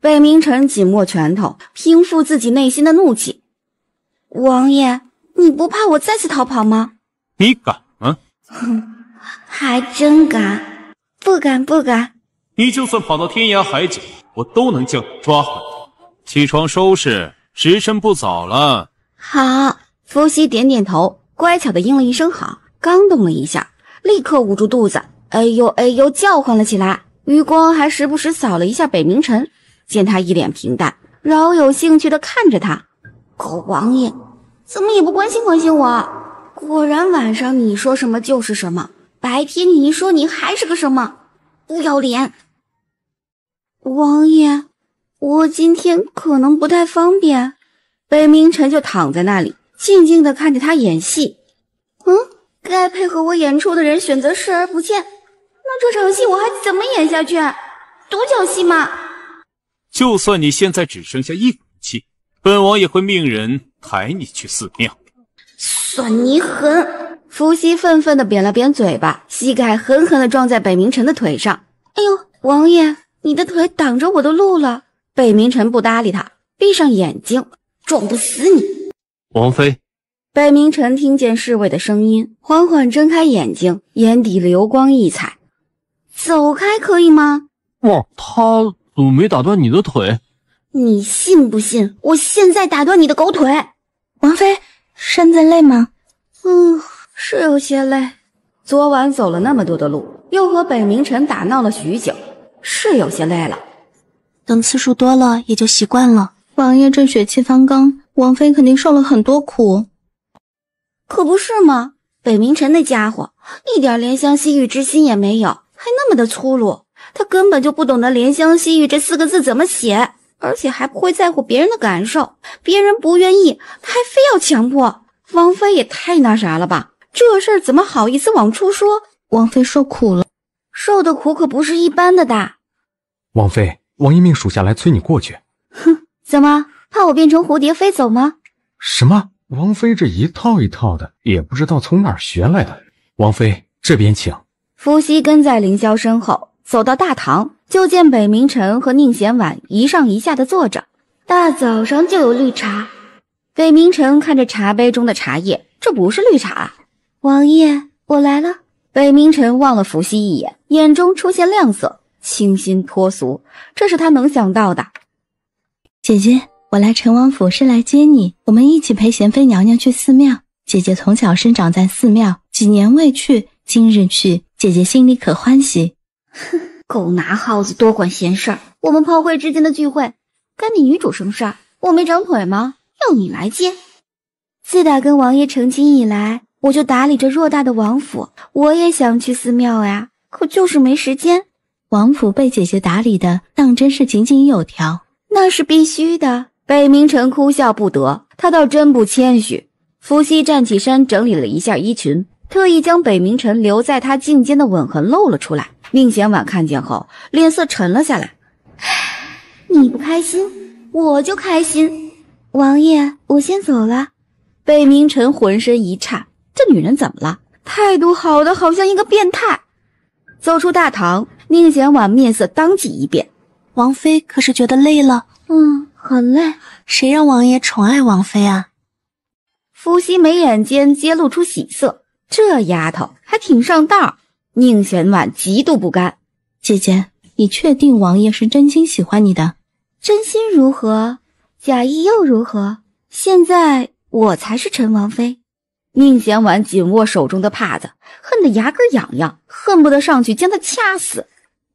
北冥神紧握拳头，平复自己内心的怒气。王爷，你不怕我再次逃跑吗？你敢吗？哼，还真敢。不敢。你就算跑到天涯海角，我都能将你抓回来。起床收拾，时辰不早了。好。伏羲点点头，乖巧的应了一声好，刚动了一下，立刻捂住肚子，哎呦叫唤了起来。余光还时不时扫了一下北冥神，见他一脸平淡，饶有兴趣地看着他。狗王爷怎么也不关心我，果然晚上你说什么就是什么，白天你一说你还是个什么，不要脸。王爷，我今天可能不太方便。北冥神就躺在那里，静静地看着他演戏。该配合我演出的人选择视而不见，那这场戏我还怎么演下去？独角戏吗？就算你现在只剩下一口气，本王也会命人抬你去寺庙。算你狠！伏羲愤愤地扁了扁嘴巴，膝盖狠狠地撞在北冥神的腿上。哎呦，王爷，你的腿挡着我的路了。北冥神不搭理他，闭上眼睛，撞不死你。王妃。北冥神听见侍卫的声音，缓缓睁开眼睛，眼底流光溢彩。走开可以吗？哇，他怎么没打断你的腿？你信不信我现在打断你的狗腿？王妃，身子累吗？是有些累。昨晚走了那么多的路，又和北冥城打闹了许久，是有些累了。等次数多了也就习惯了。王爷这血气方刚，王妃肯定受了很多苦。可不是吗？北冥城那家伙一点怜香惜玉之心也没有，还那么的粗鲁。他根本就不懂得怜香惜玉这4个字怎么写，而且还不会在乎别人的感受。别人不愿意，他还非要强迫。王妃也太那啥了吧，这事儿怎么好意思往出说？王妃受苦了，受的苦可不是一般的大。王妃，王爷命属下来催你过去。哼，怎么怕我变成蝴蝶飞走吗？什么？王妃这一套一套的，也不知道从哪儿学来的。王妃，这边请。伏羲跟在凌霄身后，走到大堂，就见北冥城和宁贤婉一上一下的坐着。大早上就有绿茶。北冥城看着茶杯中的茶叶，这不是绿茶。王爷，我来了。北冥城望了伏羲一眼，眼中出现亮色，清新脱俗，这是他能想到的。姐姐，我来陈王府是来接你，我们一起陪贤妃娘娘去寺庙。姐姐从小生长在寺庙，几年未去，今日去，姐姐心里可欢喜。哼，狗拿耗子多管闲事儿。我们炮灰之间的聚会，干你女主什么事儿？我没长腿吗？要你来接？自打跟王爷成亲以来，我就打理着偌大的王府，我也想去寺庙呀，可就是没时间。王府被姐姐打理的当真是井井有条。那是必须的。北冥城哭笑不得，他倒真不谦虚。伏羲站起身，整理了一下衣裙，特意将北冥城留在他颈间的吻痕露了出来。宁贤婉看见后，脸色沉了下来。你不开心，我就开心。王爷，我先走了。北冥城浑身一颤，这女人怎么了？态度好的好像一个变态。走出大堂，宁贤婉面色当即一变。王妃可是觉得累了？很累。谁让王爷宠爱王妃啊？伏羲眉眼间揭露出喜色，这丫头还挺上道。宁贤婉极度不甘。姐姐，你确定王爷是真心喜欢你的？真心如何？假意又如何？现在我才是陈王妃。宁贤婉紧握手中的帕子，恨得牙根痒痒，恨不得上去将他掐死。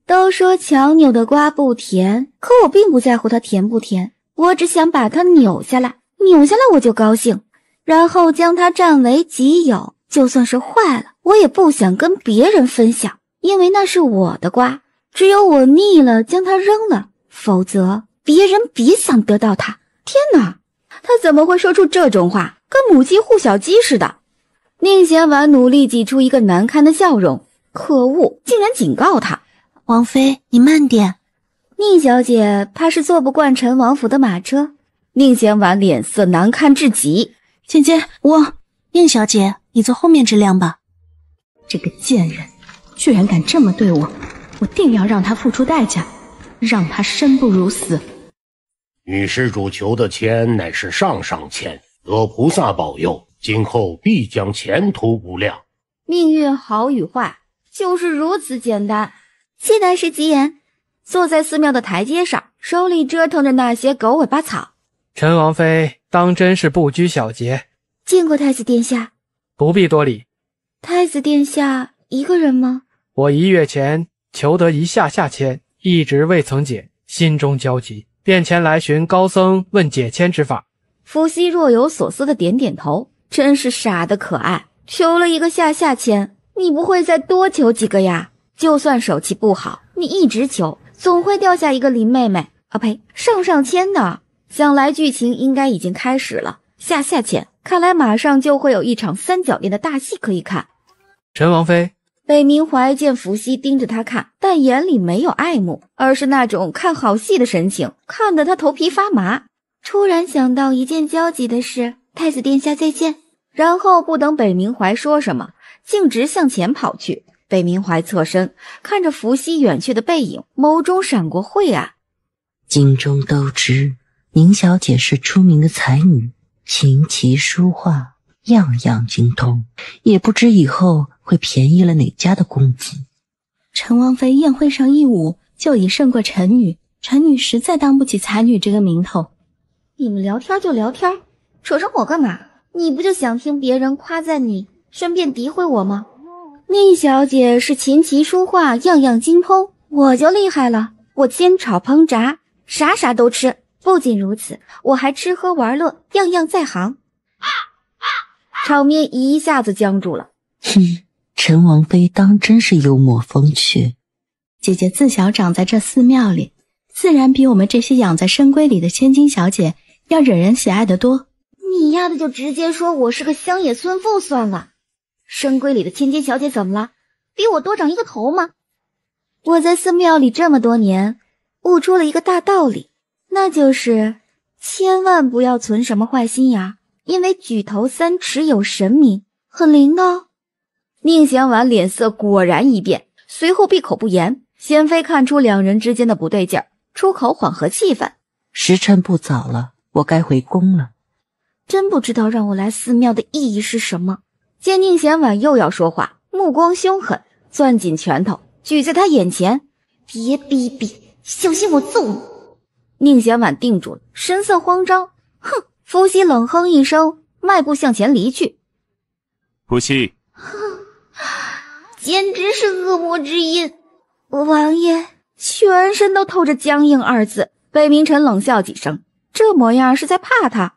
都说强扭的瓜不甜，可我并不在乎它甜不甜，我只想把它扭下来，扭下来我就高兴，然后将它占为己有。就算是坏了，我也不想跟别人分享，因为那是我的瓜，只有我腻了将它扔了，否则别人别想得到它。天哪，他怎么会说出这种话，跟母鸡护小鸡似的。宁贤婉努力挤出一个难堪的笑容，可恶，竟然警告他。王妃，你慢点。宁小姐怕是坐不惯陈王府的马车。宁贤婉脸色难看至极。姐姐，宁小姐，你坐后面这辆吧。这个贱人，居然敢这么对我，我定要让他付出代价，让他生不如死。女施主求的签乃是上上签，得菩萨保佑，今后必将前途无量。命运好与坏，就是如此简单。期待是吉言。坐在寺庙的台阶上，手里折腾着那些狗尾巴草。陈王妃当真是不拘小节。见过太子殿下。不必多礼。太子殿下一个人吗？我1月前求得一下签，一直未曾解，心中焦急，便前来寻高僧问解签之法。伏羲若有所思的点点头，真是傻得可爱。求了一个下签，你不会再多求几个呀？就算手气不好，你一直求，总会掉下一个林妹妹上签的。想来剧情应该已经开始了。下签，看来马上就会有一场三角恋的大戏可以看。陈王妃。北冥怀见伏羲盯着他看，但眼里没有爱慕，而是那种看好戏的神情，看得他头皮发麻。突然想到一件焦急的事，太子殿下再见。然后不等北冥怀说什么，径直向前跑去。北冥怀侧身看着伏羲远去的背影，眸中闪过晦暗。京中都知宁小姐是出名的才女，琴棋书画样样精通，也不知以后会便宜了哪家的公子。陈王妃宴会上一舞就已胜过陈女，臣女实在当不起才女这个名头。你们聊天就聊天，扯上我干嘛？你不就想听别人夸赞你，顺便诋毁我吗？宁小姐是琴棋书画样样精通，我就厉害了，我煎炒烹炸啥啥都吃。不仅如此，我还吃喝玩乐样样在行。场面一下子僵住了。哼，陈王妃当真是幽默风趣。姐姐自小长在这寺庙里，自然比我们这些养在深闺里的千金小姐要惹人喜爱得多。你丫的就直接说我是个乡野村妇算了。深闺里的千金小姐怎么了？比我多长一个头吗？我在寺庙里这么多年，悟出了一个大道理，那就是千万不要存什么坏心眼，因为举头三尺有神明，很灵的哦。宁贤婉脸色果然一变，随后闭口不言。贤妃看出两人之间的不对劲儿，出口缓和气氛。时辰不早了，我该回宫了。真不知道让我来寺庙的意义是什么。见宁贤婉又要说话，目光凶狠，攥紧拳头举在他眼前。别逼逼，小心我揍你！宁贤婉定住了，神色慌张。哼！伏羲冷哼一声，迈步向前离去。伏羲，简直是恶魔之音！王爷，全身都透着僵硬二字。北明臣冷笑几声，这模样是在怕他。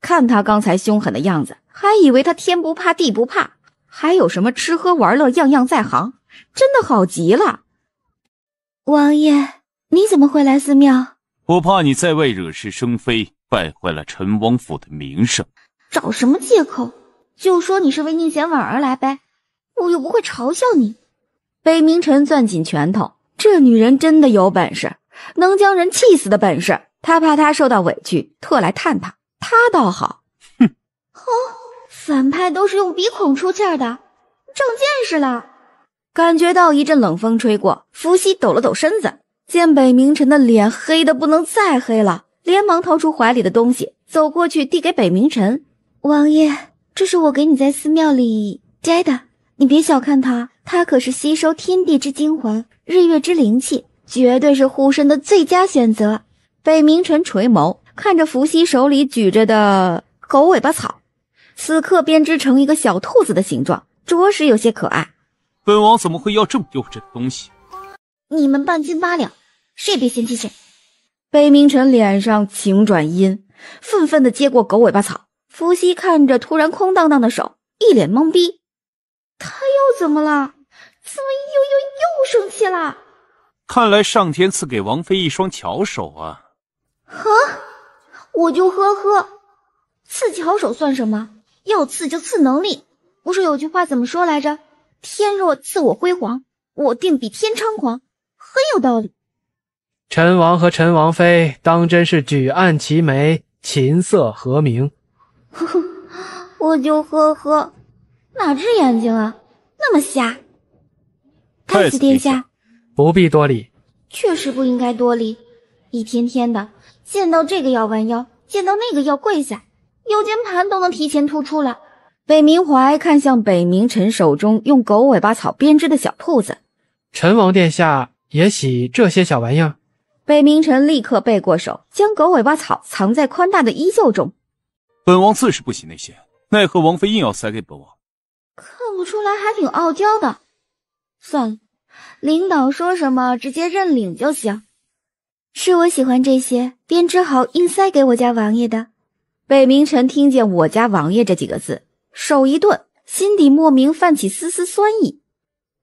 看他刚才凶狠的样子，还以为他天不怕地不怕，还有什么吃喝玩乐样样在行，真的好极了。王爷，你怎么会来寺庙？我怕你在外惹是生非，败坏了陈王府的名声。找什么借口？就说你是为宁贤婉而来呗，我又不会嘲笑你。北明臣攥紧拳头，这女人真的有本事，能将人气死的本事。他怕她受到委屈，特来探她。他倒好，哼！哦，反派都是用鼻孔出气的，长见识了。感觉到一阵冷风吹过，伏羲抖了抖身子，见北明臣的脸黑得不能再黑了，连忙掏出怀里的东西，走过去递给北明臣。王爷，这是我给你在寺庙里摘的，你别小看它，它可是吸收天地之精华、日月之灵气，绝对是护身的最佳选择。北明臣垂眸看着伏羲手里举着的狗尾巴草，此刻编织成一个小兔子的形状，着实有些可爱。本王怎么会要这么幼稚的东西？你们半斤八两，谁也别嫌弃谁。北明臣脸上晴转阴，愤愤地接过狗尾巴草。伏羲看着突然空荡荡的手，一脸懵逼。他又怎么了？怎么又生气了？看来上天赐给王妃一双巧手啊。呵，我就呵，刺巧手算什么？要刺就刺能力。不是有句话怎么说来着？天若赐我辉煌，我定比天猖狂，很有道理。陈王和陈王妃当真是举案齐眉，琴瑟和鸣。呵呵，我就呵，哪只眼睛啊，那么瞎？太子殿下，不必多礼。确实不应该多礼，一天天的，见到这个要弯腰，见到那个要跪下，腰间盘都能提前突出了。北明怀看向北明臣手中用狗尾巴草编织的小兔子，陈王殿下也喜这些小玩意儿。北明臣立刻背过手，将狗尾巴草藏在宽大的衣袖中。本王自是不喜那些，奈何王妃硬要塞给本王。看不出来还挺傲娇的。算了，领导说什么直接认领就行。是我喜欢这些，编织好硬塞给我家王爷的。北明臣听见我家王爷这几个字，手一顿，心底莫名泛起丝丝酸意。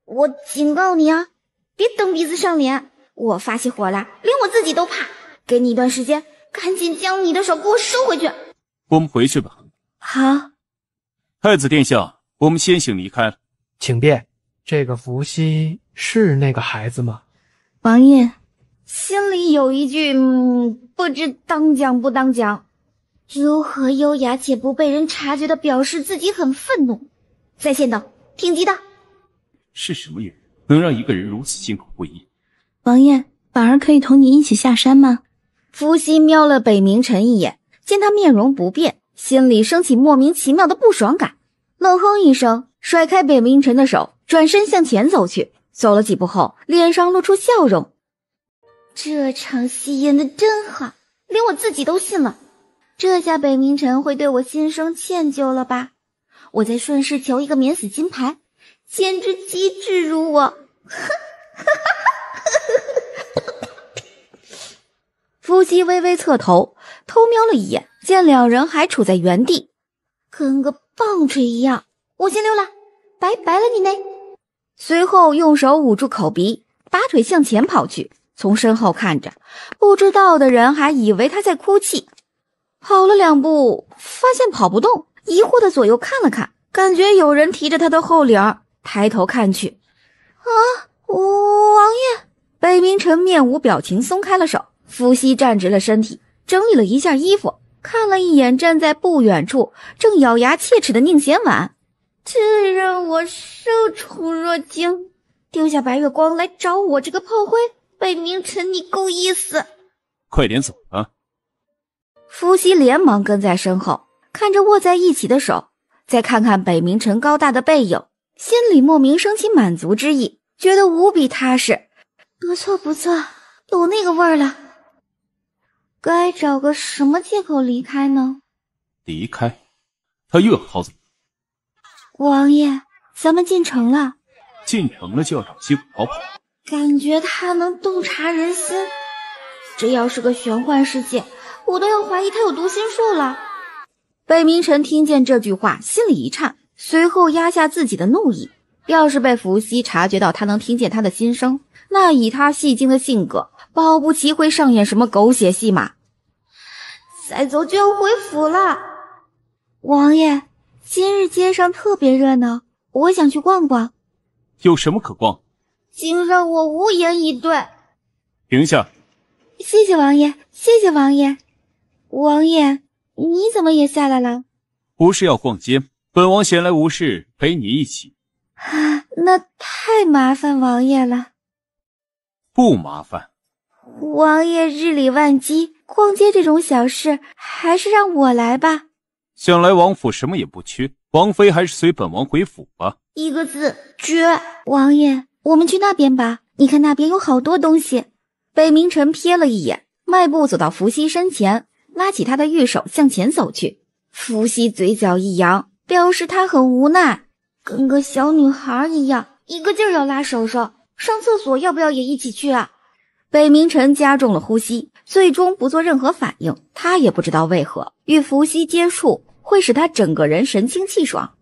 我警告你啊，别蹬鼻子上脸，我发起火来连我自己都怕。给你一段时间，赶紧将你的手给我收回去。我们回去吧。好。太子殿下，我们先行离开了。请便。这个伏羲是那个孩子吗？王爷心里有一句不知当讲不当讲，如何优雅且不被人察觉的表示自己很愤怒。在线等，听机的。是什么人能让一个人如此心口不一？王爷，婉儿可以同你一起下山吗？伏羲瞄了北明臣一眼，见他面容不变，心里升起莫名其妙的不爽感，冷哼一声，甩开北明臣的手，转身向前走去。走了几步后，脸上露出笑容。这场戏演得真好，连我自己都信了。这下北冥辰会对我心生歉疚了吧？我再顺势求一个免死金牌，简直机智如我。伏羲微微侧头，偷瞄了一眼，见两人还处在原地，跟个棒槌一样。我先溜了，拜拜了你嘞。随后用手捂住口鼻，拔腿向前跑去，从身后看着，不知道的人还以为他在哭泣。跑了2步，发现跑不动，疑惑的左右看了看，感觉有人提着他的后领，抬头看去，王爷！北冥辰面无表情松开了手，伏羲站直了身体，整理了一下衣服，看了一眼站在不远处正咬牙切齿的宁贤婉，这让我受宠若惊。丢下白月光来找我这个炮灰，北冥辰你够意思。快点走啊！伏羲连忙跟在身后，看着握在一起的手，再看看北冥辰高大的背影，心里莫名升起满足之意，觉得无比踏实。不错不错，有那个味儿了。该找个什么借口离开呢？离开？他又要逃走？王爷，咱们进城了。进城了就要找机会逃跑？感觉他能洞察人心。这要是个玄幻世界，我都要怀疑他有读心术了。北冥辰听见这句话，心里一颤，随后压下自己的怒意。要是被伏羲察觉到他能听见他的心声，那以他戏精的性格，保不齐会上演什么狗血戏码。再走就要回府了。王爷，今日街上特别热闹，我想去逛逛。有什么可逛？竟让我无言以对。停下。谢谢王爷，谢谢王爷。王爷，你怎么也下来了？不是要逛街，本王闲来无事，陪你一起。那太麻烦王爷了。不麻烦。王爷日理万机，逛街这种小事还是让我来吧。想来王府什么也不缺，王妃还是随本王回府吧。一个字，绝。王爷，我们去那边吧，你看那边有好多东西。北冥辰瞥了一眼，迈步走到伏羲身前，拉起他的玉手向前走去。伏羲嘴角一扬，表示他很无奈，跟个小女孩一样，一个劲儿要拉手手。上厕所要不要也一起去啊？北冥辰加重了呼吸，最终不做任何反应。他也不知道为何与伏羲接触会使他整个人神清气爽。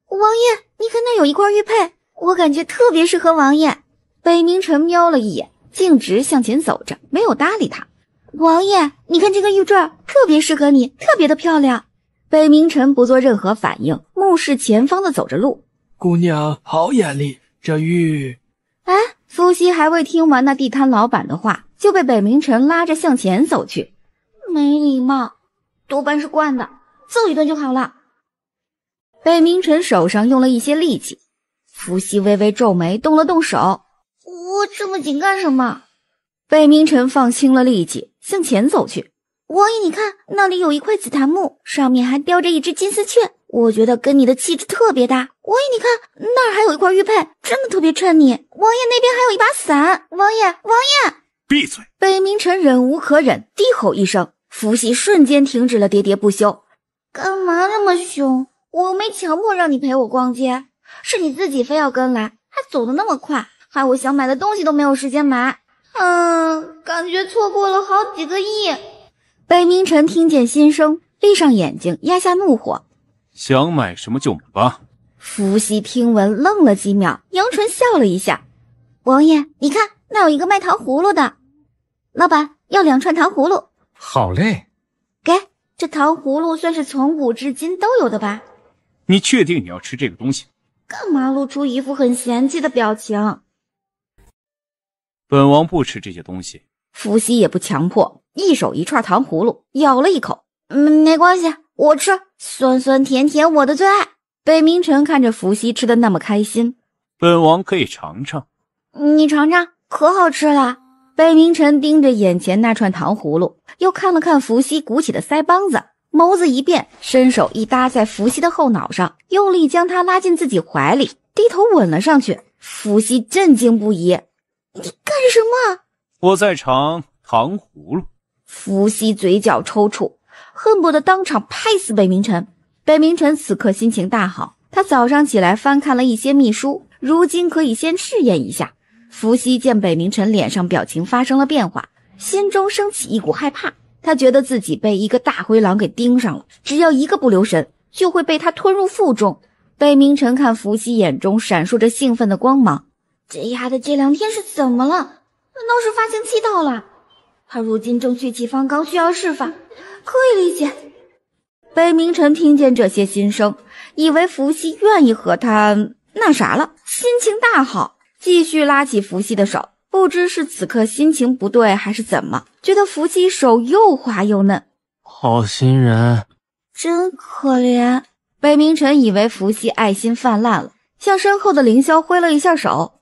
王爷，你看那有一块玉佩，我感觉特别适合王爷。北冥辰瞄了一眼，径直向前走着，没有搭理他。王爷，你看这个玉坠特别适合你，特别的漂亮。北冥辰不做任何反应，目视前方的走着路。姑娘好眼力，这玉……伏羲还未听完那地摊老板的话，就被北冥辰拉着向前走去。没礼貌，多半是惯的，揍一顿就好了。北冥辰手上用了一些力气，伏羲微微皱眉，动了动手。我这么紧干什么？北冥辰放轻了力气，向前走去。王爷，你看那里有一块紫檀木，上面还雕着一只金丝雀，我觉得跟你的气质特别搭。王爷，你看那儿还有一块玉佩，真的特别衬你。王爷，那边还有一把伞。王爷！闭嘴！北冥辰忍无可忍，低吼一声，伏羲瞬间停止了喋喋不休。干嘛那么凶？我没强迫让你陪我逛街，是你自己非要跟来，还走得那么快，害我想买的东西都没有时间买。感觉错过了好几个亿。北冥辰听见心声，闭上眼睛，压下怒火。想买什么就买吧。伏羲听闻愣了几秒，扬唇笑了一下。王爷，你看那有一个卖糖葫芦的，老板要2串糖葫芦。好嘞，给，这糖葫芦算是从古至今都有的吧？你确定你要吃这个东西？干嘛露出一副很嫌弃的表情？本王不吃这些东西。伏羲也不强迫，一手一串糖葫芦，咬了一口。没关系，我吃，酸酸甜甜，我的最爱。北冥辰看着伏羲吃的那么开心，本王可以尝尝。你尝尝，可好吃了。北冥辰盯着眼前那串糖葫芦，又看了看伏羲鼓起的腮帮子，眸子一变，伸手一搭在伏羲的后脑上，用力将他拉进自己怀里，低头吻了上去。伏羲震惊不已。你干什么？我在尝糖葫芦。伏羲嘴角抽搐，恨不得当场拍死北冥辰。北冥辰此刻心情大好，他早上起来翻看了一些秘书，如今可以先试验一下。伏羲见北冥辰脸上表情发生了变化，心中升起一股害怕。他觉得自己被一个大灰狼给盯上了，只要一个不留神，就会被他吞入腹中。北冥辰看伏羲眼中闪烁着兴奋的光芒，这丫的这2天是怎么了？难道是发情期到了？他如今正血气方刚，需要释放，可以理解。北冥辰听见这些心声，以为伏羲愿意和他那啥了，心情大好，继续拉起伏羲的手。不知是此刻心情不对还是怎么，觉得伏羲手又滑又嫩，好心人，真可怜。北冥辰以为伏羲爱心泛滥了，向身后的凌霄挥了一下手，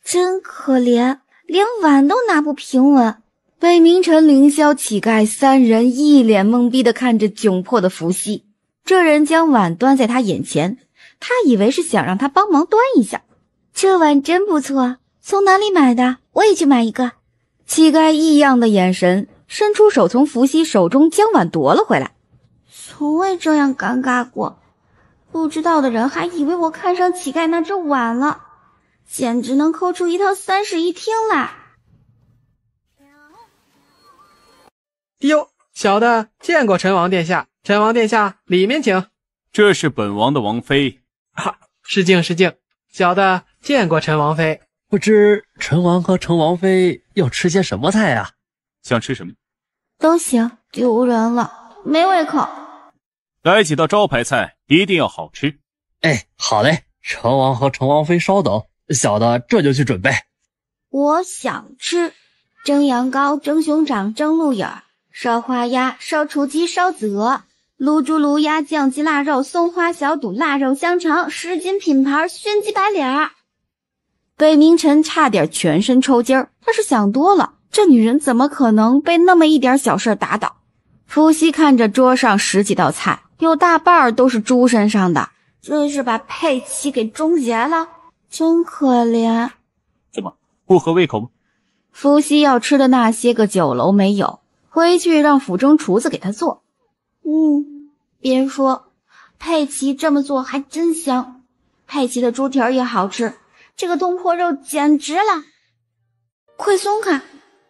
真可怜，连碗都拿不平稳。北冥辰、凌霄、乞丐3人一脸懵逼地看着窘迫的伏羲。这人将碗端在他眼前，他以为是想让他帮忙端一下。这碗真不错，从哪里买的？我也去买一个。乞丐异样的眼神，伸出手从伏羲手中将碗夺了回来。从未这样尴尬过，不知道的人还以为我看上乞丐那只碗了，简直能抠出一套3室1厅来。哟，小的见过陈王殿下，陈王殿下里面请。这是本王的王妃。失敬失敬，小的见过陈王妃。不知陈王和陈王妃要吃些什么菜啊？想吃什么都行，丢人了，没胃口。来几道招牌菜，一定要好吃。哎，好嘞，陈王和陈王妃稍等，小的这就去准备。我想吃蒸羊羔、蒸熊掌、蒸鹿眼、烧花鸭、烧雏鸡、烧子鹅、卤猪、卤鸭、酱鸡、腊肉、松花小肚、腊肉香肠、10斤品牌熏鸡白脸。北冥辰差点全身抽筋儿，他是想多了，这女人怎么可能被那么一点小事打倒？伏羲看着桌上10几道菜，有大半都是猪身上的，这是把佩奇给终结了，真可怜。怎么不合胃口吗？伏羲要吃的那些个酒楼没有，回去让府中厨子给他做。别说，佩奇这么做还真香。佩奇的猪蹄儿也好吃，这个东坡肉简直了。快松开，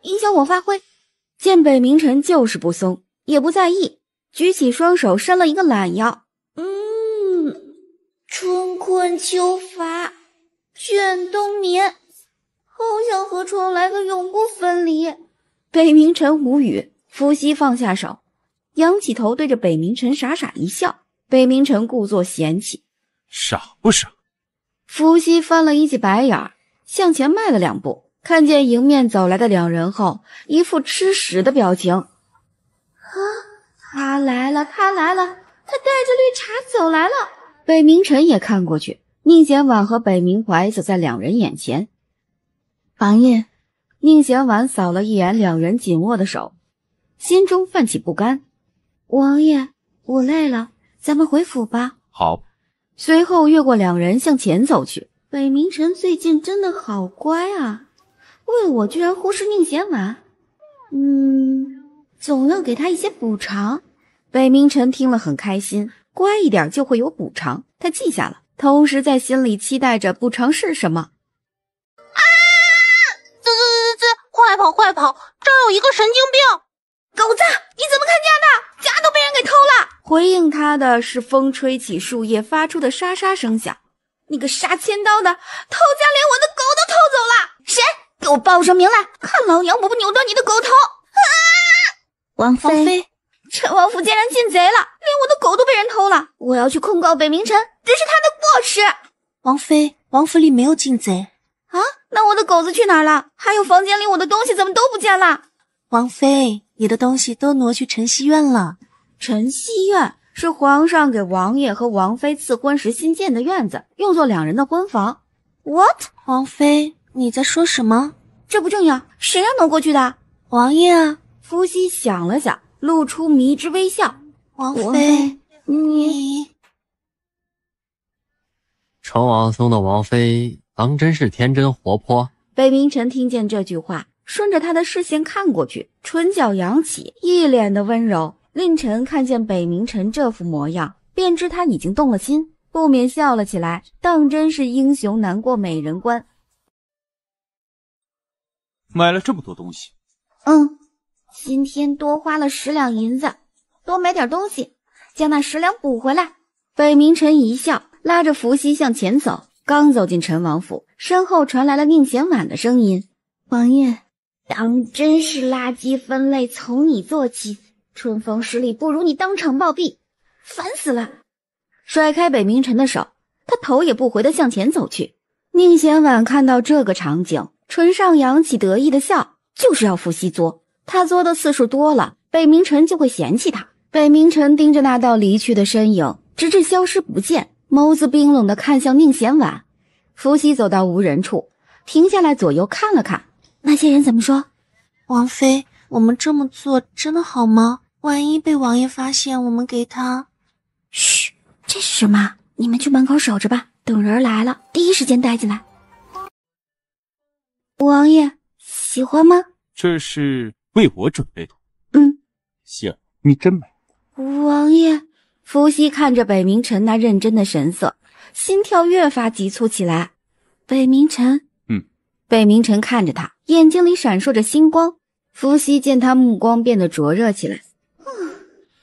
影响我发挥。见北冥辰就是不松，也不在意，举起双手伸了一个懒腰。春困秋乏，倦冬眠，好想和床来个永不分离。北冥辰无语，伏羲放下手，仰起头对着北冥辰傻傻一笑。北冥辰故作嫌弃，傻不傻？伏羲翻了一记白眼，向前迈了2步，看见迎面走来的2人后，一副吃屎的表情。他来了，他来了，他带着绿茶走来了。北冥辰也看过去，宁贤婉和北冥怀走在2人眼前。王爷，宁贤婉扫了一眼2人紧握的手，心中泛起不甘。王爷，我累了，咱们回府吧。好。随后越过2人向前走去。北冥辰最近真的好乖啊，为了我居然忽视宁贤婉。总要给他一些补偿。北冥辰听了很开心，乖一点就会有补偿，他记下了，同时在心里期待着补偿是什么。快跑快跑，这儿有一个神经病！狗子，你怎么看家的？家都被人给偷了！回应他的是风吹起树叶发出的沙沙声响。你个杀千刀的，偷家连我的狗都偷走了！谁？给我报上名来，看老娘不扭断你的狗头！王妃，陈王府竟然进贼了，连我的狗都被人偷了！我要去控告北冥辰，这是他的过失。王妃，王府里没有进贼啊？那我的狗子去哪儿了？还有房间里我的东西怎么都不见了？王妃，你的东西都挪去晨曦院了。晨曦院是皇上给王爷和王妃赐婚时新建的院子，用作2人的婚房。What？ 王妃，你在说什么？这不重要，谁让挪过去的？王爷啊！伏羲想了想，露出迷之微笑。王妃，你……陈王松的王妃当真是天真活泼，北明晨听见这句话，顺着他的视线看过去，唇角扬起，一脸的温柔。令晨看见北明晨这副模样，便知他已经动了心，不免笑了起来，当真是英雄难过美人关。买了这么多东西。今天多花了10两银子，多买点东西，将那10两补回来。北明晨一笑，拉着伏羲向前走。刚走进陈王府，身后传来了宁贤婉的声音：王爷，当真是垃圾分类从你做起，春风十里不如你当场暴毙，烦死了。甩开北明晨的手，他头也不回地向前走去。宁贤婉看到这个场景，唇上扬起得意的笑，就是要伏羲作。他作的次数多了，北明晨就会嫌弃他。北明晨盯着那道离去的身影，直至消失不见，眸子冰冷地看向宁贤婉。伏羲走到无人处，停下来左右看了看。那些人怎么说？王妃，我们这么做真的好吗？万一被王爷发现我们给他……嘘，这是什么？你们去门口守着吧，等人来了第一时间带进来。王爷喜欢吗？这是为我准备的。行，你真美。王爷，伏羲看着北明晨那认真的神色，心跳越发急促起来。北明晨，北明晨看着他，眼睛里闪烁着星光。伏羲见他目光变得灼热起来，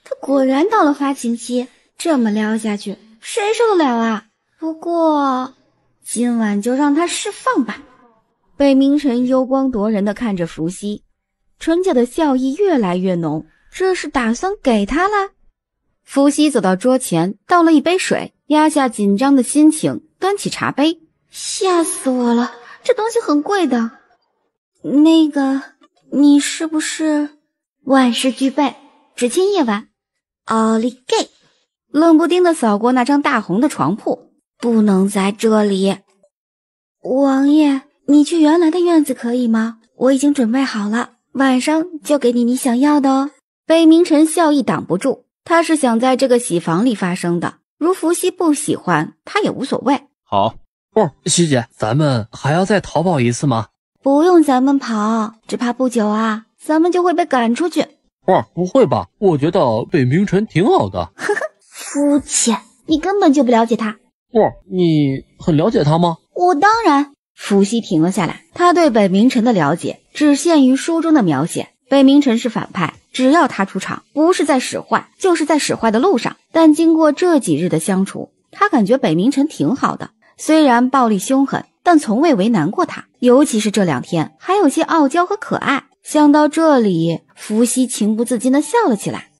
他果然到了发情期，这么撩下去，谁受得了啊？不过今晚就让他释放吧。北明晨幽光夺人地看着伏羲，唇角的笑意越来越浓，这是打算给他了？伏羲走到桌前，倒了一杯水，压下紧张的心情，端起茶杯。吓死我了，这东西很贵的。那个，你是不是？万事俱备，只欠夜晚。奥利给！冷不丁地扫过那张大红的床铺，不能在这里。王爷，你去原来的院子可以吗？我已经准备好了，晚上就给你想要的哦。北明晨笑意挡不住，他是想在这个喜房里发生的，如伏羲不喜欢，他也无所谓。好。西姐，咱们还要再逃跑一次吗？不用咱们跑，只怕不久啊，咱们就会被赶出去。不会吧？我觉得北明晨挺好的。呵呵，肤浅，你根本就不了解他。你很了解他吗？我当然。伏羲停了下来，他对北明晨的了解只限于书中的描写。北明晨是反派，只要他出场，不是在使坏，就是在使坏的路上。但经过这几日的相处，他感觉北明晨挺好的，虽然暴力凶狠，但从未为难过他，尤其是这2天还有些傲娇和可爱。想到这里，伏羲情不自禁地笑了起来。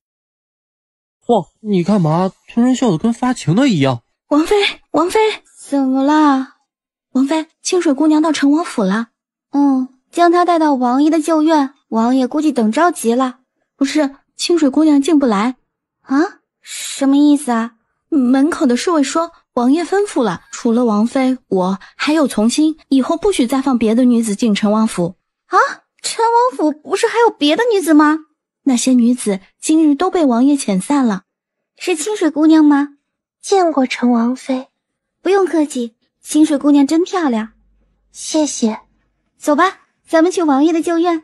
你干嘛突然笑得跟发情的一样？王妃，怎么啦？王妃，清水姑娘到陈王府了。将她带到王爷的旧院，王爷估计等着急了。不是，清水姑娘进不来。啊？什么意思啊？门口的侍卫说，王爷吩咐了，除了王妃，我还有从亲，以后不许再放别的女子进陈王府。啊？陈王府不是还有别的女子吗？那些女子今日都被王爷遣散了。是清水姑娘吗？见过陈王妃。不用客气，清水姑娘真漂亮。谢谢。走吧，咱们去王爷的旧院。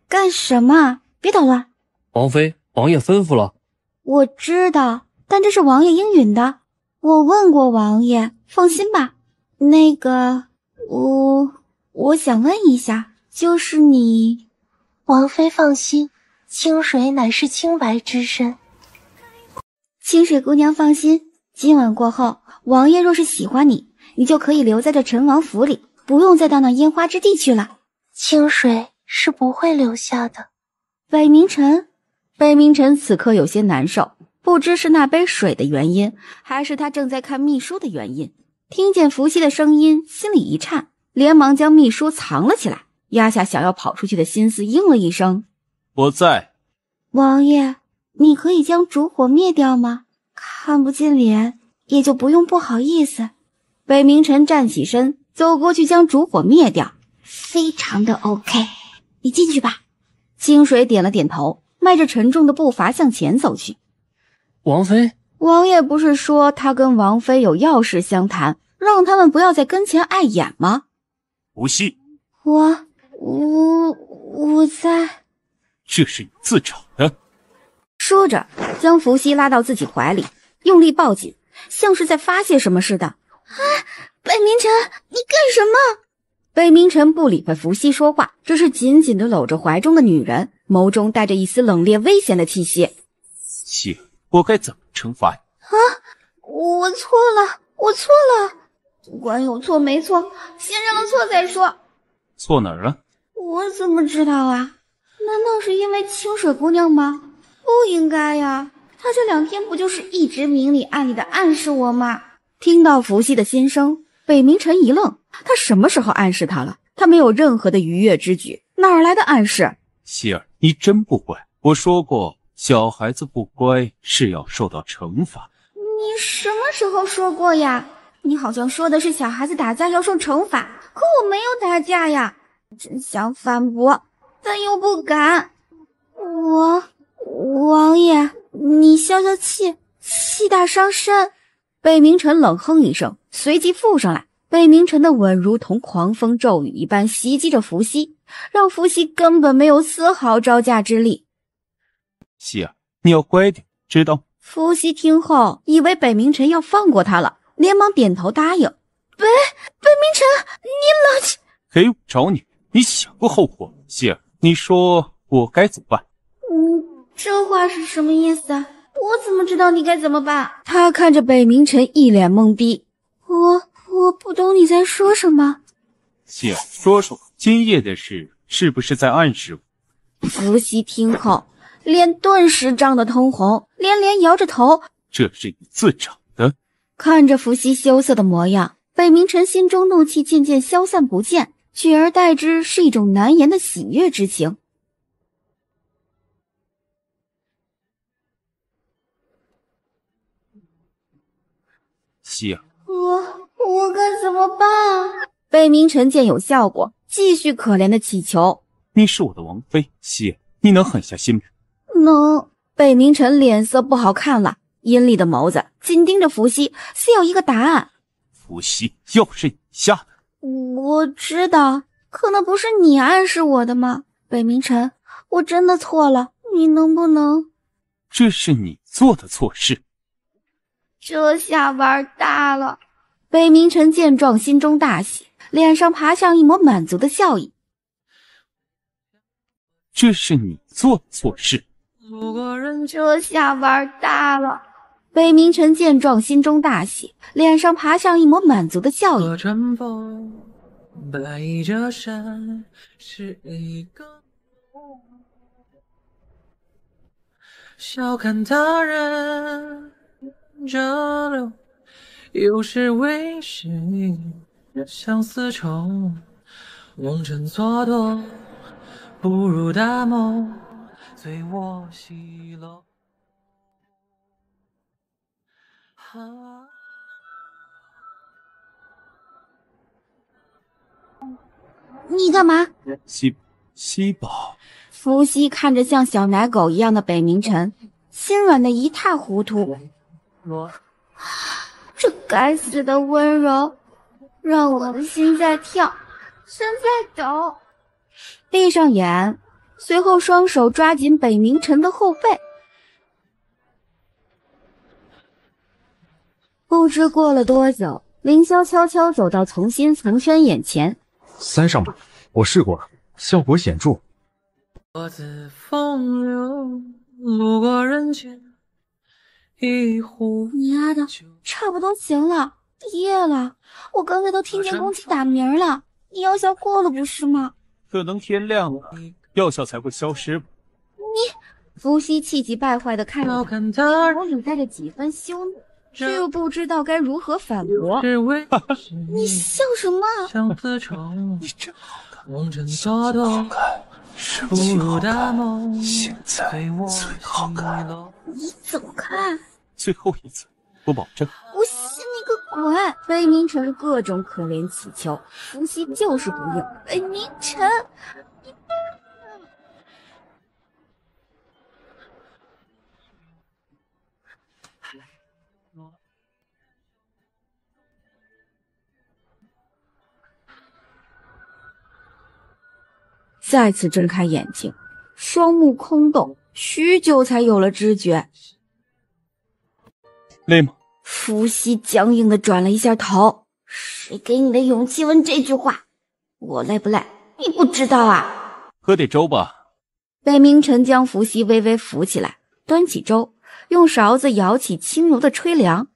干什么？别捣乱。王妃，王爷吩咐了。我知道，但这是王爷应允的。我问过王爷，放心吧。那个，我想问一下，就是你……王妃放心，清水乃是清白之身。清水姑娘放心，今晚过后，王爷若是喜欢你，你就可以留在这陈王府里，不用再到那烟花之地去了。清水是不会留下的。北明晨此刻有些难受，不知是那杯水的原因，还是他正在看秘书的原因。听见伏羲的声音，心里一颤，连忙将秘书藏了起来，压下想要跑出去的心思，应了一声：我在。王爷，你可以将烛火灭掉吗？看不见脸，也就不用不好意思。北明晨站起身，走过去将烛火灭掉。非常的 OK， 你进去吧。清水点了点头，迈着沉重的步伐向前走去。王妃，王爷不是说他跟王妃有要事相谈，让他们不要在跟前碍眼吗？伏羲，我在。这是你自找的。说着，将伏羲拉到自己怀里，用力抱紧，像是在发泄什么似的。啊，北冥尘，你干什么？北冥尘不理会伏羲说话，只是紧紧地搂着怀中的女人，眸中带着一丝冷冽危险的气息。希儿，我该怎么惩罚你？啊，我错了，不管有错没错，先认了错再说。错哪儿了？我怎么知道啊？难道是因为清水姑娘吗？不应该呀，她这2天不就是一直明里暗里的暗示我吗？听到伏羲的心声，北冥尘一愣，他什么时候暗示他了？他没有任何的逾越之举，哪来的暗示？希儿，你真不乖。我说过，小孩子不乖是要受到惩罚。你什么时候说过呀？你好像说的是小孩子打架要受惩罚，可我没有打架呀。真想反驳，但又不敢。王爷，你消消气，气大伤身。北冥尘冷哼一声，随即附上来。北冥尘的吻如同狂风骤雨一般袭击着伏羲，让伏羲根本没有丝毫招架之力。希儿，你要乖点，知道？伏羲听后，以为北冥尘要放过他了，连忙点头答应。北冥尘，你冷静。给我找你，你想过后果？希儿，你说我该怎么办？这话是什么意思啊？我怎么知道你该怎么办？他看着北冥尘一脸懵逼。我不懂你在说什么。希儿，说说今夜的事是不是在暗示我？伏羲听后，脸顿时涨得通红，连连摇着头。这是你自找的。看着伏羲羞涩的模样，北冥尘心中怒气渐渐消散不见，取而代之是一种难言的喜悦之情。希儿，我该怎么办？北冥尘见有效果，继续可怜的祈求。你是我的王妃，希儿，你能狠下心来？能。北冥尘脸色不好看了，阴厉的眸子紧盯着伏羲，似要一个答案。伏羲，要是你下的。我知道，可那不是你暗示我的吗？北冥尘，我真的错了，你能不能……这是你做的错事。这下玩大了。北冥尘见状，心中大喜，脸上爬上一抹满足的笑意。这是你做的错事。这下玩大了。北冥尘见状，心中大喜，脸上爬上一抹满足的笑意。白着山是一个笑看他人折柳，有时为谁相思愁，红尘蹉跎，不如大梦醉卧西楼。你干嘛？西宝。伏羲看着像小奶狗一样的北冥尘，心软的一塌糊涂。这该死的温柔，让我的心在跳，身在抖。闭上眼，随后双手抓紧北冥尘的后背。不知过了多久，凌霄悄悄走到从心从轩眼前。塞上吧，我试过了，效果显著。我自风流，路过人间，一壶。娘的，差不多行了，夜了，我刚才都听见公鸡打鸣了，你药效过了不是吗？可能天亮了，药效才会消失吧。你，伏羲气急败坏地看着他，我里带着几分羞怒，却又不知道该如何反驳。你笑什么？你真好看，好看，生气好看，现在最好看。你走开！最后一次，我保证。我信你个鬼！北冥尘各种可怜乞求，伏羲就是不应。北冥尘，你。再次睁开眼睛，双目空洞，许久才有了知觉。累吗？伏羲僵硬地转了一下头。谁给你的勇气问这句话？我累不累？你不知道啊？喝点粥吧。北明晨将伏羲微微扶起来，端起粥，用勺子舀起轻柔的吹凉，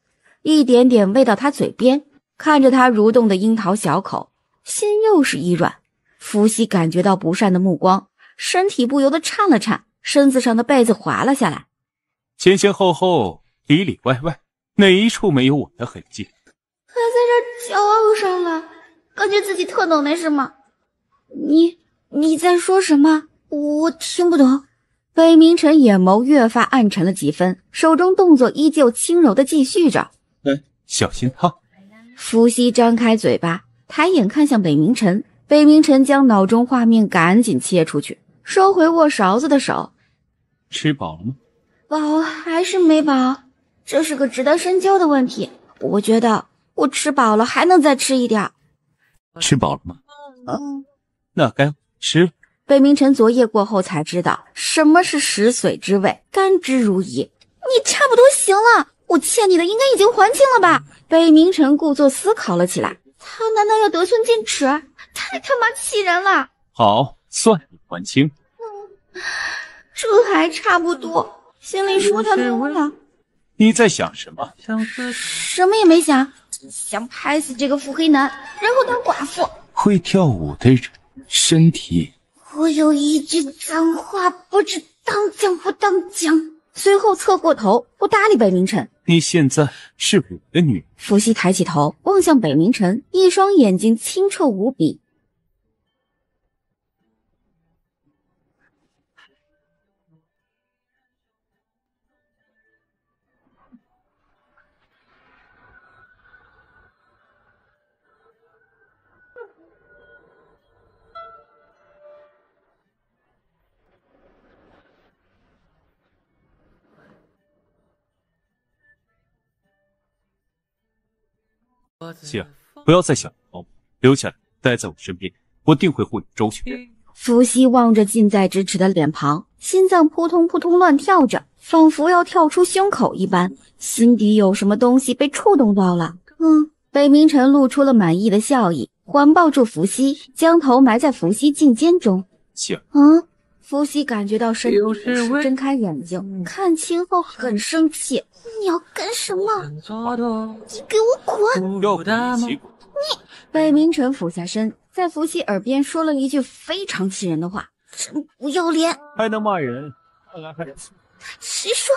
一点点喂到他嘴边。看着他蠕动的樱桃小口，心又是一软。伏羲感觉到不善的目光，身体不由得颤了颤，身子上的被子滑了下来。前前后后，里里外外，哪一处没有我的痕迹？还在这骄傲上了，感觉自己特能耐是吗？你在说什么？我听不懂。北明晨眼眸越发暗沉了几分，手中动作依旧轻柔地继续着。小心烫。伏羲张开嘴巴，抬眼看向北明晨。北明晨将脑中画面赶紧切出去，收回握勺子的手。吃饱了吗？饱还是没饱？这是个值得深究的问题。我觉得我吃饱了还能再吃一点。吃饱了吗？那该吃。北明晨昨夜过后才知道什么是食髓知味，甘之如饴。你差不多行了，我欠你的应该已经还清了吧？北明晨故作思考了起来。他难道要得寸进尺？太他妈气人了！好，算你还清。这还差不多，心里说他多了。你在想什么？什么也没想，想拍死这个腹黑男，然后当寡妇。会跳舞的人，身体……我有一句脏话，不知当讲不当讲。随后侧过头，不搭理北明晨。你现在是我的女人。伏羲抬起头望向北明晨，一双眼睛清澈无比。希儿，不要再想保姆，留下来，待在我身边，我定会护你周全。伏羲望着近在咫尺的脸庞，心脏扑通扑通乱跳着，仿佛要跳出胸口一般，心底有什么东西被触动到了。北明晨露出了满意的笑意，环抱住伏羲，将头埋在伏羲颈间中。希儿，伏羲感觉到身体不适，睁开眼睛，看清后很生气。你要干什么？你给我滚！要不一起滚！北明晨俯下身，在伏羲耳边说了一句非常气人的话：“真不要脸！”还能骂人？看来还谁说？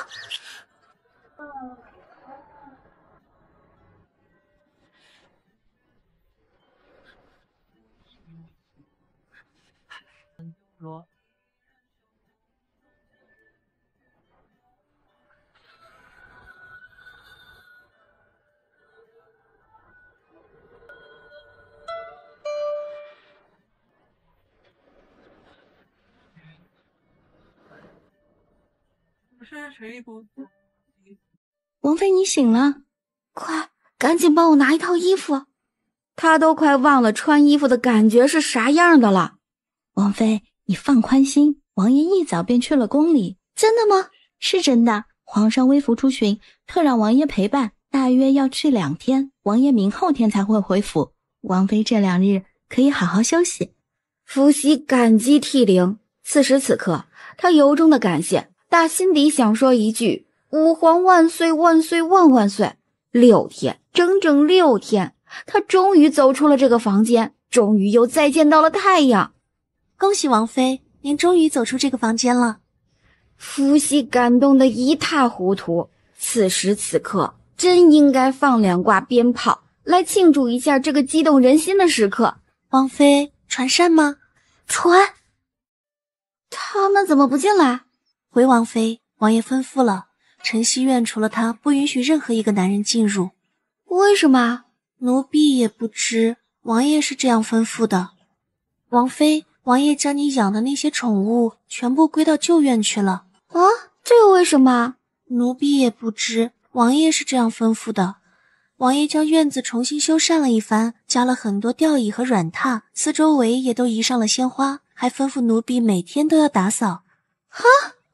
王妃，你醒了，快，赶紧帮我拿一套衣服。他都快忘了穿衣服的感觉是啥样的了。王妃，你放宽心，王爷一早便去了宫里。真的吗？是真的，皇上微服出巡，特让王爷陪伴，大约要去2天，王爷明后天才会回府。王妃这2日可以好好休息。伏羲感激涕零，此时此刻，他由衷的感谢，打心底想说一句：吾皇万岁万岁万万岁！6天，整整6天，他终于走出了这个房间，终于又再见到了太阳。恭喜王妃，您终于走出这个房间了。伏羲感动得一塌糊涂，此时此刻真应该放2挂鞭炮来庆祝一下这个激动人心的时刻。王妃，传膳吗？传。他们怎么不进来？回王妃，王爷吩咐了，晨曦院除了他，不允许任何一个男人进入。为什么？奴婢也不知，王爷是这样吩咐的。王妃，王爷将你养的那些宠物全部归到旧院去了。啊，这又为什么？奴婢也不知，王爷是这样吩咐的。王爷将院子重新修缮了一番，加了很多吊椅和软榻，四周围也都移上了鲜花，还吩咐奴婢每天都要打扫。哈？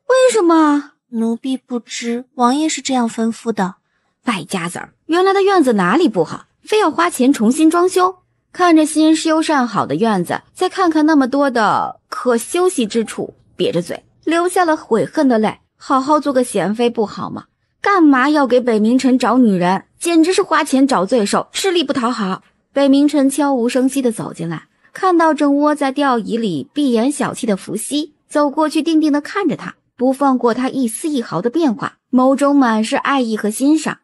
为什么？奴婢不知，王爷是这样吩咐的。败家子儿，原来的院子哪里不好，非要花钱重新装修？看着新修缮好的院子，再看看那么多的可休息之处，瘪着嘴，流下了悔恨的泪。好好做个贤妃不好吗？干嘛要给北冥辰找女人？简直是花钱找罪受，吃力不讨好。北冥辰悄无声息地走进来，看到正窝在吊椅里闭眼小憩的伏羲，走过去定定地看着他，不放过他一丝一毫的变化，眸中满是爱意和欣赏。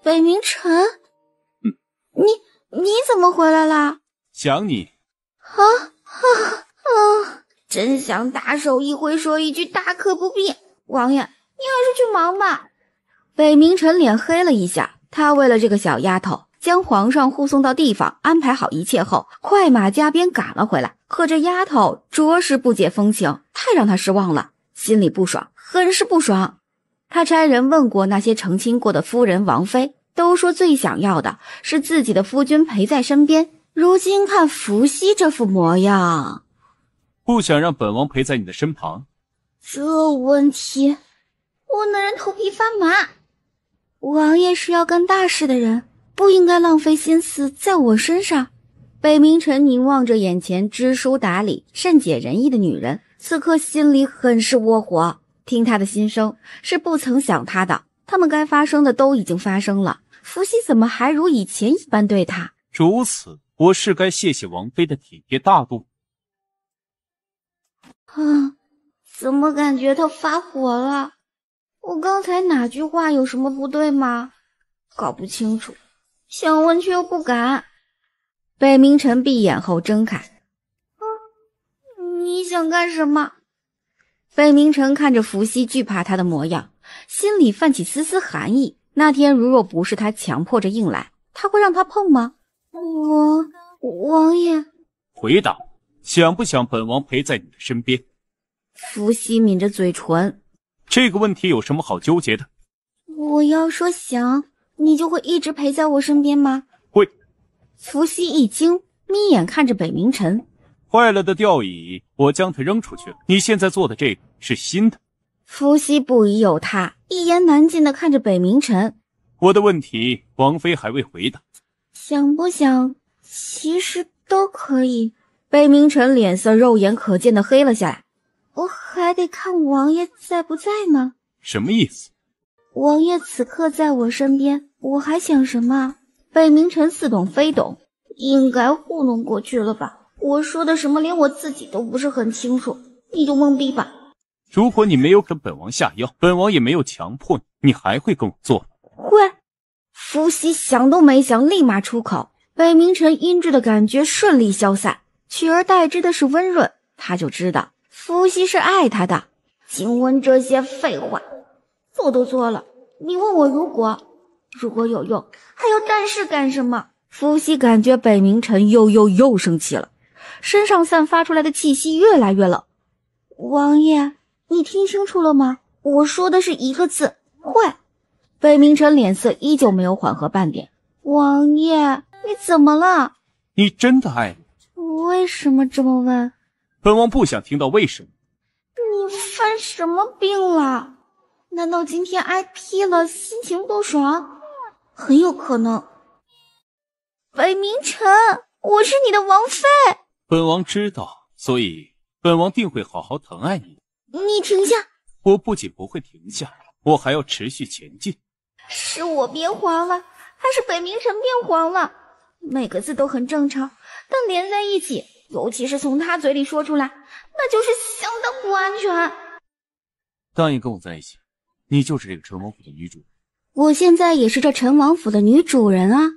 北冥辰，你怎么回来啦？想你。真想打手一挥说一句大可不必。王爷，你还是去忙吧。北冥辰脸黑了一下，他为了这个小丫头，将皇上护送到地方，安排好一切后，快马加鞭赶了回来。可这丫头着实不解风情，太让他失望了，心里不爽，很是不爽。他差人问过那些成亲过的夫人王妃，都说最想要的是自己的夫君陪在身边。如今看伏羲这副模样，不想让本王陪在你的身旁？这问题，我那人头皮发麻。王爷是要干大事的人，不应该浪费心思在我身上。北冥辰凝望着眼前知书达理、善解人意的女人，此刻心里很是窝火。听他的心声，是不曾想他的，他们该发生的都已经发生了，伏羲怎么还如以前一般对他？如此，我是该谢谢王妃的体贴大度。怎么感觉他发火了？我刚才哪句话有什么不对吗？搞不清楚，想问却又不敢。北冥辰闭眼后睁开。你想干什么？北冥辰看着伏羲惧怕他的模样，心里泛起丝丝寒意。那天如若不是他强迫着硬来，他会让他碰吗？王爷，回答，想不想本王陪在你的身边？伏羲抿着嘴唇，这个问题有什么好纠结的？我要说想，你就会一直陪在我身边吗？会。伏羲一惊，眯眼看着北冥辰。坏了的吊椅，我将它扔出去了。你现在做的这个是新的。伏羲不疑有他，一言难尽地看着北冥辰。我的问题，王妃还未回答。想不想，其实都可以。北冥辰脸色肉眼可见地黑了下来。我还得看王爷在不在呢。什么意思？王爷此刻在我身边，我还想什么？北冥辰似懂非懂，应该糊弄过去了吧？我说的什么连我自己都不是很清楚，你就懵逼吧。如果你没有跟本王下药，本王也没有强迫你，你还会跟我做吗？会。伏羲想都没想，立马出口。北冥辰阴鸷的感觉顺利消散，取而代之的是温润。他就知道伏羲是爱他的。请问这些废话，做都做了，你问我如果有用，还要战事干什么？伏羲感觉北冥辰又生气了，身上散发出来的气息越来越冷。王爷，你听清楚了吗？我说的是一个字，会。北冥辰脸色依旧没有缓和半点。王爷，你怎么了？你真的爱我？为什么这么问？本王不想听到为什么。你犯什么病了？难道今天挨批了，心情不爽？很有可能。北冥辰，我是你的王妃。本王知道，所以本王定会好好疼爱你。你停下！我不仅不会停下，我还要持续前进。是我变黄了，还是北冥辰变黄了？每个字都很正常，但连在一起，尤其是从他嘴里说出来，那就是相当不安全。答应跟我在一起，你就是这个陈王府的女主人。我现在也是这陈王府的女主人啊。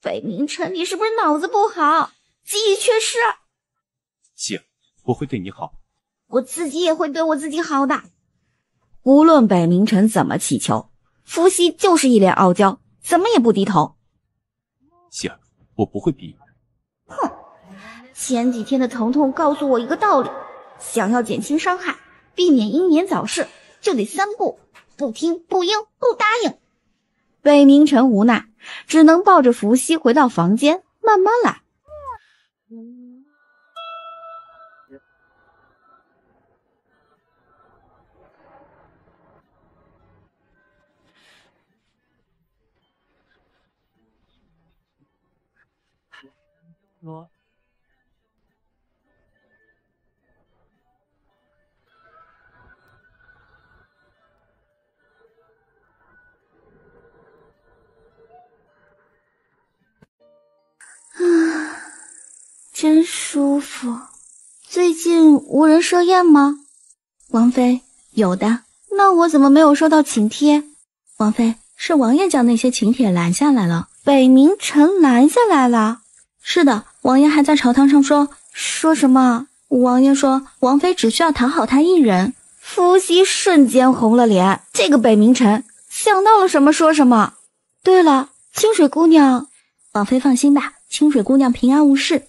北冥辰，你是不是脑子不好，记忆缺失？行，我会对你好。我自己也会对我自己好的。无论北冥辰怎么乞求，伏羲就是一脸傲娇，怎么也不低头。希儿，我不会逼你。哼，前几天的疼痛告诉我一个道理，想要减轻伤害，避免英年早逝，就得三不：不听、不应、不答应。北冥辰无奈，只能抱着伏羲回到房间，慢慢来。罗。真舒服。最近无人设宴吗？王妃，有的。那我怎么没有收到请帖？王妃，是王爷将那些请帖拦下来了。北冥城拦下来了？是的，王爷还在朝堂上说什么？王爷说王妃只需要讨好他一人。伏羲瞬间红了脸，这个北冥城想到了什么说什么。对了，清水姑娘，王妃放心吧，清水姑娘平安无事。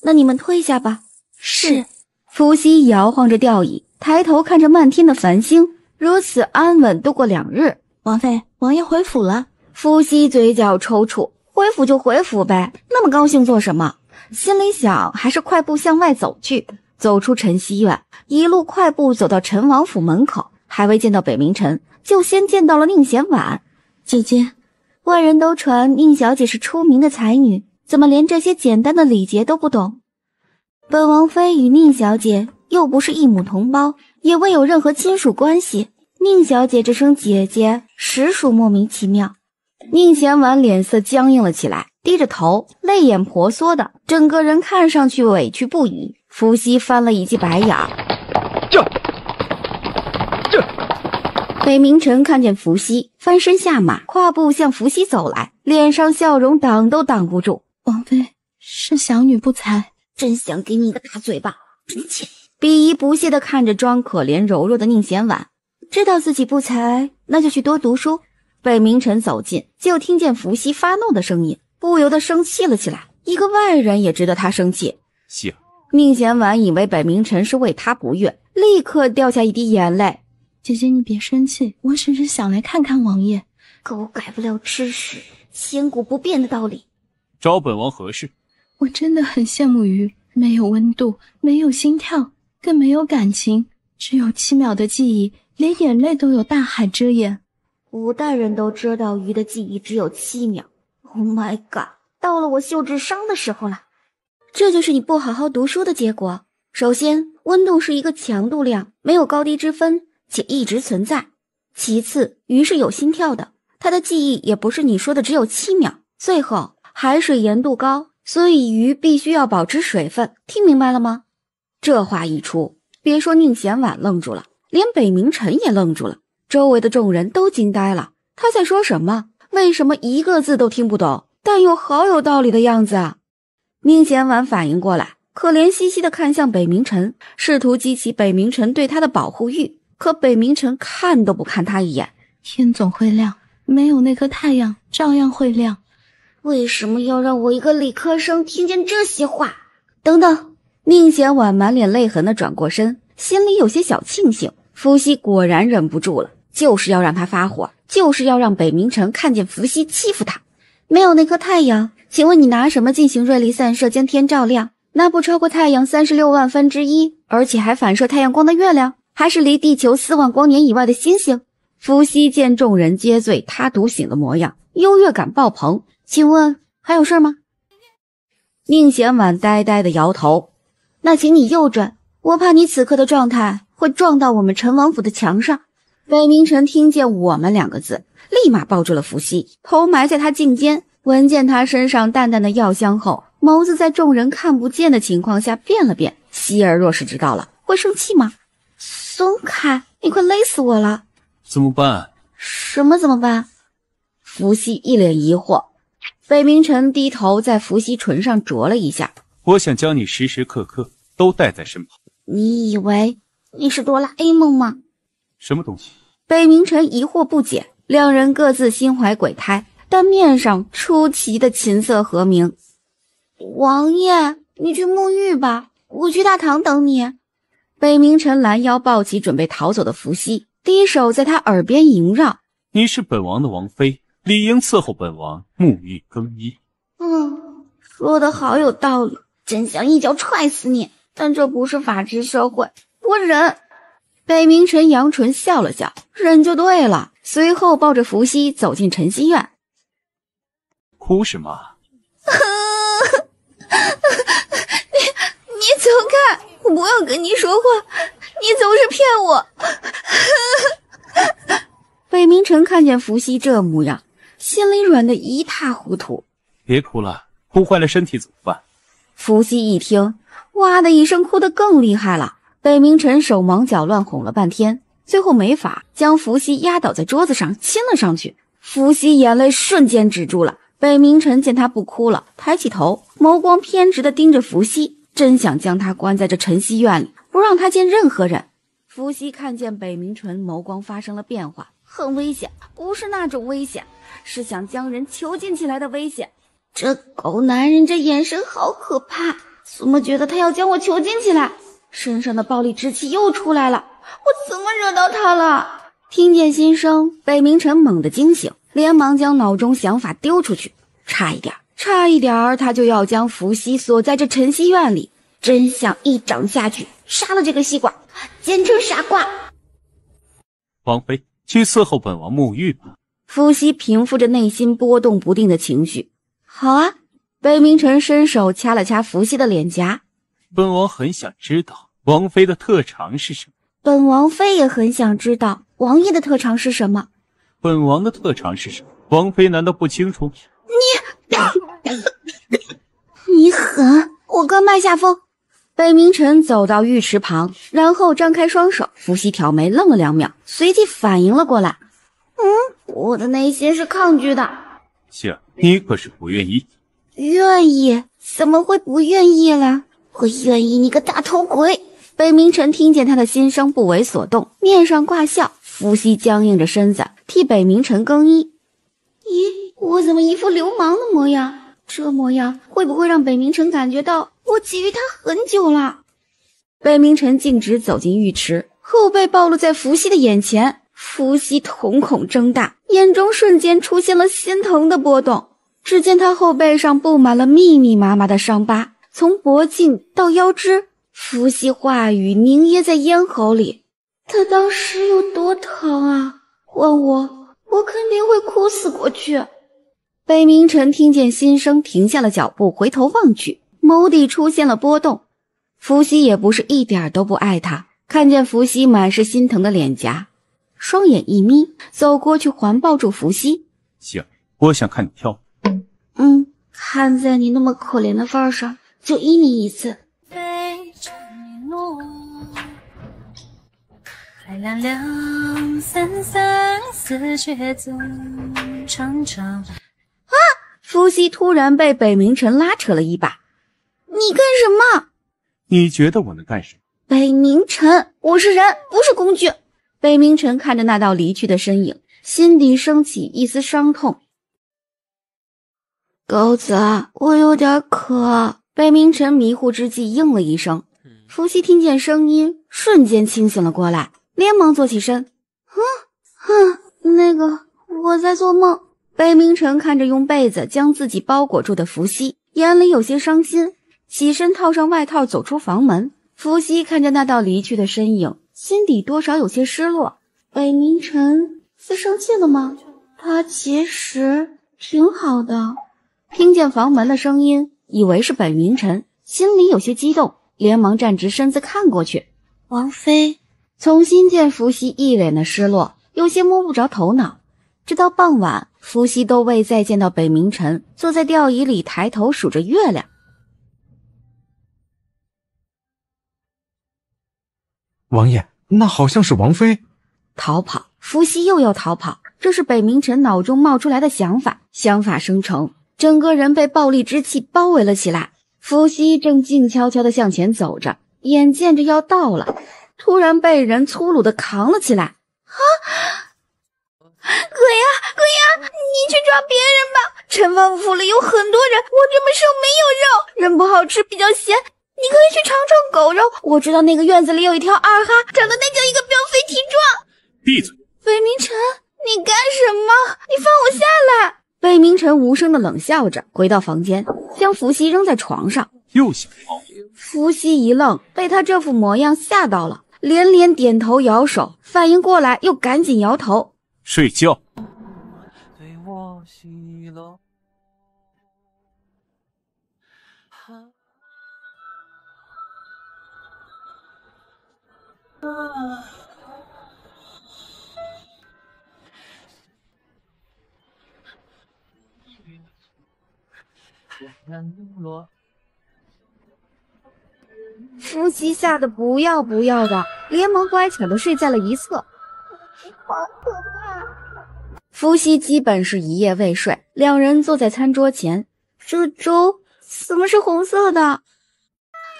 那你们退下吧。是。伏羲摇晃着吊椅，抬头看着漫天的繁星，如此安稳度过2日。王妃，王爷回府了。伏羲嘴角抽搐，回府就回府呗，那么高兴做什么？心里想，还是快步向外走去。走出晨曦院，一路快步走到陈王府门口，还未见到北冥城，就先见到了宁贤婉。姐姐，外人都传宁小姐是出名的才女，怎么连这些简单的礼节都不懂？本王妃与宁小姐又不是一母同胞，也未有任何亲属关系，宁小姐这声姐姐实属莫名其妙。宁贤婉脸色僵硬了起来，低着头，泪眼婆娑的，整个人看上去委屈不已。伏羲翻了一记白眼。北冥城看见伏羲，翻身下马，跨步向伏羲走来，脸上笑容挡都挡不住。王妃，是小女不才，真想给你一个大嘴巴！鄙夷不屑地看着装可怜柔弱的宁贤婉，知道自己不才，那就去多读书。北冥城走近，就听见伏羲发怒的声音，不由得生气了起来。一个外人也值得他生气。行。宁贤婉以为北冥城是为他不悦，立刻掉下一滴眼泪。姐姐你别生气，我只是想来看看王爷。狗改不了吃屎，千古不变的道理。找本王何事？我真的很羡慕鱼，没有温度，没有心跳，更没有感情，只有7秒的记忆，连眼泪都有大海遮掩。古代人都知道鱼的记忆只有7秒。Oh my god， 到了我秀智商的时候了。这就是你不好好读书的结果。首先，温度是一个强度量，没有高低之分，且一直存在。其次，鱼是有心跳的，它的记忆也不是你说的只有7秒。最后，海水盐度高，所以鱼必须要保持水分，听明白了吗？这话一出，别说宁贤婉愣住了，连北冥城也愣住了，周围的众人都惊呆了。他在说什么？为什么一个字都听不懂，但又好有道理的样子啊？宁贤婉反应过来，可怜兮兮地看向北冥城，试图激起北冥城对他的保护欲，可北冥城看都不看他一眼。天总会亮，没有那颗太阳照样会亮。为什么要让我一个理科生听见这些话？等等，宁贤婉满脸泪痕地转过身，心里有些小庆幸，伏羲果然忍不住了，就是要让他发火，就是要让北冥城看见伏羲欺负他。没有那颗太阳，请问你拿什么进行锐利散射将天照亮？那不超过太阳36万分之一，而且还反射太阳光的月亮，还是离地球4万光年以外的星星？伏羲见众人皆醉他独醒的模样，优越感爆棚。请问还有事吗？宁贤婉呆呆地摇头。那请你右转，我怕你此刻的状态会撞到我们陈王府的墙上。北冥城听见我们2个字，立马抱住了伏羲，头埋在他颈间，闻见他身上淡淡的药香后，眸子在众人看不见的情况下变了变。希儿若是知道了，会生气吗？松开，你快勒死我了。怎么办？什么怎么办？伏羲一脸疑惑。北冥城低头在伏羲唇上啄了一下。我想将你时时刻刻都带在身旁。你以为你是哆啦 A 梦吗？什么东西？北冥城疑惑不解，两人各自心怀鬼胎，但面上出奇的琴瑟和鸣。王爷，你去沐浴吧，我去大堂等你。北冥城拦腰抱起准备逃走的伏羲，低手在他耳边萦绕。你是本王的王妃，理应伺候本王沐浴更衣。说得好有道理，真想一脚踹死你，但这不是法治社会，我忍。北冥城扬唇笑了笑，忍就对了，随后抱着伏羲走进晨曦院。哭什么？你走开！我不要跟你说话，你总是骗我。北明晨看见伏羲这模样，心里软得一塌糊涂。别哭了，哭坏了身体怎么办？伏羲一听，哇的一声哭得更厉害了。北明晨手忙脚乱哄了半天，最后没法将伏羲压倒在桌子上亲了上去。伏羲眼泪瞬间止住了。北明晨见他不哭了，抬起头，眸光偏执地盯着伏羲，真想将他关在这晨曦院里，不让他见任何人。伏羲看见北明晨眸光发生了变化，很危险，不是那种危险，是想将人囚禁起来的危险。这狗男人这眼神好可怕，怎么觉得他要将我囚禁起来？身上的暴力之气又出来了，我怎么惹到他了？听见心声，北明晨猛地惊醒，连忙将脑中想法丢出去。差一点他就要将伏羲锁在这晨曦院里，真想一掌下去杀了这个西瓜，简称傻瓜。王妃，去伺候本王沐浴吧。伏羲平复着内心波动不定的情绪。好啊。北明晨伸手掐了掐伏羲的脸颊。本王很想知道王妃的特长是什么。本王妃也很想知道王爷的特长是什么。本王的特长是什么？王妃难道不清楚？你狠！我刚卖下风。北明晨走到浴池旁，然后张开双手。伏羲挑眉愣了2秒，随即反应了过来。我的内心是抗拒的。杏儿，你可是不愿意？愿意？怎么会不愿意了？我愿意你个大头鬼！北明晨听见他的心声，不为所动，面上挂笑。伏羲僵硬着身子替北明晨更衣。咦，我怎么一副流氓的模样？这模样会不会让北明晨感觉到我觊觎他很久了？北明晨径直走进浴池，后背暴露在伏羲的眼前。伏羲瞳孔睁大，眼中瞬间出现了心疼的波动。只见他后背上布满了密密麻麻的伤疤，从脖颈到腰肢。伏羲话语凝噎在咽喉里。他当时有多疼啊！换我肯定会哭死过去。北明晨听见心声，停下了脚步，回头望去，眸底出现了波动。伏羲也不是一点都不爱他，看见伏羲满是心疼的脸颊，双眼一眯，走过去环抱住伏羲。行，我想看你跳舞。看在你那么可怜的份上，就依你一次。海凉凉，散散，似却总长长。伏羲突然被北明晨拉扯了一把。你干什么？你觉得我能干什么？北明晨，我是人，不是工具。北明晨看着那道离去的身影，心底升起一丝伤痛。狗子，我有点渴。北明晨迷糊之际应了一声。伏羲听见声音，瞬间清醒了过来，连忙坐起身。我在做梦。北明晨看着用被子将自己包裹住的伏羲，眼里有些伤心，起身套上外套走出房门。伏羲看着那道离去的身影，心底多少有些失落。北明晨是生气了吗？他其实挺好的。听见房门的声音，以为是北明晨，心里有些激动，连忙站直身子看过去。王妃。重新见伏羲一脸的失落，有些摸不着头脑。直到傍晚，伏羲都未再见到北明晨，坐在吊椅里抬头数着月亮。王爷，那好像是王妃。逃跑，伏羲又要逃跑，这是北明晨脑中冒出来的想法。想法生成，整个人被暴力之气包围了起来。伏羲正静悄悄地向前走着，眼见着要到了，突然被人粗鲁地扛了起来。鬼呀，你去抓别人吧！陈王府里有很多人，我这么瘦没有肉，人不好吃，比较咸，你可以去尝尝狗肉。我知道那个院子里有一条二哈，长得那叫一个膘肥体壮。闭嘴！北明晨，你干什么？你放我下来！北明晨无声地冷笑着，回到房间，将伏羲扔在床上。又想逃？伏羲一愣，被他这副模样吓到了，连连点头摇手，反应过来又赶紧摇头。睡觉。对我喜乐夫妻吓得不要不要的，连忙乖巧的睡在了一侧。好可怕！夫妻基本是一夜未睡，两人坐在餐桌前。这粥怎么是红色的？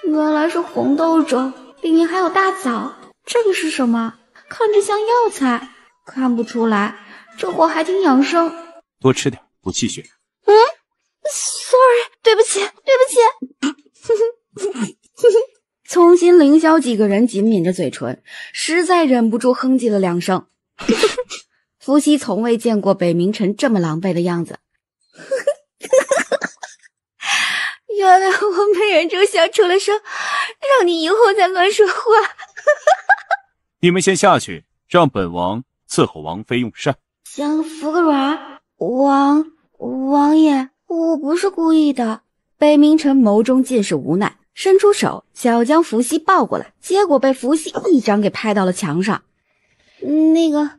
原来是红豆粥，里面还有大枣。这个是什么？看着像药材，看不出来，这货还挺养生。多吃点，补气血。sorry， 对不起，对不起。从心凌霄几个人紧抿着嘴唇，实在忍不住哼唧了2声。伏羲从未见过北冥辰这么狼狈的样子。原来我被人中笑出了声，让你以后再乱说话。你们先下去，让本王伺候王妃用膳。想服个软，王爷，我不是故意的。北冥辰眸中尽是无奈，伸出手想要将伏羲抱过来，结果被伏羲一掌给拍到了墙上。那个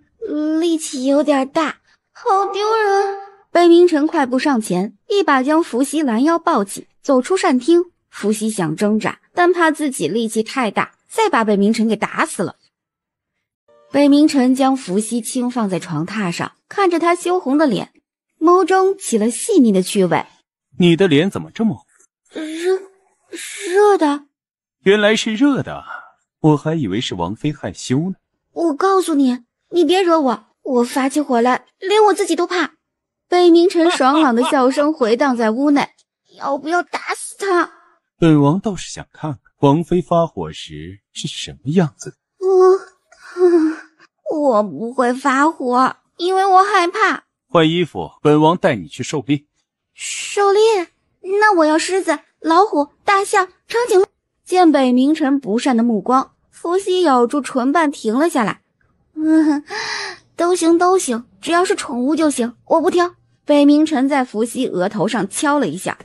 力气有点大，好丢人。北冥辰快步上前，一把将伏羲拦腰抱起，走出膳厅。伏羲想挣扎，但怕自己力气太大，再把北冥辰给打死了。北冥辰将伏羲轻放在床榻上，看着他羞红的脸，眸中起了细腻的趣味。你的脸怎么这么红？热的。原来是热的，我还以为是王妃害羞呢。我告诉你，你别惹我，我发起火来连我自己都怕。北冥辰爽朗的笑声回荡在屋内，要不要打死他？本王倒是想看看王妃发火时是什么样子的。我不会发火，因为我害怕。换衣服，本王带你去狩猎。狩猎？那我要狮子、老虎、大象、长颈鹿。见北冥辰不善的目光，伏羲咬住唇瓣停了下来。都行，只要是宠物就行，我不挑。北冥辰在伏羲额头上敲了一下。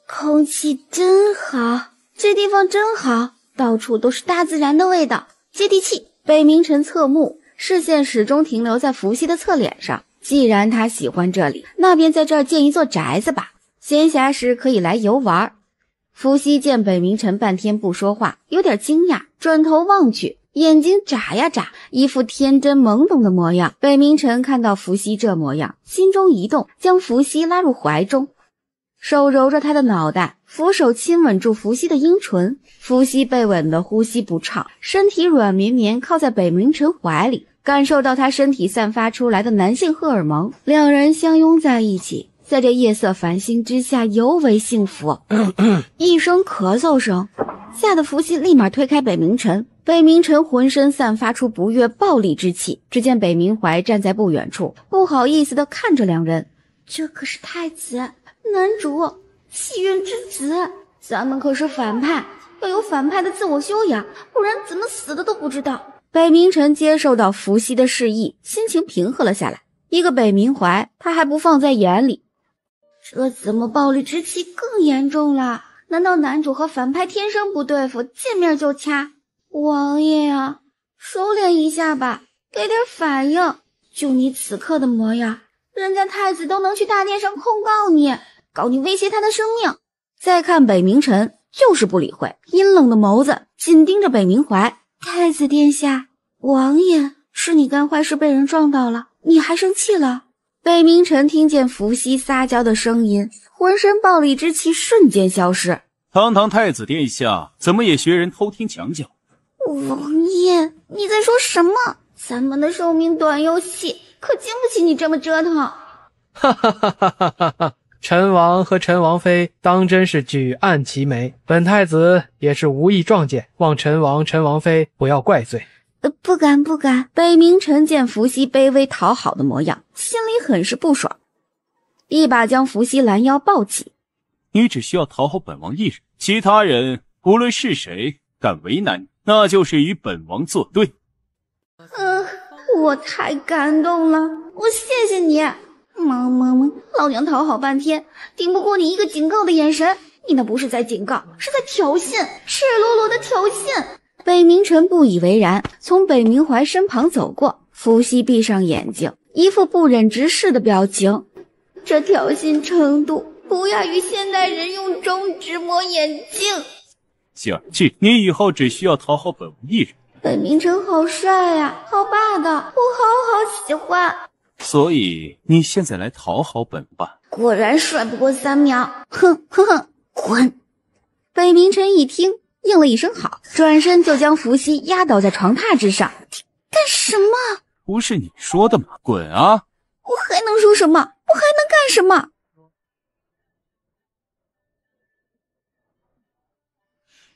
空气真好，这地方真好，到处都是大自然的味道，接地气。北冥辰侧目，视线始终停留在伏羲的侧脸上。既然他喜欢这里，那便在这儿建一座宅子吧，闲暇时可以来游玩。伏羲见北冥辰半天不说话，有点惊讶，转头望去，眼睛眨呀眨，一副天真懵懂的模样。北冥辰看到伏羲这模样，心中一动，将伏羲拉入怀中，手揉着他的脑袋，扶手亲吻住伏羲的阴唇。伏羲被吻得呼吸不畅，身体软绵绵靠在北冥辰怀里，感受到他身体散发出来的男性荷尔蒙，两人相拥在一起，在这夜色繁星之下尤为幸福。一声咳嗽声，吓得伏羲立马推开北冥辰。北冥辰浑身散发出不悦暴戾之气，只见北冥怀站在不远处，不好意思地看着两人。这可是太子，男主，气运之子，咱们可是反派，要有反派的自我修养，不然怎么死的都不知道。北冥辰接受到伏羲的示意，心情平和了下来。一个北冥怀，他还不放在眼里，这怎么暴戾之气更严重了？难道男主和反派天生不对付，见面就掐？王爷啊，收敛一下吧，给点反应。就你此刻的模样，人家太子都能去大殿上控告你，告你威胁他的生命。再看北冥辰，就是不理会，阴冷的眸子紧盯着北冥怀。太子殿下，王爷，是你干坏事被人撞到了，你还生气了？北冥辰听见伏羲撒娇的声音，浑身暴戾之气瞬间消失。堂堂太子殿下，怎么也学人偷听墙角？王爷，你在说什么？咱们的寿命短又细，可经不起你这么折腾。哈哈哈哈哈哈！陈王和陈王妃当真是举案齐眉，本太子也是无意撞见，望陈王陈王妃不要怪罪。不敢。北冥辰见伏羲卑微讨好的模样，心里很是不爽，一把将伏羲拦腰抱起。你只需要讨好本王一人，其他人无论是谁敢为难你，那就是与本王作对。我太感动了，我谢谢你。萌，老娘讨好半天，顶不过你一个警告的眼神。你那不是在警告，是在挑衅，赤裸裸的挑衅。北冥辰不以为然，从北冥怀身旁走过。伏羲闭上眼睛，一副不忍直视的表情。这挑衅程度不亚于现代人用中指磨眼睛。希儿，你以后只需要讨好本王一人。北冥城好帅呀，好霸道，我好喜欢。所以你现在来讨好本王吧。果然帅不过3秒，哼哼哼，滚！北冥城一听，应了一声好，转身就将伏羲压倒在床榻之上。干什么？不是你说的吗？滚啊！我还能说什么？我还能干什么？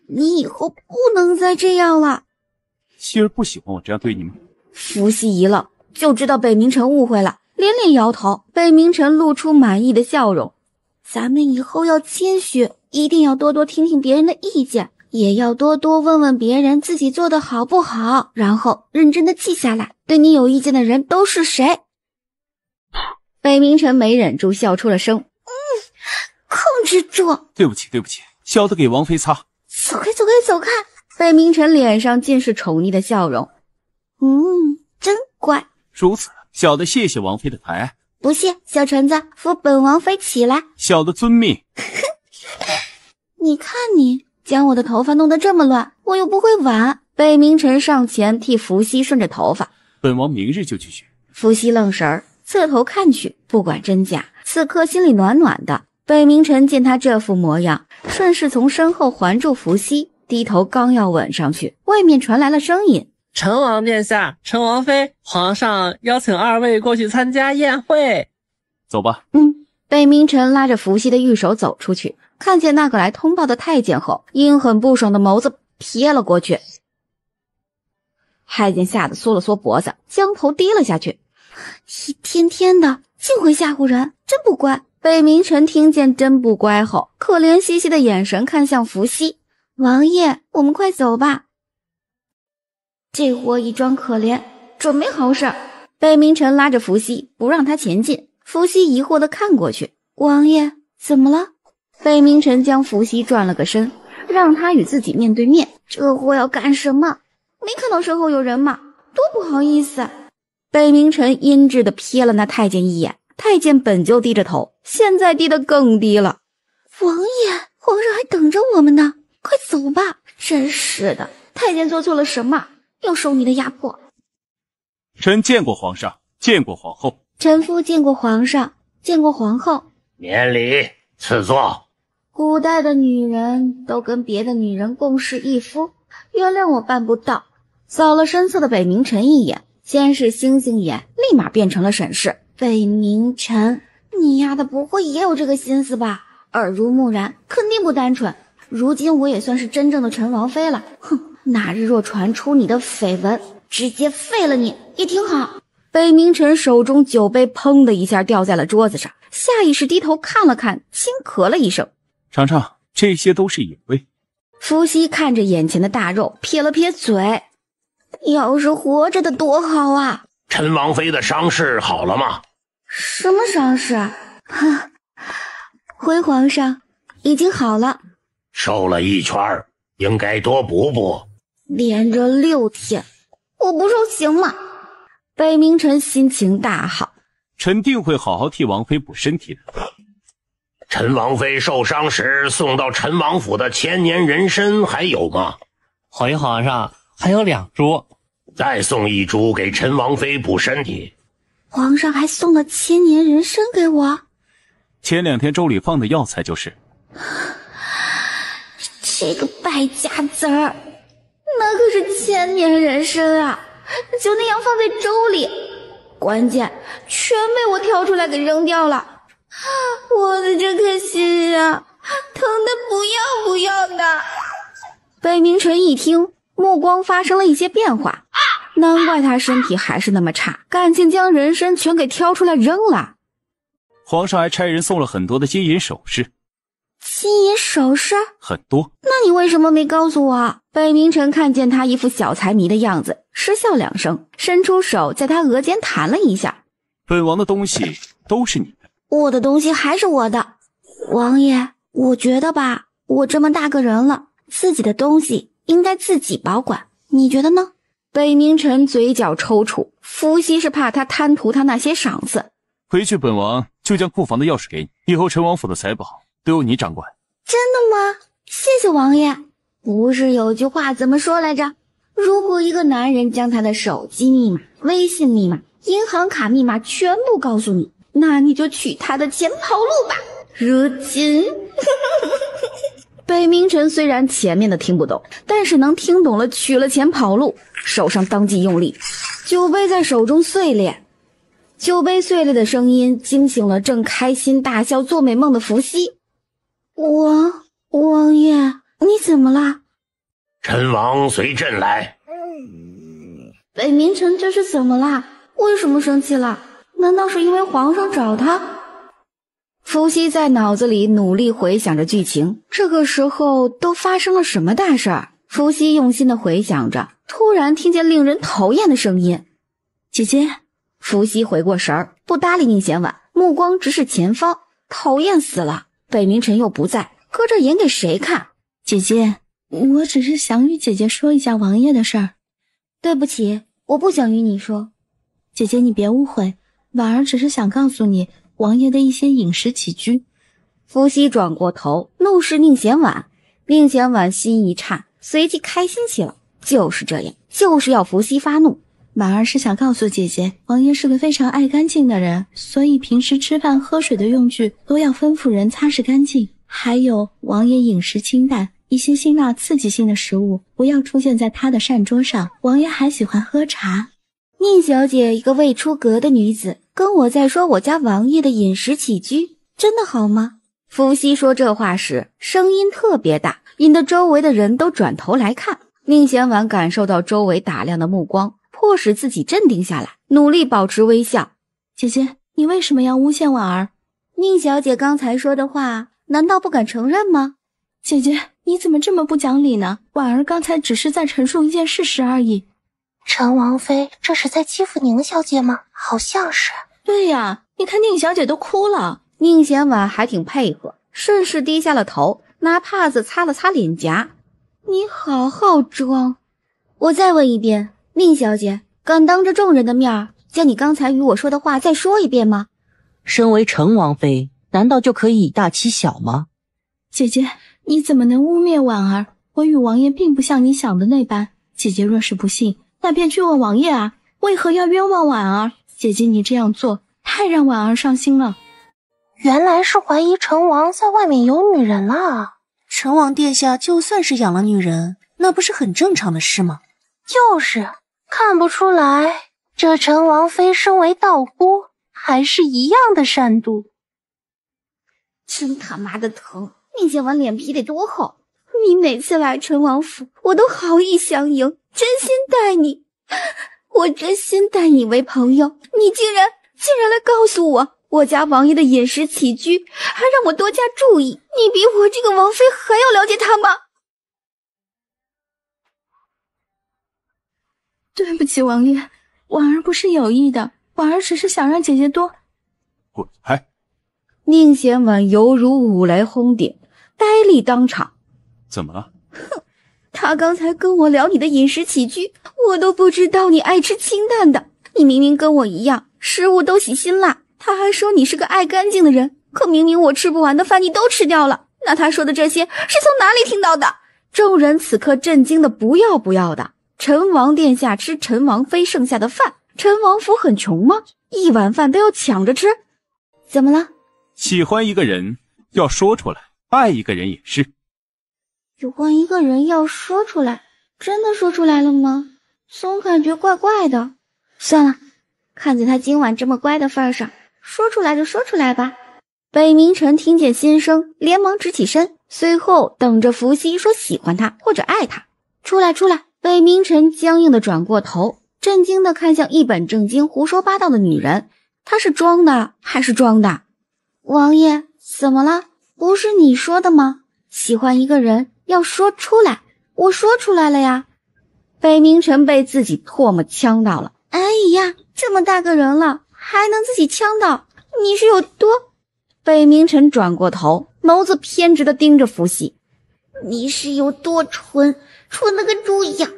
你以后不能再这样了。希儿不喜欢我这样对你吗？伏羲一愣，就知道北冥城误会了，连连摇头。北冥城露出满意的笑容。咱们以后要谦虚，一定要多多听听别人的意见，也要多多问问别人自己做的好不好，然后认真的记下来，对你有意见的人都是谁。北冥城没忍住笑出了声。控制住。对不起，小的给王妃擦。走开，走开，走开！北冥城脸上尽是宠溺的笑容。真乖。如此，小的谢谢王妃的抬爱。不谢，小橙子，扶本王妃起来。小的遵命。你看你，将我的头发弄得这么乱，我又不会挽。北冥城上前替伏羲顺着头发。本王明日就去学。伏羲愣神儿，侧头看去，不管真假，此刻心里暖暖的。北冥城见他这副模样，顺势从身后环住伏羲，低头刚要吻上去，外面传来了声音：陈王殿下，陈王妃，皇上邀请2位过去参加宴会。走吧。北冥城拉着伏羲的玉手走出去，看见那个来通报的太监后，阴狠不爽的眸子瞥了过去。太监吓得缩了缩脖子，将头低了下去。一天天的净会吓唬人，真不乖。北冥城听见真不乖后，可怜兮兮的眼神看向伏羲：王爷，我们快走吧。这货一装可怜，准没好事。北冥城拉着伏羲不让他前进。伏羲疑惑地看过去，王爷怎么了？北冥城将伏羲转了个身，让他与自己面对面。这货要干什么？没看到身后有人吗？多不好意思。北冥城阴鸷地瞥了那太监一眼，太监本就低着头，现在低得更低了。王爷，皇上还等着我们呢，快走吧。真是的，太监做错了什么？要受你的压迫。臣见过皇上，见过皇后。臣夫见过皇上，见过皇后。免礼，赐座。古代的女人都跟别的女人共侍一夫，原谅我办不到。扫了身侧的北冥城一眼，先是星星眼，立马变成了审视。北冥城，你丫的不会也有这个心思吧？耳濡目染，肯定不单纯。如今我也算是真正的陈王妃了，哼！哪日若传出你的绯闻，直接废了你也挺好。北冥城手中酒杯砰的一下掉在了桌子上，下意识低头看了看，轻咳了一声。尝尝，这些都是野味。伏羲看着眼前的大肉，撇了撇嘴。要是活着的多好啊！陈王妃的伤势好了吗？什么伤势？回皇上，已经好了。瘦了1圈，应该多补补。连着6天，我不受行吗？北冥城心情大好，臣定会好好替王妃补身体的。陈王妃受伤时送到陈王府的千年人参还有吗？回皇上，还有2株。再送1株给陈王妃补身体。皇上还送了千年人参给我。前2天粥里放的药材就是。这个败家子儿，那可是千年人参啊！就那样放在粥里，关键全被我挑出来给扔掉了。我的这颗心啊，疼得不要的。北冥城一听，目光发生了一些变化，难怪他身体还是那么差，感情将人参全给挑出来扔了。皇上还差人送了很多的金银首饰。金银首饰？很多。那你为什么没告诉我？北冥城看见他一副小财迷的样子，失笑2声，伸出手在他额间弹了一下。本王的东西都是你的。我的东西还是我的。王爷，我觉得吧，我这么大个人了，自己的东西应该自己保管，你觉得呢？北冥城嘴角抽搐，伏羲是怕他贪图他那些赏赐。回去本王就将库房的钥匙给你，以后陈王府的财宝都由你掌管。真的吗？谢谢王爷。不是有句话怎么说来着？如果一个男人将他的手机密码、微信密码、银行卡密码全部告诉你，那你就取他的钱跑路吧。如今北冥晨虽然前面的听不懂，但是能听懂了取了钱跑路，手上当即用力，酒杯在手中碎裂。酒杯碎裂的声音惊醒了正开心大笑做美梦的伏羲。王爷，你怎么了？陈王随朕来。北冥晨这是怎么啦？为什么生气了？难道是因为皇上找他？伏羲在脑子里努力回想着剧情，这个时候都发生了什么大事儿？伏羲用心的回想着，突然听见令人讨厌的声音：“姐姐。”伏羲回过神儿，不搭理宁贤婉，目光直视前方，讨厌死了。北冥晨又不在，搁这演给谁看？姐姐，我只是想与姐姐说一下王爷的事儿。对不起，我不想与你说。姐姐，你别误会，婉儿只是想告诉你王爷的一些饮食起居。伏羲转过头，怒视宁贤婉。宁贤婉心一颤，随即开心起了。就是这样，就是要伏羲发怒。婉儿是想告诉姐姐，王爷是个非常爱干净的人，所以平时吃饭喝水的用具都要吩咐人擦拭干净。还有，王爷饮食清淡，一些辛辣刺激性的食物不要出现在他的膳桌上。王爷还喜欢喝茶。宁小姐一个未出阁的女子，跟我在说我家王爷的饮食起居，真的好吗？伏羲说这话时声音特别大，引得周围的人都转头来看。宁贤婉感受到周围打量的目光，迫使自己镇定下来，努力保持微笑。姐姐，你为什么要诬陷婉儿？宁小姐刚才说的话，难道不敢承认吗？姐姐，你怎么这么不讲理呢？婉儿刚才只是在陈述一件事实而已。陈王妃这是在欺负宁小姐吗？好像是。对呀，你看宁小姐都哭了。宁贤婉还挺配合，顺势低下了头，拿帕子擦了擦脸颊。你好好装。我再问一遍，宁小姐，敢当着众人的面将你刚才与我说的话再说一遍吗？身为陈王妃，难道就可以以大欺小吗？姐姐，你怎么能污蔑婉儿？我与王爷并不像你想的那般。姐姐若是不信，那便去问王爷啊，为何要冤枉婉儿？姐姐，你这样做太让婉儿伤心了。原来是怀疑陈王在外面有女人了。陈王殿下就算是养了女人，那不是很正常的事吗？就是看不出来，这陈王妃身为道姑，还是一样的善妒。真他妈的疼！宁贤婉脸皮得多厚？你每次来陈王府，我都好意相迎，真心待你。我真心待你为朋友，你竟然来告诉我家王爷的饮食起居，还让我多加注意。你比我这个王妃还要了解他吗？对不起，王爷，婉儿不是有意的，婉儿只是想让姐姐多……滚开！宁贤婉犹如五雷轰顶，呆立当场。怎么了？哼，他刚才跟我聊你的饮食起居，我都不知道你爱吃清淡的。你明明跟我一样，食物都喜辛辣，他还说你是个爱干净的人，可明明我吃不完的饭你都吃掉了。那他说的这些是从哪里听到的？众人此刻震惊的不要不要的。陈王殿下吃陈王妃剩下的饭，陈王府很穷吗？一碗饭都要抢着吃？怎么了？喜欢一个人要说出来，爱一个人也是。喜欢一个人要说出来，真的说出来了吗？总感觉怪怪的。算了，看在他今晚这么乖的份上，说出来就说出来吧。北冥晨听见心声，连忙直起身，随后等着伏羲说喜欢他或者爱他。出来。北冥晨僵硬的转过头，震惊的看向一本正经胡说八道的女人，她是装的还是装的？王爷，怎么了？不是你说的吗？喜欢一个人要说出来，我说出来了呀。北冥晨被自己唾沫呛到了。哎呀，这么大个人了，还能自己呛到，你是有多……北冥晨转过头，眸子偏执的盯着伏羲。你是有多蠢，蠢得跟猪一样。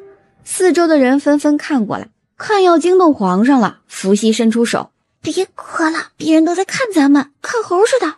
四周的人纷纷看过来，看要惊动皇上了。伏羲伸出手，别咳了，别人都在看咱们，看猴似的。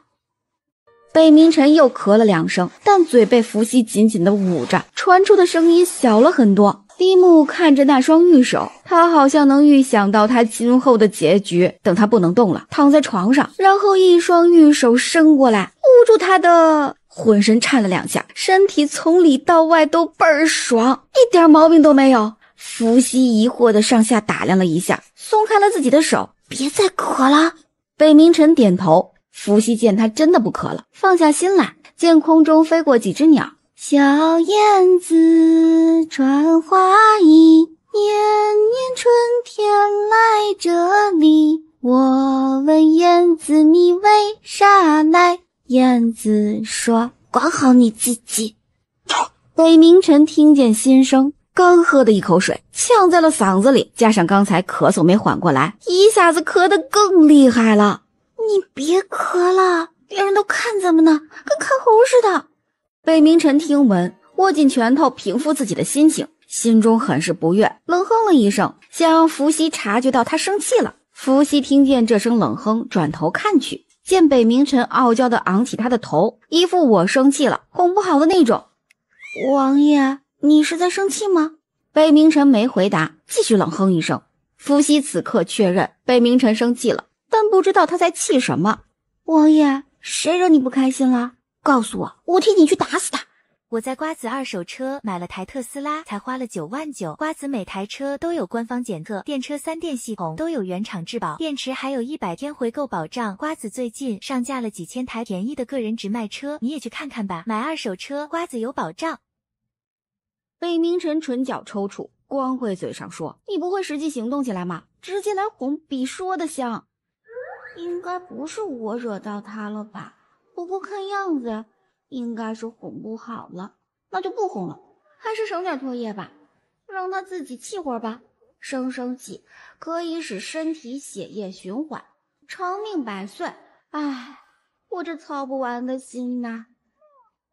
北冥晨又咳了2声，但嘴被伏羲紧紧地捂着，传出的声音小了很多。李牧看着那双玉手，他好像能预想到他今后的结局。等他不能动了，躺在床上，然后一双玉手伸过来，捂住他的，浑身颤了2下，身体从里到外都倍儿爽，一点毛病都没有。伏羲疑惑地上下打量了一下，松开了自己的手，别再咳了。北冥晨点头。伏羲见他真的不渴了，放下心来，见空中飞过几只鸟。小燕子转花衣，年年春天来这里。我问燕子你为啥来？燕子说管好你自己。北冥晨听见心声，刚喝的一口水呛在了嗓子里，加上刚才咳嗽没缓过来，一下子咳得更厉害了。你别咳了，别人都看咱们呢，跟看猴似的。北冥晨听闻，握紧拳头平复自己的心情，心中很是不悦，冷哼了一声，想让伏羲察觉到他生气了。伏羲听见这声冷哼，转头看去，见北冥晨傲娇地昂起他的头，一副我生气了，哄不好的那种。王爷，你是在生气吗？北冥晨没回答，继续冷哼一声。伏羲此刻确认北冥晨生气了，但不知道他在气什么。王爷，谁惹你不开心了？告诉我，我替你去打死他。我在瓜子二手车买了台特斯拉，才花了9万9。瓜子每台车都有官方检测，电车3电系统都有原厂质保，电池还有100天回购保障。瓜子最近上架了几千台便宜的个人直卖车，你也去看看吧。买二手车，瓜子有保障。北冥晨唇角抽搐，光会嘴上说，你不会实际行动起来吗？直接来哄比说的香。应该不是我惹到他了吧？不过看样子应该是哄不好了，那就不哄了，还是省点唾液吧，让他自己气会儿吧。生气可以使身体血液循环，长命百岁。唉，我这操不完的心呐。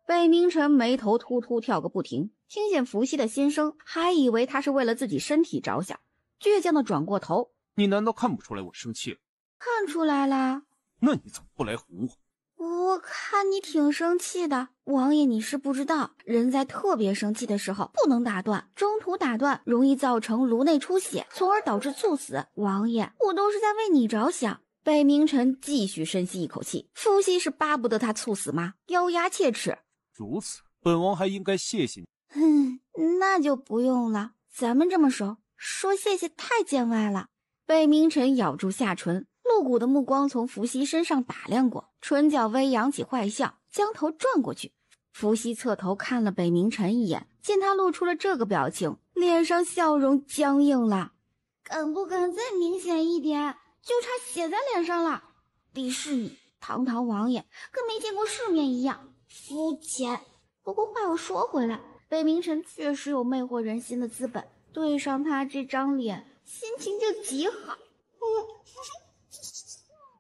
北冥晨眉头突突跳个不停，听见伏羲的心声，还以为他是为了自己身体着想，倔强的转过头。你难道看不出来我生气了？看出来啦。那你怎么不来哄我？我看你挺生气的，王爷你是不知道，人在特别生气的时候不能打断，中途打断容易造成颅内出血，从而导致猝死。王爷，我都是在为你着想。北冥晨继续深吸一口气，伏羲是巴不得他猝死吗？咬牙切齿。如此，本王还应该谢谢你。那就不用了，咱们这么熟，说谢谢太见外了。北冥晨咬住下唇，露骨的目光从伏羲身上打量过，唇角微扬起坏笑，将头转过去。伏羲侧头看了北冥晨一眼，见他露出了这个表情，脸上笑容僵硬了。敢不敢再明显一点？就差写在脸上了。鄙视你，堂堂王爷跟没见过世面一样肤浅。不过话又说回来，北冥晨确实有魅惑人心的资本，对上他这张脸，心情就极好。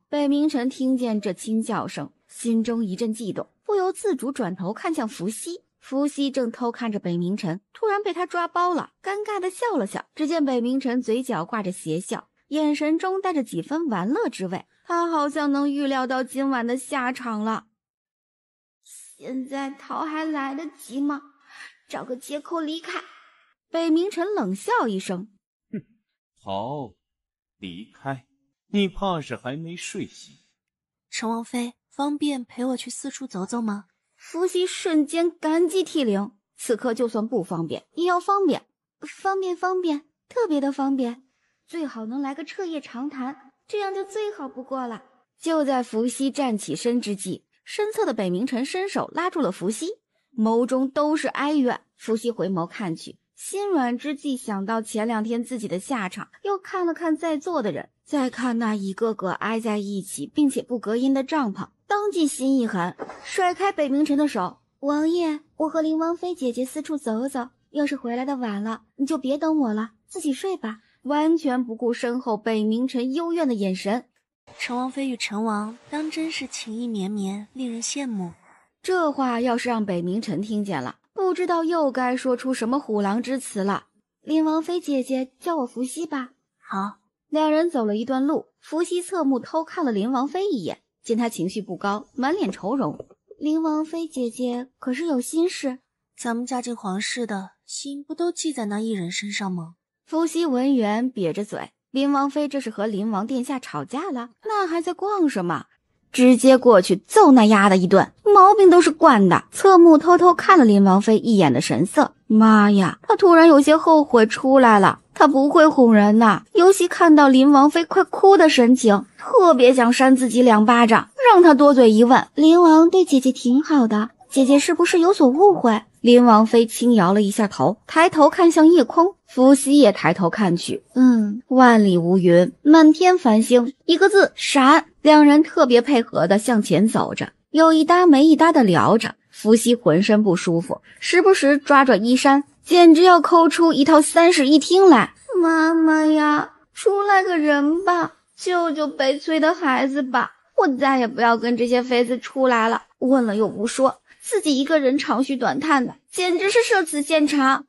北冥晨听见这轻叫声，心中一阵悸动，不由自主转头看向伏羲。伏羲正偷看着北冥晨，突然被他抓包了，尴尬的笑了笑。只见北冥晨嘴角挂着邪笑，眼神中带着几分玩乐之味，他好像能预料到今晚的下场了。现在逃还来得及吗？找个借口离开。北冥晨冷笑一声，逃，离开？你怕是还没睡醒。陈王妃，方便陪我去四处走走吗？伏羲瞬间感激涕零，此刻就算不方便也要方便。方便，特别的方便，最好能来个彻夜长谈，这样就最好不过了。就在伏羲站起身之际，身侧的北冥晨伸手拉住了伏羲，眸中都是哀怨。伏羲回眸看去，心软之际想到前2天自己的下场，又看了看在座的人，再看那一个个挨在一起并且不隔音的帐篷，当即心一狠，甩开北冥晨的手。王爷，我和林王妃姐姐四处走走，要是回来的晚了，你就别等我了，自己睡吧。完全不顾身后北冥晨幽怨的眼神。陈王妃与陈王当真是情意绵绵，令人羡慕。这话要是让北冥晨听见了，不知道又该说出什么虎狼之词了。林王妃姐姐叫我伏羲吧。好。两人走了一段路，伏羲侧目偷看了林王妃一眼，见她情绪不高，满脸愁容。林王妃姐姐可是有心事？咱们嫁进皇室的心不都系在那一人身上吗？伏羲闻言瘪着嘴，林王妃这是和林王殿下吵架了？那还在逛什么？直接过去揍那丫的一顿，毛病都是惯的。侧目偷偷看了林王妃一眼的神色，妈呀，他突然有些后悔出来了。他不会哄人的，尤其看到林王妃快哭的神情，特别想扇自己2巴掌，让他多嘴一问。林王对姐姐挺好的，姐姐是不是有所误会？林王妃轻摇了一下头，抬头看向夜空。伏羲也抬头看去，万里无云，满天繁星，一个字闪。两人特别配合的向前走着，有一搭没一搭的聊着。伏羲浑身不舒服，时不时抓衣衫，简直要抠出一套3室一厅来。妈妈呀，出来个人吧，救救悲催的孩子吧！我再也不要跟这些妃子出来了，问了又不说，自己一个人长吁短叹的，简直是社死现场。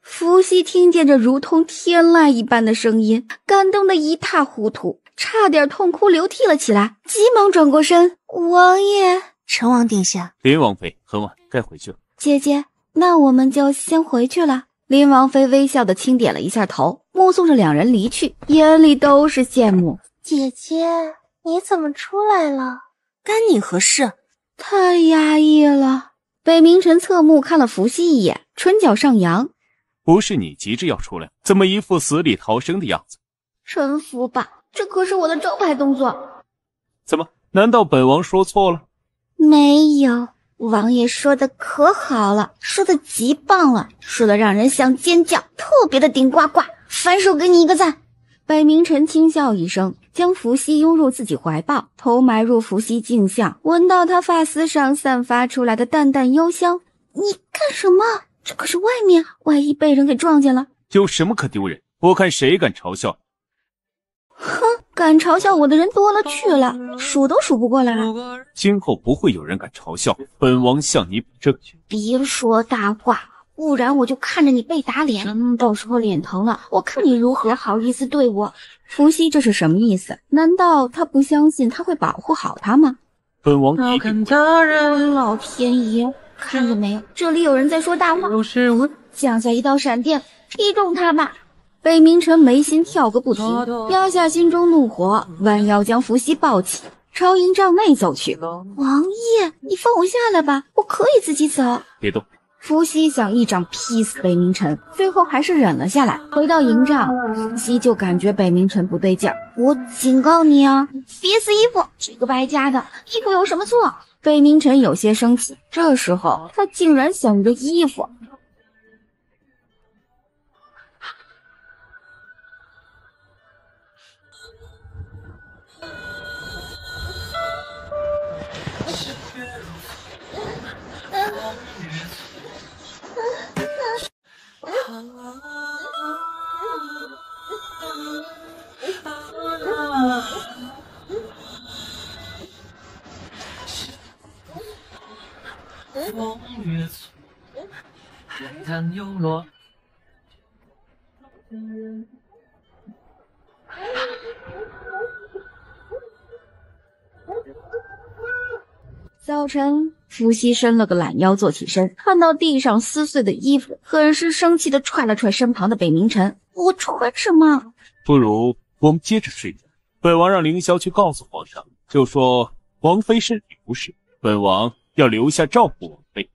伏羲听见这如同天籁一般的声音，感动得一塌糊涂，差点痛哭流涕了起来，急忙转过身。王爷，陈王殿下。林王妃，很晚，该回去了。姐姐，那我们就先回去了。林王妃微笑地轻点了一下头，目送着两人离去，眼里都是羡慕。姐姐，你怎么出来了？干你何事？太压抑了。北冥辰侧目看了伏羲一眼，唇角上扬。不是你急着要出来，怎么一副死里逃生的样子？臣服吧，这可是我的招牌动作。怎么？难道本王说错了？没有，王爷说的可好了，说的极棒了，说的让人想尖叫，特别的顶呱呱，反手给你一个赞。北冥辰轻笑一声，将伏羲拥入自己怀抱，头埋入伏羲颈项，闻到他发丝上散发出来的淡淡幽香。你干什么？这可是外面，万一被人给撞见了。有什么可丢人？我看谁敢嘲笑。哼，敢嘲笑我的人多了去了，数都数不过来了。今后不会有人敢嘲笑本王，向你保证。别说大话，不然我就看着你被打脸，到时候脸疼了，我看你如何好意思对我。伏羲这是什么意思？难道他不相信他会保护好他吗？本王老天爷，看着没有，这里有人在说大话。降下一道闪电，劈中他吧。北冥辰眉心跳个不停，压下心中怒火，弯腰将伏羲抱起，朝营帐内走去。王爷，你放我下来吧，我可以自己走。别动。伏羲想一掌劈死北冥辰，最后还是忍了下来。回到营帐，伏羲就感觉北冥辰不对劲儿。我警告你啊，别撕衣服，这个败家的衣服有什么错？北冥辰有些生气，这时候他竟然想着衣服。风月错，海棠又落。早晨，伏羲伸了个懒腰，坐起身，看到地上撕碎的衣服，很是生气地踹了踹身旁的北冥辰。我穿什么？不如我们接着睡觉。本王让凌霄去告诉皇上，就说王妃身体不适，本王要留下照顾王妃。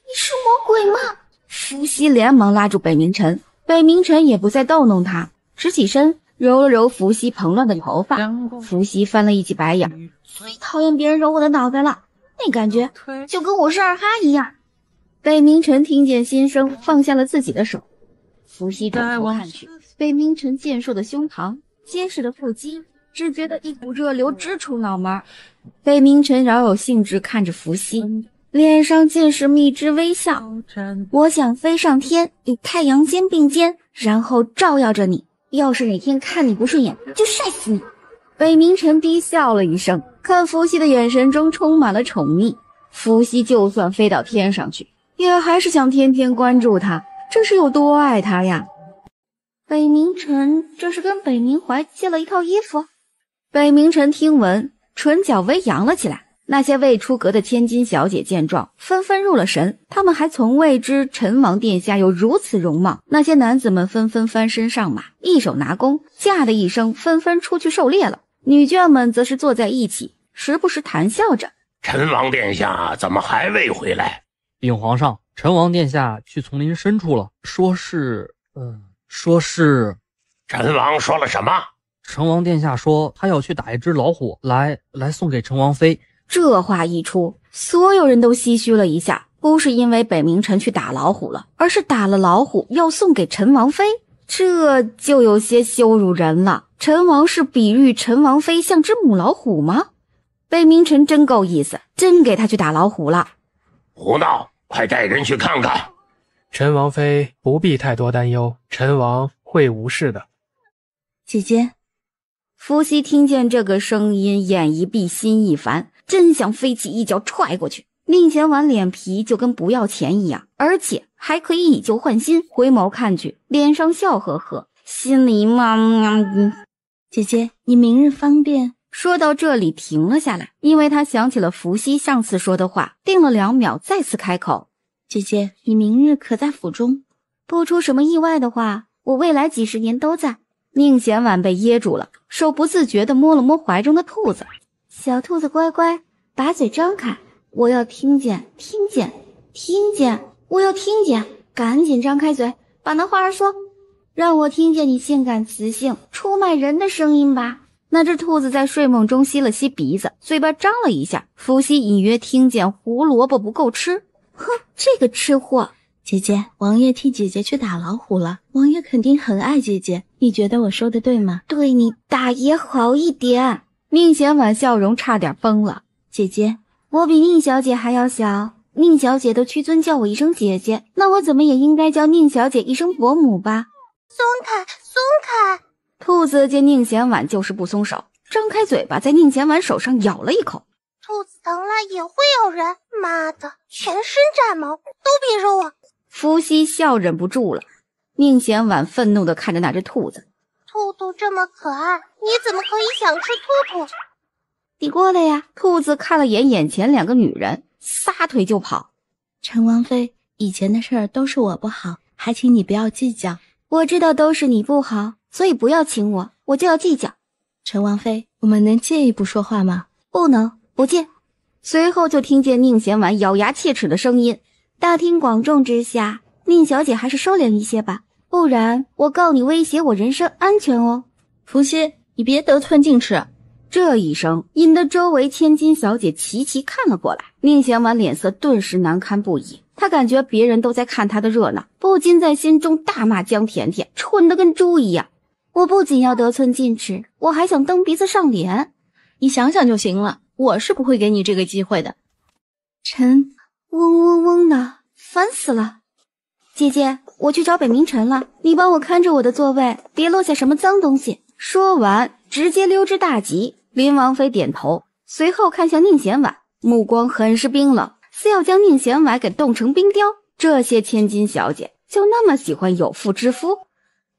你是魔鬼吗？伏羲连忙拉住北冥辰，北冥辰也不再逗弄他，直起身揉了揉伏羲蓬乱的头发。伏羲翻了一记白眼，最讨厌别人揉我的脑袋了，那感觉就跟我是二哈一样。北冥辰听见心声，放下了自己的手。伏羲转头看去，北冥辰健硕的胸膛，结实的腹肌，只觉得一股热流直冲脑门。北冥辰饶有兴致看着伏羲，脸上尽是蜜汁微笑。我想飞上天，与太阳肩并肩，然后照耀着你。要是哪天看你不顺眼，就晒死你。北冥辰低笑了一声，看伏羲的眼神中充满了宠溺。伏羲就算飞到天上去，也还是想天天关注他，这是有多爱他呀。北冥辰这是跟北冥怀借了一套衣服。北冥辰听闻，唇角微扬了起来。那些未出阁的千金小姐见状，纷纷入了神。他们还从未知陈王殿下有如此容貌。那些男子们纷纷翻身上马，一手拿弓，驾的一声，纷纷出去狩猎了。女眷们则是坐在一起，时不时谈笑着。陈王殿下怎么还未回来？禀皇上，陈王殿下去丛林深处了，说是。陈王说了什么？陈王殿下说他要去打一只老虎来送给陈王妃。这话一出，所有人都唏嘘了一下，不是因为北冥辰去打老虎了，而是打了老虎要送给陈王妃，这就有些羞辱人了。陈王是比喻陈王妃像只母老虎吗？北冥辰真够意思，真给他去打老虎了。胡闹，快带人去看看。陈王妃不必太多担忧，陈王会无事的。姐姐，伏羲听见这个声音，眼一闭，心一烦，真想飞起一脚踹过去。宁贤婉脸皮就跟不要钱一样，而且还可以以旧换新。回眸看去，脸上笑呵呵，心里姐姐，你明日方便？说到这里停了下来，因为他想起了伏羲上次说的话，定了2秒，再次开口。姐姐，你明日可在府中？不出什么意外的话，我未来几十年都在。宁贤婉被噎住了，手不自觉地摸了摸怀中的兔子。小兔子乖乖，把嘴张开，我要听见，我要听见，赶紧张开嘴，把那话儿说，让我听见你性感磁性出卖人的声音吧。那只兔子在睡梦中吸了吸鼻子，嘴巴张了一下。伏羲隐约听见胡萝卜不够吃，哼，这个吃货。姐姐，王爷替姐姐去打老虎了，王爷肯定很爱姐姐，你觉得我说的对吗？对你大爷好一点。宁贤婉笑容差点崩了。姐姐，我比宁小姐还要小，宁小姐都屈尊叫我一声姐姐，那我怎么也应该叫宁小姐一声伯母吧。松开！兔子见宁贤婉就是不松手，张开嘴巴在宁贤婉手上咬了一口。兔子疼了也会咬人，妈的，全身炸毛，都别惹我！伏羲笑忍不住了。宁贤婉愤怒地看着那只兔子，兔兔这么可爱，你怎么可以想吃兔兔？你过来呀！兔子看了眼前2个女人，撒腿就跑。陈王妃，以前的事儿都是我不好，还请你不要计较。我知道都是你不好，所以不要请我，我就要计较。陈王妃，我们能借一步说话吗？不能，不借。随后就听见宁贤婉咬牙切齿的声音。大庭广众之下，宁小姐还是收敛一些吧，不然我告你威胁我人身安全哦。伏羲，你别得寸进尺。这一声引得周围千金小姐齐齐看了过来。宁贤婉脸色顿时难堪不已，她感觉别人都在看她的热闹，不禁在心中大骂江甜甜蠢得跟猪一样。我不仅要得寸进尺，我还想蹬鼻子上脸。你想想就行了，我是不会给你这个机会的。臣嗡嗡嗡的，烦死了。姐姐，我去找北冥辰了，你帮我看着我的座位，别落下什么脏东西。说完直接溜之大吉。林王妃点头，随后看向宁贤婉，目光很是冰冷，似要将宁贤婉给冻成冰雕。这些千金小姐就那么喜欢有妇之夫？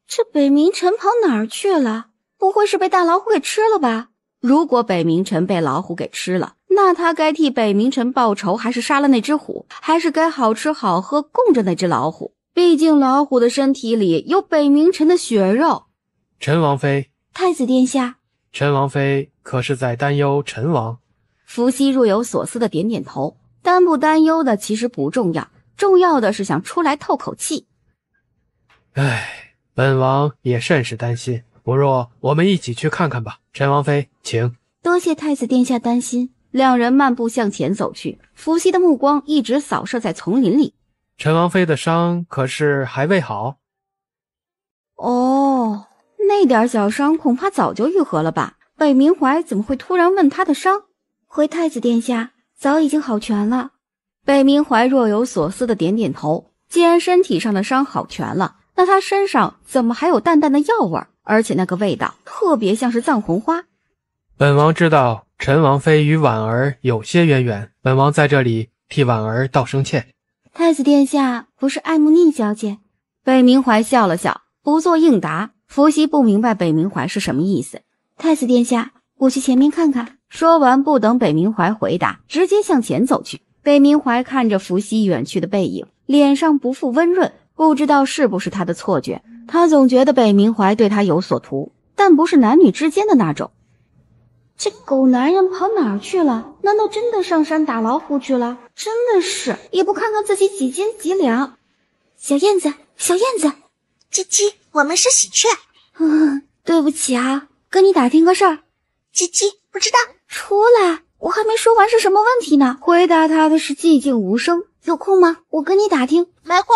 这北冥辰跑哪儿去了？不会是被大老虎给吃了吧？如果北冥辰被老虎给吃了，那他该替北冥辰报仇，还是杀了那只虎，还是该好吃好喝供着那只老虎？毕竟老虎的身体里有北冥辰的血肉。陈王妃，太子殿下。陈王妃可是在担忧陈王？伏羲若有所思的点点头，担不担忧的其实不重要，重要的是想出来透口气。唉，本王也甚是担心，不若我们一起去看看吧。陈王妃，请。多谢太子殿下担心。两人漫步向前走去，伏羲的目光一直扫射在丛林里。陈王妃的伤可是还未好？哦，那点小伤恐怕早就愈合了吧？北冥怀怎么会突然问他的伤？回太子殿下，早已经好全了。北冥怀若有所思的点点头。既然身体上的伤好全了，那他身上怎么还有淡淡的药味？而且那个味道特别像是藏红花。本王知道陈王妃与婉儿有些渊源，本王在这里替婉儿道声歉。太子殿下不是爱慕宁小姐？北冥怀笑了笑，不做应答。伏羲不明白北冥怀是什么意思。太子殿下，我去前面看看。说完，不等北冥怀回答，直接向前走去。北冥怀看着伏羲远去的背影，脸上不复温润，不知道是不是他的错觉，他总觉得北冥怀对他有所图，但不是男女之间的那种。这狗男人跑哪儿去了？难道真的上山打老虎去了？真的是，也不看看自己几斤几两。小燕子，小燕子，鸡鸡，我们是喜鹊。对不起啊，跟你打听个事儿。鸡鸡，不知道。出来，我还没说完是什么问题呢。回答他的是寂静无声。有空吗？我跟你打听。没空。